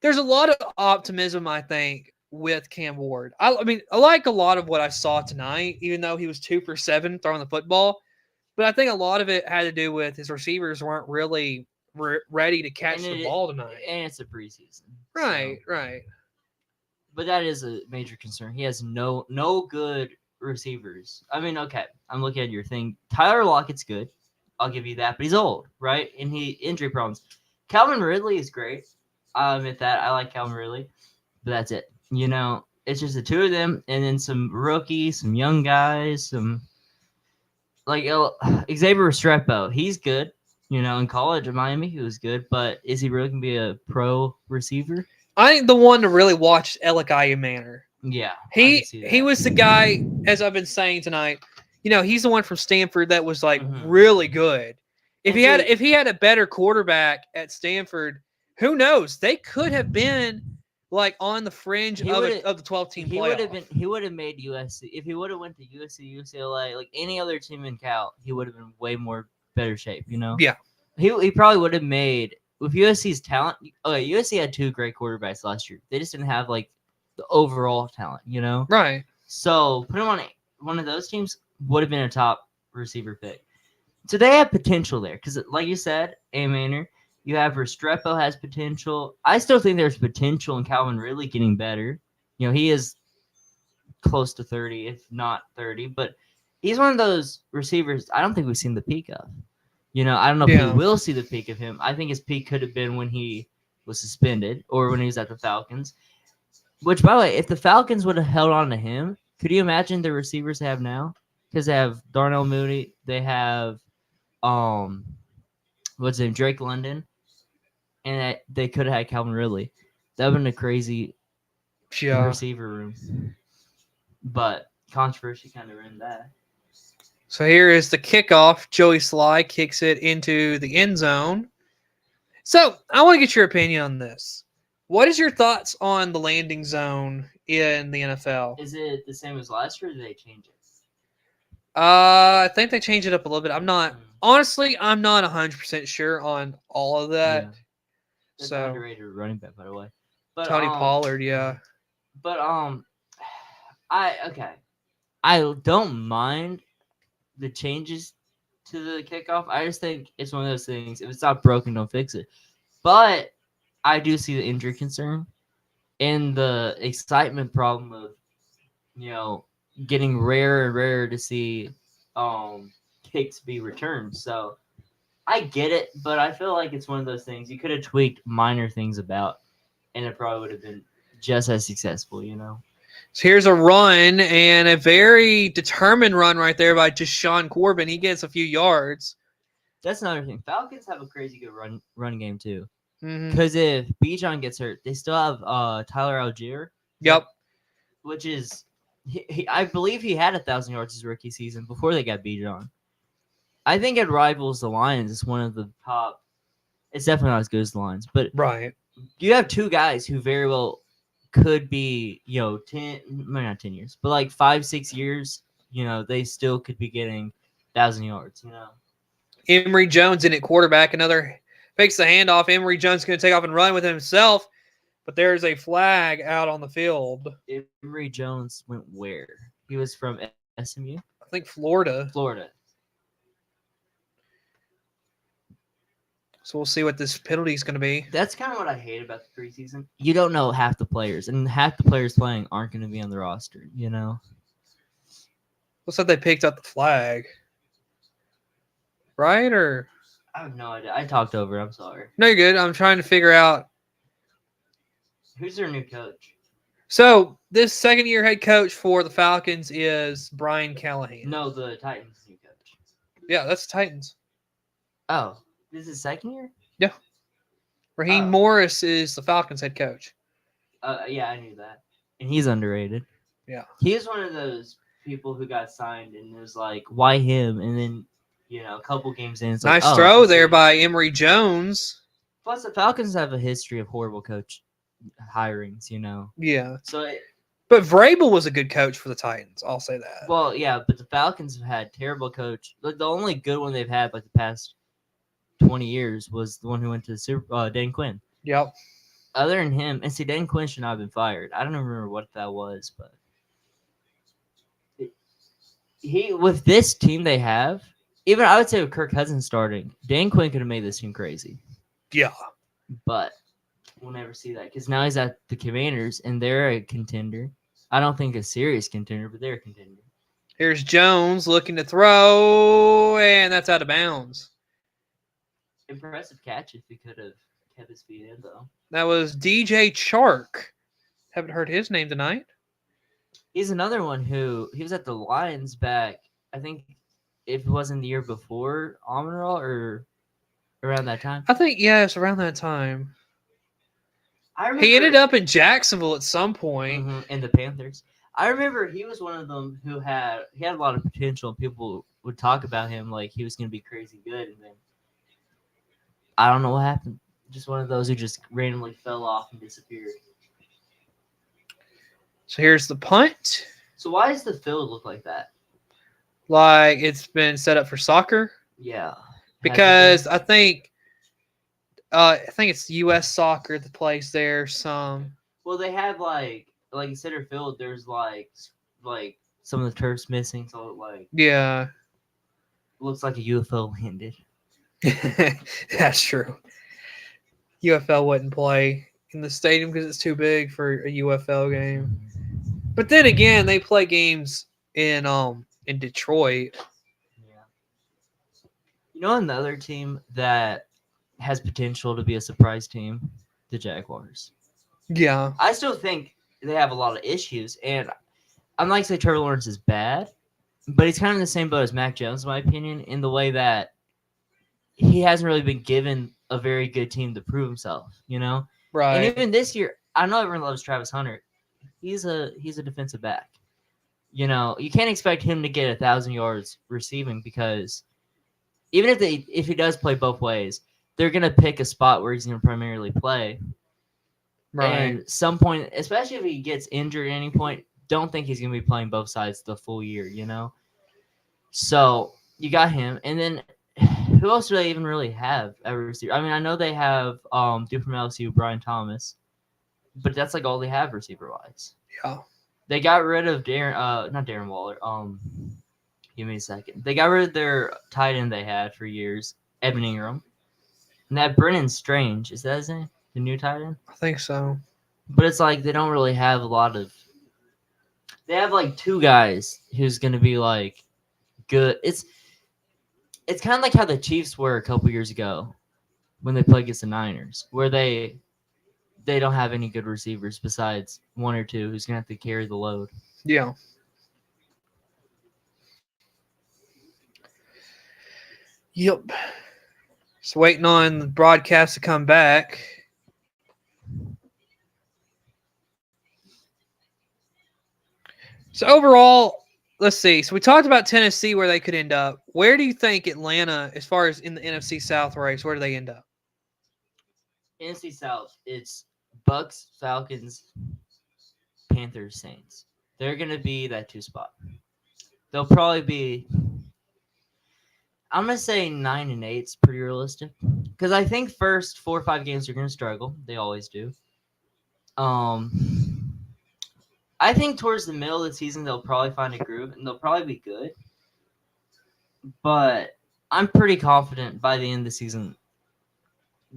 there's a lot of optimism, I think, with Cam Ward. I mean, I like a lot of what I saw tonight, even though he was 2 for 7 throwing the football. But I think a lot of it had to do with his receivers weren't really ready to catch the ball tonight. And it's a preseason. Right. But that is a major concern. He has no good receivers. I mean, I'm looking at your thing. Tyler Lockett's good. I'll give you that. But he's old, right? And he injury problems. Calvin Ridley is great. I'll admit that. I like Calvin Ridley. But that's it. It's just the two of them, and then some rookies, some young guys, some Xavier Restrepo. He's good. In college at Miami, he was good. But is he really going to be a pro receiver? I think the one to really watch is Elikiah Manor. Yeah. He was the guy, as I've been saying tonight, he's the one from Stanford that was really good. If he had a better quarterback at Stanford, who knows? They could have been on the fringe of the 12-team playoff. He would have made USC. If he would have went to USC, UCLA, like any other team in Cal, he would have been way more better shape, Yeah. He probably would have made, with USC's talent. Okay, USC had 2 great quarterbacks last year. They just didn't have the overall talent, Right. So put him on one of those teams, would have been a top receiver pick. So they have potential there because, like you said, Manor, you have Restrepo has potential. I still think there's potential in Calvin Ridley getting better. He is close to 30, if not 30, but he's one of those receivers I don't think we've seen the peak of. I don't know if we will see the peak of him. I think his peak could have been when he was suspended or when he was at the Falcons. Which, by the way, if the Falcons would have held on to him, could you imagine the receivers they have now? Because they have Darnell Mooney, they have what's his name, Drake London, and they could have had Calvin Ridley. That would have been a crazy receiver room. But controversy kind of ruined that. So here is the kickoff. Joey Sly kicks it into the end zone. So I want to get your opinion on this. What is your thoughts on the landing zone in the NFL? Is it the same as last year, or did they change it? I think they changed it up a little bit. I'm not 100% sure on all of that. Yeah. That's an underrated running back, by the way. But, Tony Pollard, yeah. But I don't mind the changes to the kickoff. I just think it's one of those things. If it's not broken, don't fix it. But I do see the injury concern and the excitement problem of, getting rarer and rarer to see kicks be returned. So I get it, but I feel like it's one of those things you could have tweaked minor things about, and it probably would have been just as successful, you know. So here's a run and a very determined run right there by Deshaun Corbin. He gets a few yards. That's another thing. Falcons have a crazy good run game too. Mhm. Because if Bijan gets hurt, they still have Tyler Algier. Yep. Which is, I believe he had 1,000 yards his rookie season before they got Bijan. I think it rivals the Lions. It's one of the top. It's definitely not as good as the Lions, but Right. you have two guys who very well could be, 10, maybe not 10 years, but like 5-6 years, they still could be getting 1,000 yards, Emory Jones in at quarterback. Another fakes the handoff. Emory Jones going to take off and run with himself, but there's a flag out on the field. Emory Jones went where? He was from SMU? I think Florida. So we'll see what this penalty is going to be. That's kind of what I hate about the preseason. You don't know half the players, and half the players playing aren't going to be on the roster, Looks like they picked up the flag. Right? Or I have no idea. I talked over. I'm sorry. no, you're good. I'm trying to figure out. Who's their new coach? So this second-year head coach for the Falcons is Brian Callahan. No, the Titans' new coach. Yeah, that's the Titans. Oh, this is second year? Yeah. Raheem Oh. Morris is the Falcons head coach. Yeah, I knew that. And he's underrated. Yeah. He is one of those people who got signed and was like, why him? And then, a couple games in, it's Nice like, throw there by Emory Jones. Plus, the Falcons have a history of horrible coach hirings, Yeah. So, But Vrabel was a good coach for the Titans. I'll say that. well, yeah, but the Falcons have had terrible coach. Like, the only good one they've had, like, the past 20 years was the one who went to the Super Dan Quinn. Yep. Other than him, and see, Dan Quinn should not have been fired. I don't remember what that was, but with this team they have, even I would say with Kirk Cousins starting, Dan Quinn could have made this team crazy. Yeah. But we'll never see that because now he's at the Commanders and they're a contender. I don't think a serious contender, but they're a contender. Here's Jones looking to throw, and that's out of bounds. Impressive catch if he could have kept his feet in, though. That was DJ Chark. Haven't heard his name tonight. He's another one who he was at the Lions back. I think if it wasn't the year before Amenral or around that time. I think, yeah, it's around that time. I remember He ended up in Jacksonville at some point. in the Panthers. I remember he was one of them who had a lot of potential, and people would talk about him like he was going to be crazy good, and then I don't know what happened. Just one of those who just randomly fell off and disappeared. So here's the punt. So why does the field look like that? Like it's been set up for soccer. Yeah. Because I think it's U.S. Soccer that plays there. Some. Well, they have like center field. There's like some of the turf's missing, so like Yeah. looks like a UFO landed. That's true. UFL wouldn't play in the stadium because it's too big for a UFL game. But then again, they play games in Detroit. Yeah. Another team that has potential to be a surprise team, the Jaguars. Yeah. I still think they have a lot of issues, and I'm not going to say Trevor Lawrence is bad, but he's kind of in the same boat as Mac Jones, in my opinion, in the way that he hasn't really been given a very good team to prove himself, Right. And even this year, I know everyone loves Travis Hunter. He's a defensive back. You can't expect him to get 1,000 yards receiving because even if he does play both ways, they're gonna pick a spot where he's gonna primarily play. Right. And some point, especially if he gets injured at any point, don't think he's gonna be playing both sides the full year. So you got him, and then who else do they even really have at receiver? I mean, I know they have dude from LSU, Brian Thomas, but that's like all they have receiver wise. Yeah. They got rid of not Darren Waller. Give me a second. They got rid of their tight end they had for years, Evan Ingram. And that Brennan Strange, is that his name? The new tight end? I think so. But it's like they don't really have a lot of. They have like two guys who's gonna be like good. It's kind of like how the Chiefs were a couple years ago when they played against the Niners, where they don't have any good receivers besides one or two who's gonna have to carry the load. Yeah. Yep. Just waiting on the broadcast to come back. So overall, let's see. So we talked about Tennessee, where they could end up. Where do you think Atlanta, as far as in the NFC South race, where do they end up? NFC South, it's Bucks, Falcons, Panthers, Saints. They're gonna be that 2 spot. They'll probably be. I'm gonna say 9-8 is pretty realistic because I think first 4 or 5 games are gonna struggle. They always do. I think towards the middle of the season they'll probably find a groove and they'll probably be good. But I'm pretty confident by the end of the season,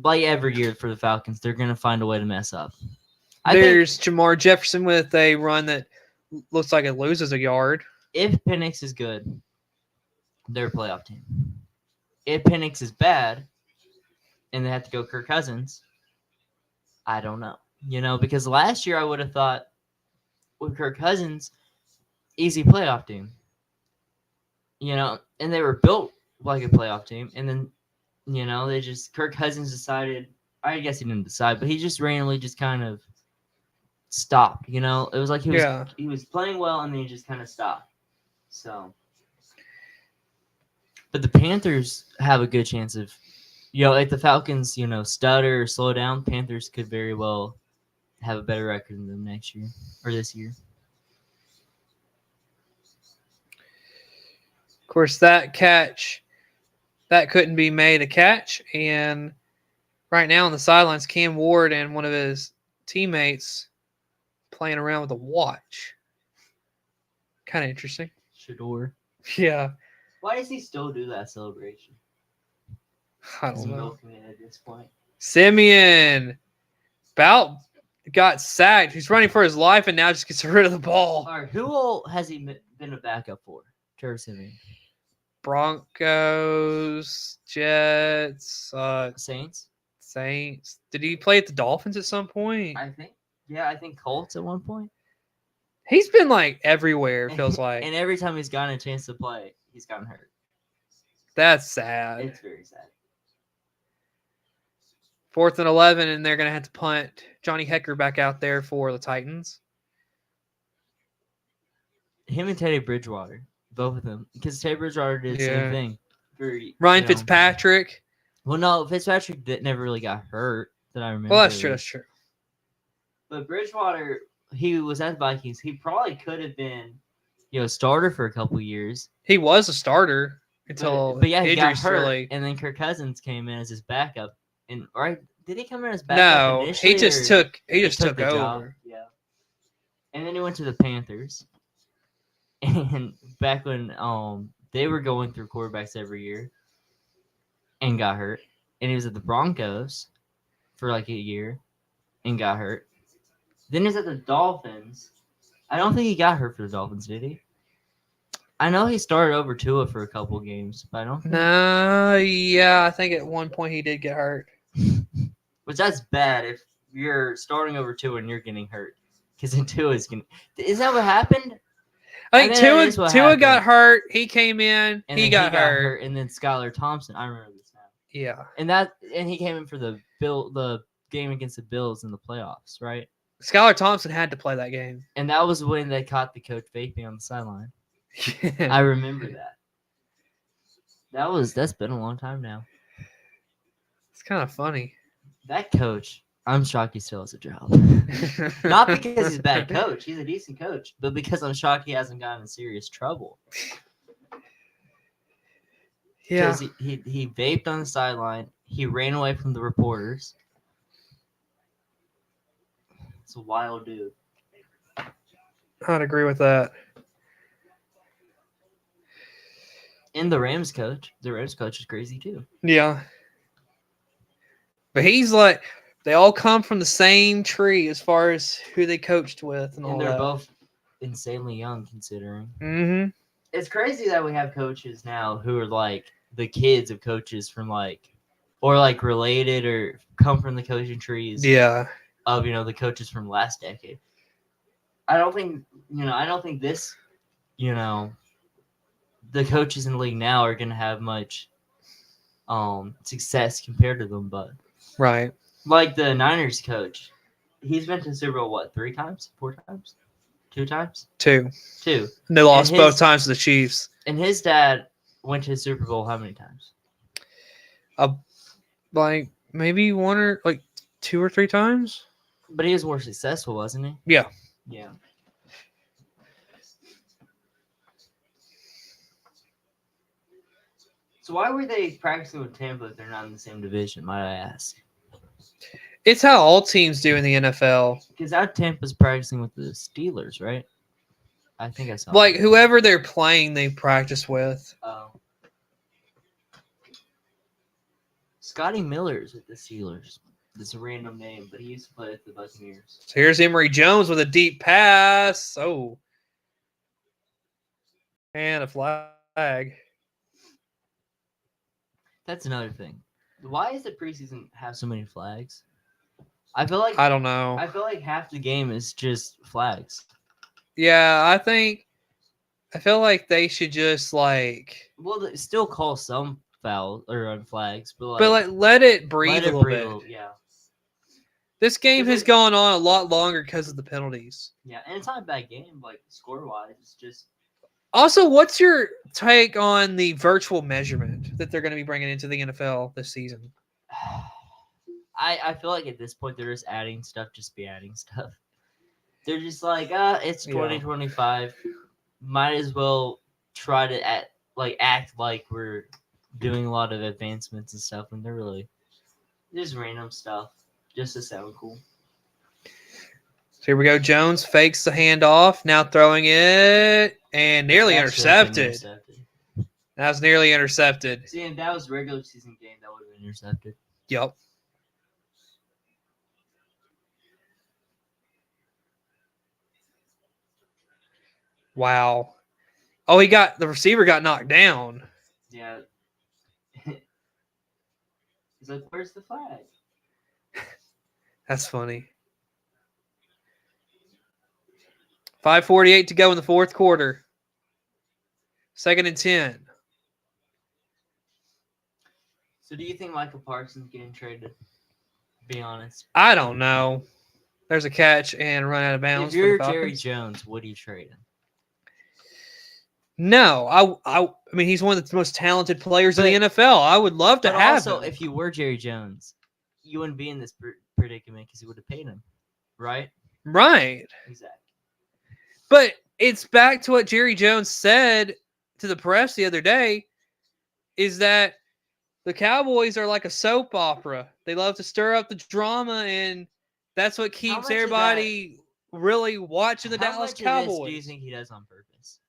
like every year for the Falcons, they're gonna find a way to mess up. There's Jamar Jefferson with a run that looks like it loses a yard. If Penix is good, they're a playoff team. If Penix is bad and they have to go Kirk Cousins, I don't know. Because last year I would have thought with Kirk Cousins, easy playoff team. And they were built like a playoff team. And then, Kirk Cousins decided, I guess he didn't decide, but he just randomly just kind of stopped. It was like he was playing well and then he just kind of stopped. So, but the Panthers have a good chance of, if the Falcons, stutter or slow down, Panthers could very well have a better record than them next year or this year. Of course, that catch, that couldn't be made a catch. And right now on the sidelines, Cam Ward and one of his teammates playing around with a watch. Kind of interesting. Shador. Yeah. Why does he still do that celebration? I don't know. At this point. Simeon about got sacked. He's running for his life and now just gets rid of the ball. All right, who all has he been a backup for? Trevor Simeon. Broncos, Jets, Saints. Did he play at the Dolphins at some point? I think Colts at one point. He's been like everywhere, it feels like. And every time he's gotten a chance to play, he's gotten hurt. That's sad. It's very sad. 4th and 11, and they're going to have to punt Johnny Hecker back out there for the Titans. Him and Teddy Bridgewater, both of them. Because Teddy Bridgewater did the same thing. Ryan Fitzpatrick. Well, no, Fitzpatrick never really got hurt that I remember. Well, that's true. But Bridgewater, he was at the Vikings. He probably could have been, a starter for a couple years. He was a starter until but he got hurt. Really. And then Kirk Cousins came in as his backup. And did he come in as backup? No, he just took over. Job. Yeah. And then he went to the Panthers. And back when they were going through quarterbacks every year and got hurt. And he was at the Broncos for like a year and got hurt. Then he was at the Dolphins. I don't think he got hurt for the Dolphins, did he? I know he started over Tua for a couple games, but I don't think... No, yeah, I think at one point he did get hurt. Which that's bad if you're starting over Tua and you're getting hurt. Because then Tua's going to... Is that what happened? I think Tua got hurt. He came in. And he got hurt. And then Skylar Thompson. I remember this now. Yeah. And he came in for the game against the Bills in the playoffs, right? Skylar Thompson had to play that game. And that was when they caught the coach vaping on the sideline. I remember that. That's been a long time now. It's kind of funny. That coach, I'm shocked he still has a job. Not because he's a bad coach. He's a decent coach. But because I'm shocked he hasn't gotten in serious trouble. Yeah. Because he vaped on the sideline. He ran away from the reporters. It's a wild dude. I'd agree with that. And the Rams coach is crazy too. Yeah. But he's like, they all come from the same tree as far as who they coached with and all they're that. both insanely young considering. Mm-hmm. It's crazy that we have coaches now who are like the kids of coaches from like, or like related or come from the coaching trees Yeah. of the coaches from last decade. I don't think this the coaches in the league now are gonna have much success compared to them, but Right. like the Niners coach, he's been to Super Bowl what, 3 times, 4 times, 2 times, 2. 2. They lost his- both times to the Chiefs. And his dad went to the Super Bowl how many times? Like maybe 1 or like 2 or 3 times. But he was more successful, wasn't he? Yeah. Yeah. So why were they practicing with Tampa if they're not in the same division, might I ask? It's how all teams do in the NFL. Because out Tampa's practicing with the Steelers, right? I think I saw Like that. whoever they're playing, they practice with. Oh. Scotty Miller's with the Steelers. This is a random name, but he used to play with the Buccaneers. So here's Emory Jones with a deep pass. Oh. And a flag. That's another thing. Why does the preseason have so many flags? I feel like I don't know. I feel like half the game is just flags. Yeah, I feel like they should just like Well, they still call some foul or flags, but let it breathe let a it little bit. yeah. This game Because has gone on a lot longer because of the penalties. Yeah, and it's not a bad game, like score wise. It's just Also, what's your take on the virtual measurement that they're going to be bringing into the NFL this season? I feel like at this point they're just adding stuff, just be adding stuff. They're just like, it's 2025. Might as well try to act like we're doing a lot of advancements and stuff, and they're really just random stuff just to sound cool. So here we go. Jones fakes the handoff, now throwing it, and nearly That should have been intercepted. That was nearly intercepted. See, if that was regular season game, that would have been intercepted. Yep. Wow. Oh, the receiver got knocked down. Yeah. He's like, where's the flag? That's funny. 5:48 to go in the fourth quarter. 2nd and 10. So do you think Michael Parsons getting traded? Be honest. I don't know. There's a catch and run out of bounds. If you're for the Jerry Falcons. Jones, would you trade him? No, I mean he's one of the most talented players in the NFL. I would love to But have also, him. if you were Jerry Jones, you wouldn't be in this predicament because you would have paid him, right? Right. Exactly. But it's back to what Jerry Jones said to the press the other day, is that the Cowboys are like a soap opera. They love to stir up the drama, and that's what keeps much of everybody really watching the How Dallas much of Cowboys. this do you think he does on purpose?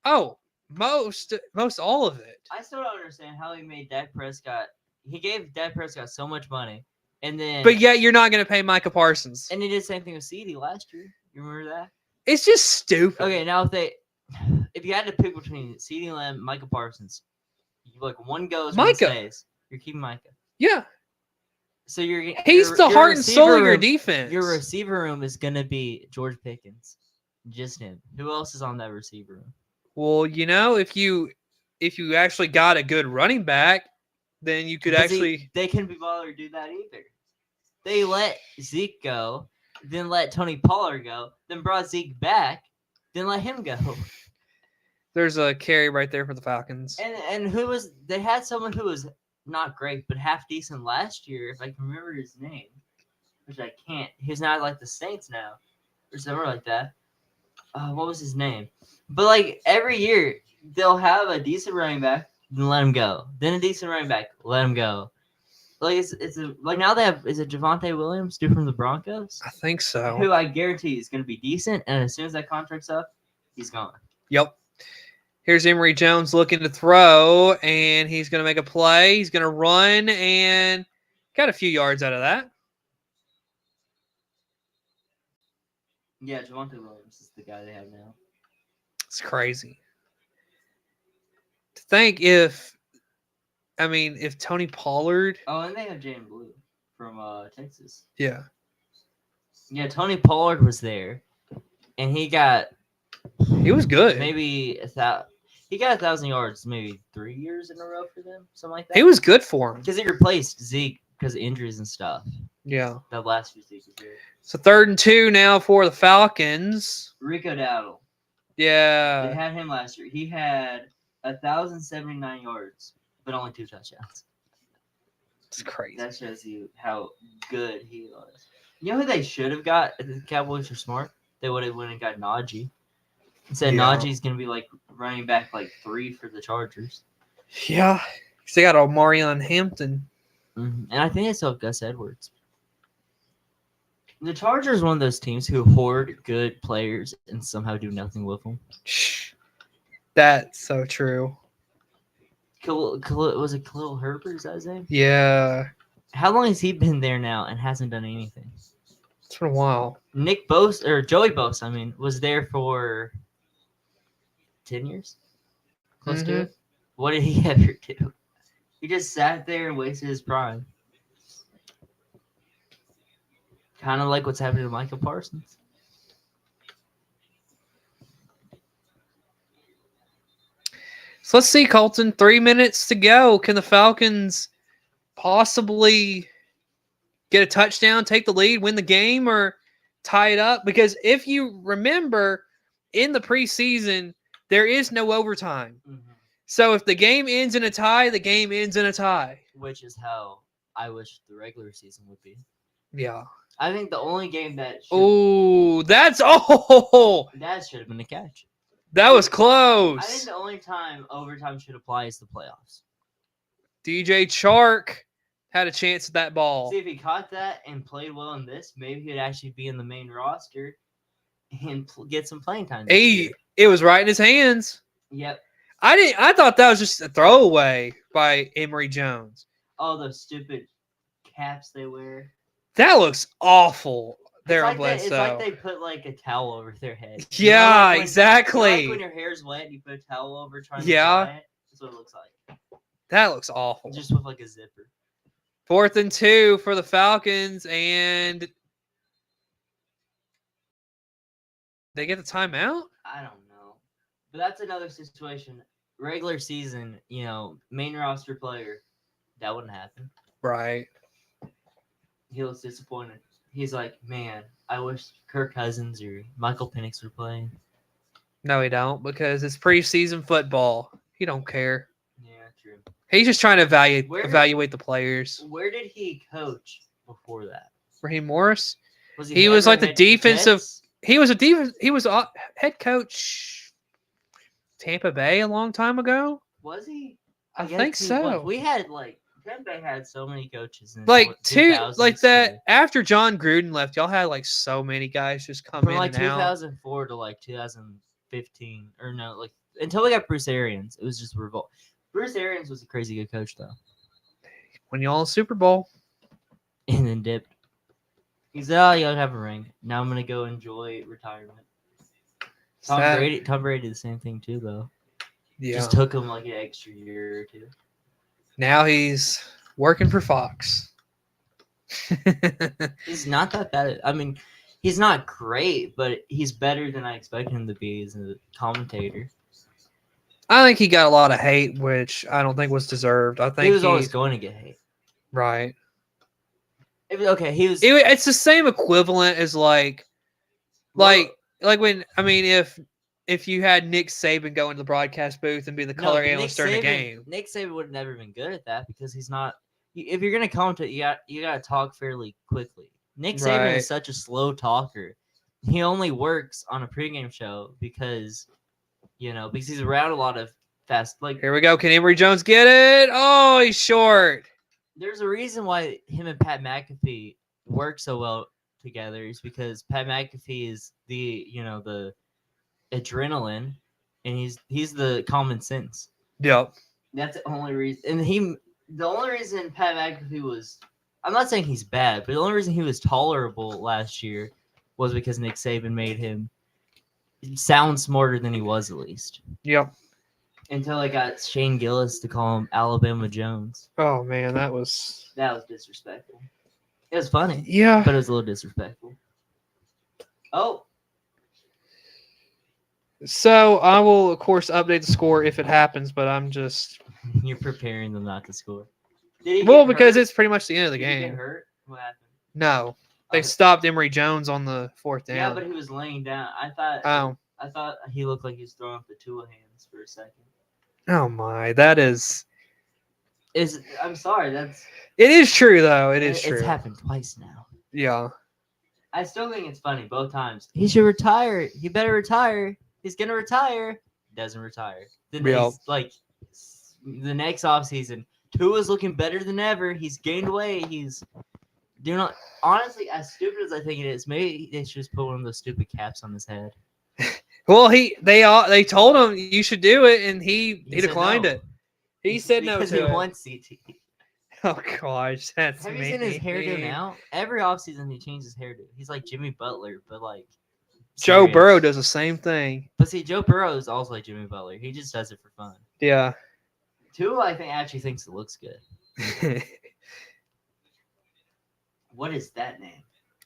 Oh, most all of it. I still don't understand how he made Dak Prescott. He gave Dak Prescott so much money, and then But yet you're not going to pay Micah Parsons. and he did the same thing with CeeDee last year. You remember that? It's just stupid. Okay, now if you had to pick between CeeDee Lamb, and Micah Parsons, one goes, one Micah. stays. You're keeping Micah. Yeah. So he's He's the heart and soul of your room, defense. Your receiver room is gonna be George Pickens, just him. Who else is on that receiver room? Well, if you actually got a good running back, then you could They couldn't be bothered to do that either. They let Zeke go, then let Tony Pollard go, then brought Zeke back, then let him go. There's a carry right there for the Falcons. And they had someone who was not great but half decent last year, if I can remember his name, which I can't. He's not like the Saints now, or something like that. What was his name? But every year they'll have a decent running back, then let him go. Then a decent running back, let him go. Now they have, is it Javonte Williams, dude from the Broncos? I think so. Who I guarantee is going to be decent, and as soon as that contract's up, he's gone. Yep. Here's Emory Jones looking to throw, and he's going to make a play. He's going to run, and got a few yards out of that. Yeah, Javonte Williams is the guy they have now. It's crazy. think if Tony Pollard, Oh, and they have Jalen Blue from Texas. yeah, Yeah, Tony Pollard was there, and he got he was good. maybe he got 1,000 yards maybe 3 years in a row for them, something like that. He was good for him. because he replaced Zeke because of injuries and stuff. Yeah. The last few seasons. So 3rd and 2 now for the Falcons. Rico Dowdle. They Yeah. had him last year. He had 1,079 yards, but only 2 touchdowns. It's crazy. That shows you how good he was. You know who they should have got? If the Cowboys were smart, they would have went and got Najee. Said Yeah. Najee's gonna be like running back like 3 for the Chargers. Yeah. 'Cause they got Omarion Hampton. And I think they still have Gus Edwards. The Chargers are one of those teams who hoard good players and somehow do nothing with them. That's so true. Was it Khalil Herbert? Is that his name? Yeah. How long has he been there now and hasn't done anything? It's been a while. Nick Bosa, or Joey Bosa, was there for 10 years? Close to it. What did he ever do? He just sat there and wasted his prime. Kind of like what's happening to Michael Parsons. So let's see, Colton. 3 minutes to go. Can the Falcons possibly get a touchdown, take the lead, win the game, or tie it up? Because if you remember, in the preseason, there is no overtime. So if the game ends in a tie, the game ends in a tie. Which is how I wish the regular season would be. Yeah. I think the only game that that should have been a catch. That was close. I think the only time overtime should apply is the playoffs. DJ Chark had a chance at that ball. See, if he caught that and played well in this, maybe he'd actually be in the main roster and get some playing time. It was right in his hands. Yep. I thought that was just a throwaway by Emory Jones. All those stupid caps they wear. That looks awful. There on It's Bledsoe. like they put like a towel over their head. Yeah, like exactly. like when your hair's wet, you put a towel over trying to Yeah. dry it. That's what it looks like. That looks awful. Just with like a zipper. 4th and 2 for the Falcons, and they get the timeout? I don't know. But that's another situation. Regular season, main roster player, that wouldn't happen. Right. He was disappointed. He's like, man, I wish Kirk Cousins or Michael Penix were playing. No, he don't, because it's preseason football. He don't care. Yeah, true. He's just trying to evaluate the players. Where did he coach before that? Raheem Morris? He was like ever the at defensive. Jets? He was a head coach Tampa Bay a long time ago. Was he? I guess think he so. was. We had Tampa Bay had so many coaches in Like 2000s that too. after John Gruden left, y'all had like so many guys just come From in like and out. 2004 to like 2015 or no, like until we got Bruce Arians, it was just revolt. Bruce Arians was a crazy good coach though, When y'all in Super Bowl. and then dipped. He said, "Oh, you gotta have a ring. Now I'm gonna go enjoy retirement." Tom Sad. Brady did the same thing too, though. Yeah. Just took him like an extra year or two. Now he's working for Fox. He's not that bad. He's not great, but he's better than I expected him to be as a commentator. I think he got a lot of hate, which I don't think was deserved. I think He was always going to get hate. right. It's the same equivalent as like when if you had Nick Saban go into the broadcast booth and be the color analyst during the game. Nick Saban would have never been good at that because he's not. If you're gonna commentate, you got to talk fairly quickly. Nick Saban Right. is such a slow talker. He only works on a pregame show because he's around a lot of fast. Like Here we go. Can Emory Jones get it? Oh, he's short. there's a reason why him and Pat McAfee work so well together is because Pat McAfee is the adrenaline, and he's the common sense. Yep. That's the only reason. And the only reason Pat McAfee was, I'm not saying he's bad, but the only reason he was tolerable last year was because Nick Saban made him sound smarter than he was at least. Yep. Until I got Shane Gillis to call him Alabama Jones. Oh man, that was disrespectful. It was funny, yeah. but it was a little disrespectful. Oh, So I will of course update the score if it happens, but I'm just you're preparing them not to score. Did he well get because hurt? it's pretty much the end of the Did he get game. hurt? What happened? No, they Oh, stopped Emory Jones on the fourth down. yeah, but he was laying down. I thought he looked like he was throwing up the Tua hands for a second. Oh my, that is. I'm sorry. It is true though. It is true. It's happened twice now. Yeah. I still think it's funny both times. He should retire. He better retire. He's gonna retire. Doesn't retire. Then Yeah. the next offseason, Tua's looking better than ever. He's gained weight. He's doing honestly, as stupid as I think it is, maybe they should just put one of those stupid caps on his head. Well, they told him you should do it, and he said declined no. it. He said no because to he it. wants CT. Oh gosh, that's Have me. you seen his hairdo now? Every offseason he changes his hairdo. He's like Jimmy Butler, but like Joe serious. Burrow does the same thing. But see, Joe Burrow is also like Jimmy Butler. He just does it for fun. Yeah. Tua, I think, actually thinks it looks good. What is that name?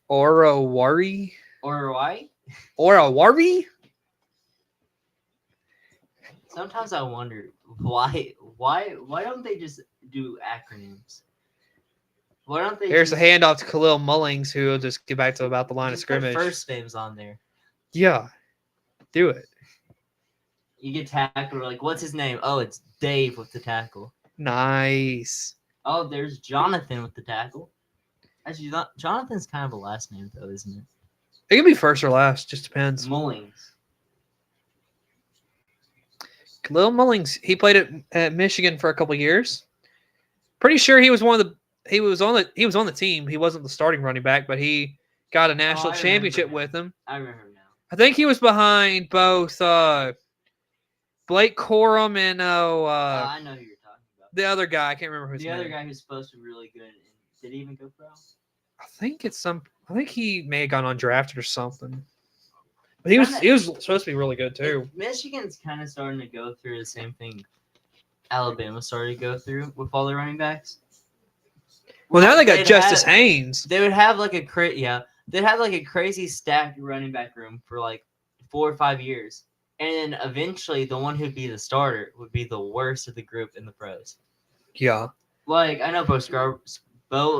Orawari? Orawai? Orawari? Sometimes I wonder why don't they just do acronyms? Why don't they? Here's a just, handoff to Khalil Mullings, who will just get back to about the line of just put scrimmage. first names on there. Yeah. Do it. You get tackled. Like, what's his name? Oh, it's Dave with the tackle. Nice. Oh, there's Jonathan with the tackle. Actually, Jonathan's kind of a last name, though, isn't it? It can be first or last. Just depends. Mullings. Khalil Mullings, he played at Michigan for a couple years. Pretty sure he was on the team. He wasn't the starting running back, but he got a national championship with him. I remember now. I think he was behind both Blake Corum and I know who you're talking about. the other guy. I can't remember his The name. other guy who's supposed to be really good. Did he even go pro? I think he may have gone undrafted or something. But he was supposed to be really good too. Michigan's kind of starting to go through the same thing Alabama started to go through with all their running backs. Well, now they got Justice Haynes. They would have like they'd have like a crazy stacked running back room for like 4 or 5 years. And then eventually the one who'd be the starter would be the worst of the group in the pros. Yeah. Like, I know Bo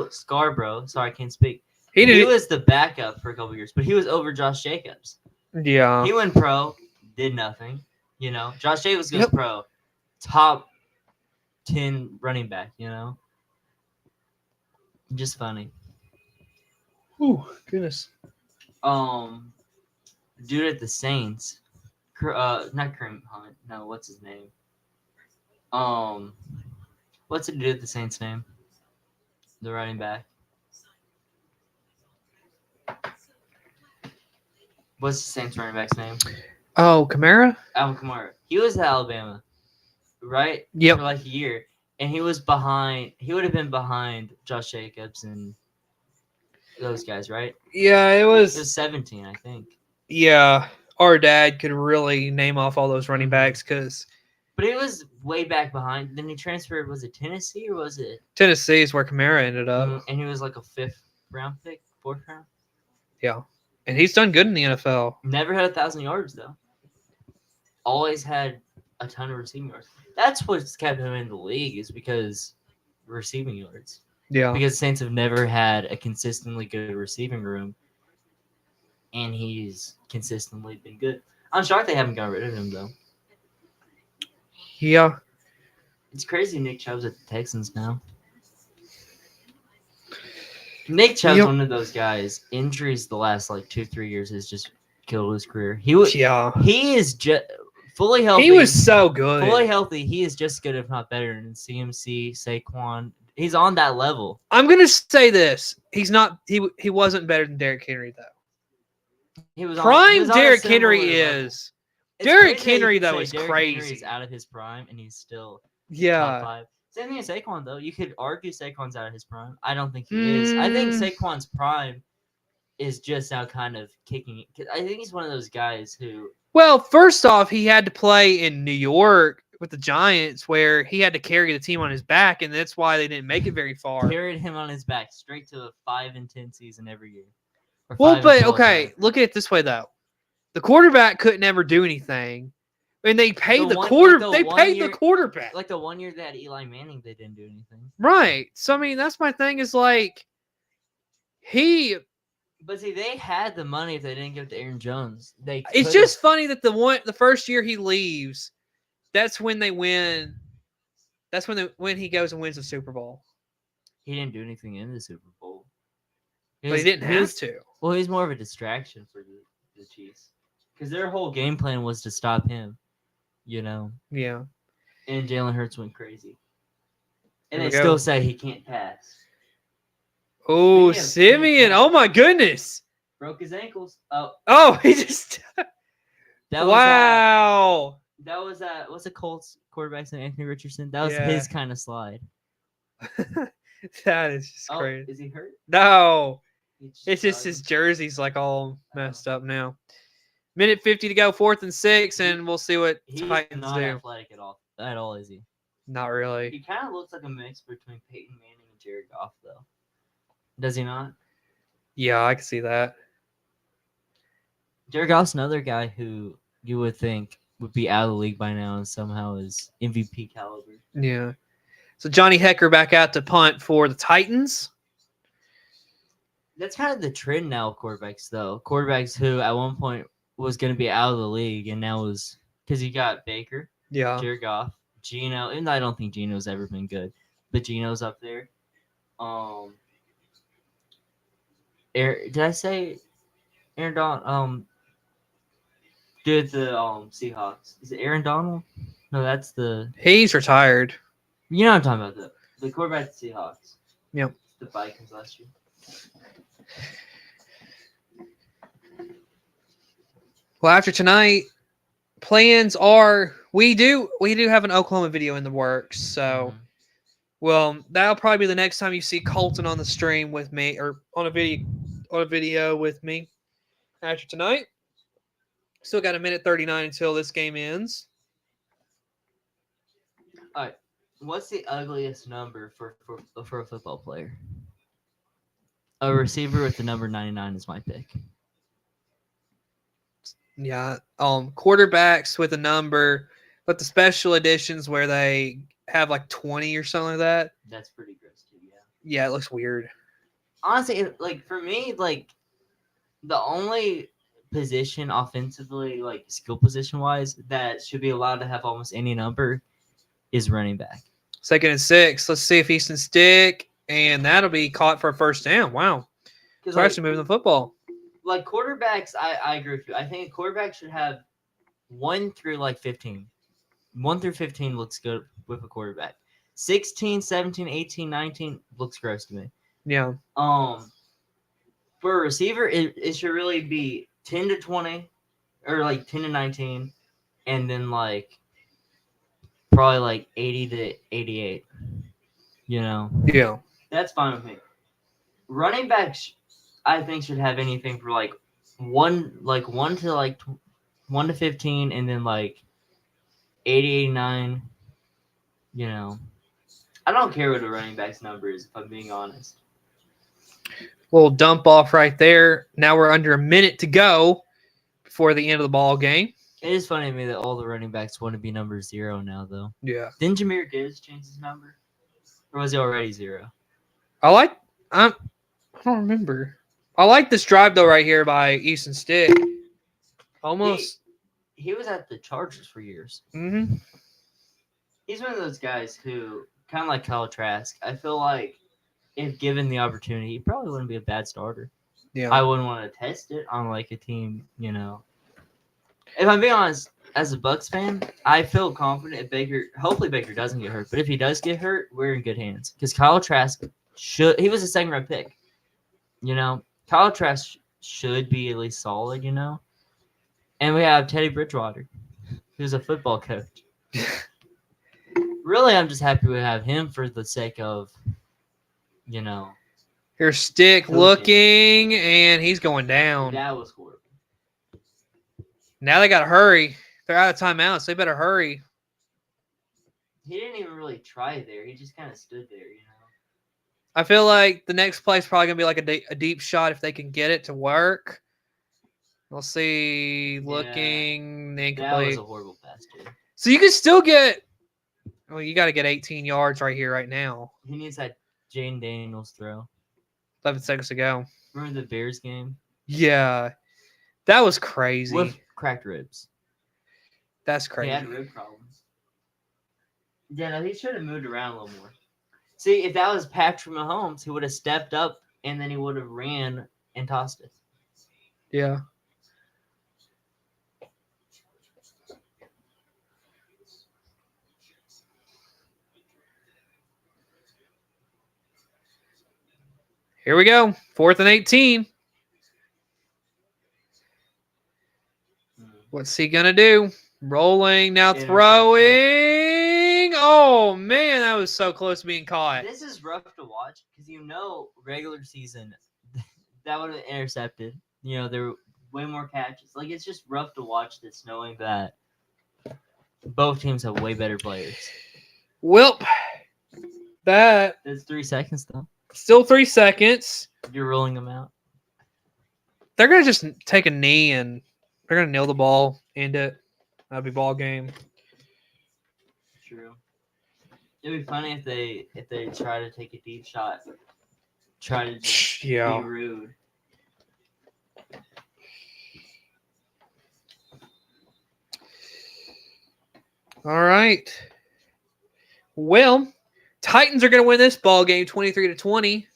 Scarborough, sorry, I can't speak. He was the backup for a couple years, but he was over Josh Jacobs. Yeah. He went pro, did nothing. You know, Josh Jacobs goes pro, top 10 running back, you know? Just funny. Oh, goodness. Dude at the Saints, not Kareem Hunt. No, what's his name? What's the dude at the Saints' name? The running back. What's the Saints running back's name? Oh, Kamara? Alvin Kamara. He was at Alabama, right? Yep. For like a year. And he was behind. He would have been behind Josh Jacobs and those guys, right? Yeah, it He was. was 17, I think. Yeah, our dad could really name off all those running backs because But it was way back behind. Then he transferred. Was it Tennessee or was it? Tennessee is where Kamara ended up. And he was like a 5th round pick, 4th round. Yeah, and he's done good in the NFL. Never had 1,000 yards though. Always had a ton of receiving yards. That's what's kept him in the league is because receiving yards. Yeah, Because Saints have never had a consistently good receiving room, and he's consistently been good. I'm shocked they haven't got rid of him though. yeah. It's crazy. Nick Chubb's at the Texans now. Nick Chubb's one of those guys. Injuries the last like 2-3 years has just killed his career. He is just fully healthy. He was so good. Fully healthy. He is just good, if not better, than CMC, Saquon. He's on that level. I'm gonna say this: he's not. He wasn't better than Derrick Henry though. He was Derrick Henry is. Derrick Henry though is crazy. Henry's out of his prime, and he's still Yeah. top 5. Same thing as Saquon, though. You could argue Saquon's out of his prime. I don't think he is. I think Saquon's prime is just now kind of kicking it. I think he's one of those guys who... Well, first off, he had to play in New York with the Giants where he had to carry the team on his back, and that's why they didn't make it very far. Carried him on his back straight to a 5-10 season every year. Or Well, 5-12 but okay, year. look at it this way though: the quarterback couldn't ever do anything, and they paid The the one- quarter. like the they one paid year- the quarterback, Like the 1 year they had Eli Manning, they didn't do anything. right? So I mean, that's my thing. Is like he. But see, they had the money if they didn't give it to Aaron Jones. They It's could've- just funny that the first year he leaves, that's when they win. That's when he goes and wins the Super Bowl. he didn't do anything in the Super Bowl. But he didn't have to. Well, he's more of a distraction for the Chiefs because their whole game plan was to stop him. You know, Yeah. and Jalen Hurts went crazy, and Here they we go. still say he can't pass. Oh, Speaking of Simeon! can't Oh my goodness! Broke his ankles. Oh, Oh, he just. that Wow. That was that. What's the Colts quarterback's name? Anthony Richardson. That was Yeah. his kind of slide. That is just Oh, crazy. is he hurt? No, He it's just dug. his jersey's like all messed up now. Minute 50 to go, 4th and 6, and we'll see what He's Titans not do. athletic at all. At all, is he? Not really. He kind of looks like a mix between Peyton Manning and Jared Goff, though. Does he not? Yeah, I can see that. Jared Goff's another guy who you would think would be out of the league by now and somehow is MVP caliber. Yeah. So Johnny Hecker back out to punt for the Titans. That's kind of the trend now of quarterbacks, though. Quarterbacks who at one point was going to be out of the league and now is because you got Baker, Yeah. Jared Goff, Geno, and I don't think Geno's ever been good, but Geno's up there. Did I say Aaron Donald? Did the Seahawks? Is it Aaron Donald? No, that's the. He's retired. You know what I'm talking about, the quarterback of the Seahawks. Yep. The Vikings last year. Well, after tonight, plans are we do have an Oklahoma video in the works. So, well, that'll probably be the next time you see Colton on the stream with me or on a video with me. After tonight, still got a minute 39 until this game ends. All right. What's the ugliest number for a football player? A receiver with the number 99 is my pick. Yeah, quarterbacks with a number, but the special editions where they have like 20 or something like that. That's pretty gross too. Yeah. Yeah, it looks weird. Honestly, for me, the only position offensively, skill position wise, that should be allowed to have almost any number is running back. 2nd and 6. Let's see if he can stick, and that'll be caught for a first down. Wow. Because We're actually moving the football. Quarterbacks, I agree with you. I think a quarterback should have 1 through 15. 1 through 15 looks good with a quarterback. 16, 17, 18, 19 looks gross to me. Yeah. For a receiver, it should really be 10 to 20 or 10 to 19, and then probably 80 to 88. You know? Yeah. That's fine with me. Running backs, I think, should have anything for 1 to 15, and then 80, 89. You know, I don't care what a running back's number is, if I'm being honest. Little dump off right there. Now we're under a minute to go before the end of the ball game. It is funny to me that all the running backs want to be number 0 now, though. Yeah. Didn't Jahmyr Gibbs change his number, or was he already 0? I don't remember. I like this drive though right here by Easton Stick. Almost. He was at the Chargers for years. Mm-hmm. He's one of those guys who, kind of like Kyle Trask, I feel like if given the opportunity, he probably wouldn't be a bad starter. Yeah. I wouldn't want to test it on a team, you know. If I'm being honest, as a Bucs fan, I feel confident if hopefully Baker doesn't get hurt, but if he does get hurt, we're in good hands. Because Kyle Trask he was a 2nd-round pick. You know, Kyle Trask should be at least solid, you know. And we have Teddy Bridgewater, who's a football coach. Really, I'm just happy we have him for the sake of, you know. Here's Stick Coaching. looking, and he's going down. That was horrible. Now they got to hurry. They're out of timeouts. They better hurry. He didn't even really try there. He just kind of stood there, you know. I feel like the next play is probably going to be like a deep shot if they can get it to work. We'll see. Looking That was incomplete. a horrible pass, too. So you can still get. Well, you got to get 18 yards right here, right now. He needs that Jane Daniels throw. 11 seconds to go. Remember the Bears game? Yeah, that was crazy. With cracked ribs. That's He crazy. had rib problems. Yeah, no, he should have moved around a little more. See, if that was Patrick Mahomes, he would have stepped up and then he would have ran and tossed it. Yeah. Here we go. 4th and 18. What's he going to do? Rolling, now Interception. throwing. Oh, man, that was so close to being caught. This is rough to watch because regular season that would have been intercepted. You know, there were way more catches. Like, it's just rough to watch this knowing that both teams have way better players. Well, that That's 3 seconds, though. still 3 seconds. You're rolling them out. They're going to just take a knee and they're going to nail the ball, end it. That'll be ball game. True. It'd be funny if they try to take a deep shot. Try to just be rude. All right. Well, Titans are going to win this ball game 23-20.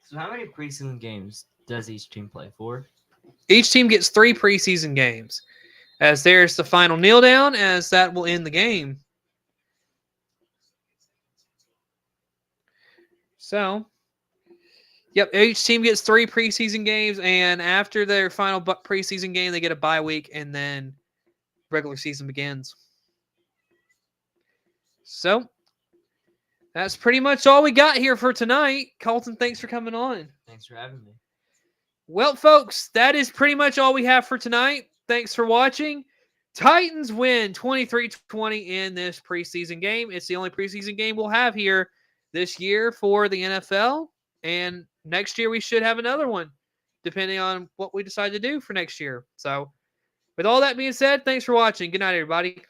So how many preseason games does each team play? 4? Each team gets 3 preseason games. As there's the final kneel down, as that will end the game. So, yep, each team gets 3 preseason games, and after their final preseason game, they get a bye week, and then regular season begins. So, that's pretty much all we got here for tonight. Colton, thanks for coming on. Thanks for having me. Well, folks, that is pretty much all we have for tonight. Thanks for watching. Titans win 23-20 in this preseason game. It's the only preseason game we'll have here this year for the NFL. And next year we should have another one, depending on what we decide to do for next year. So, with all that being said, thanks for watching. Good night, everybody.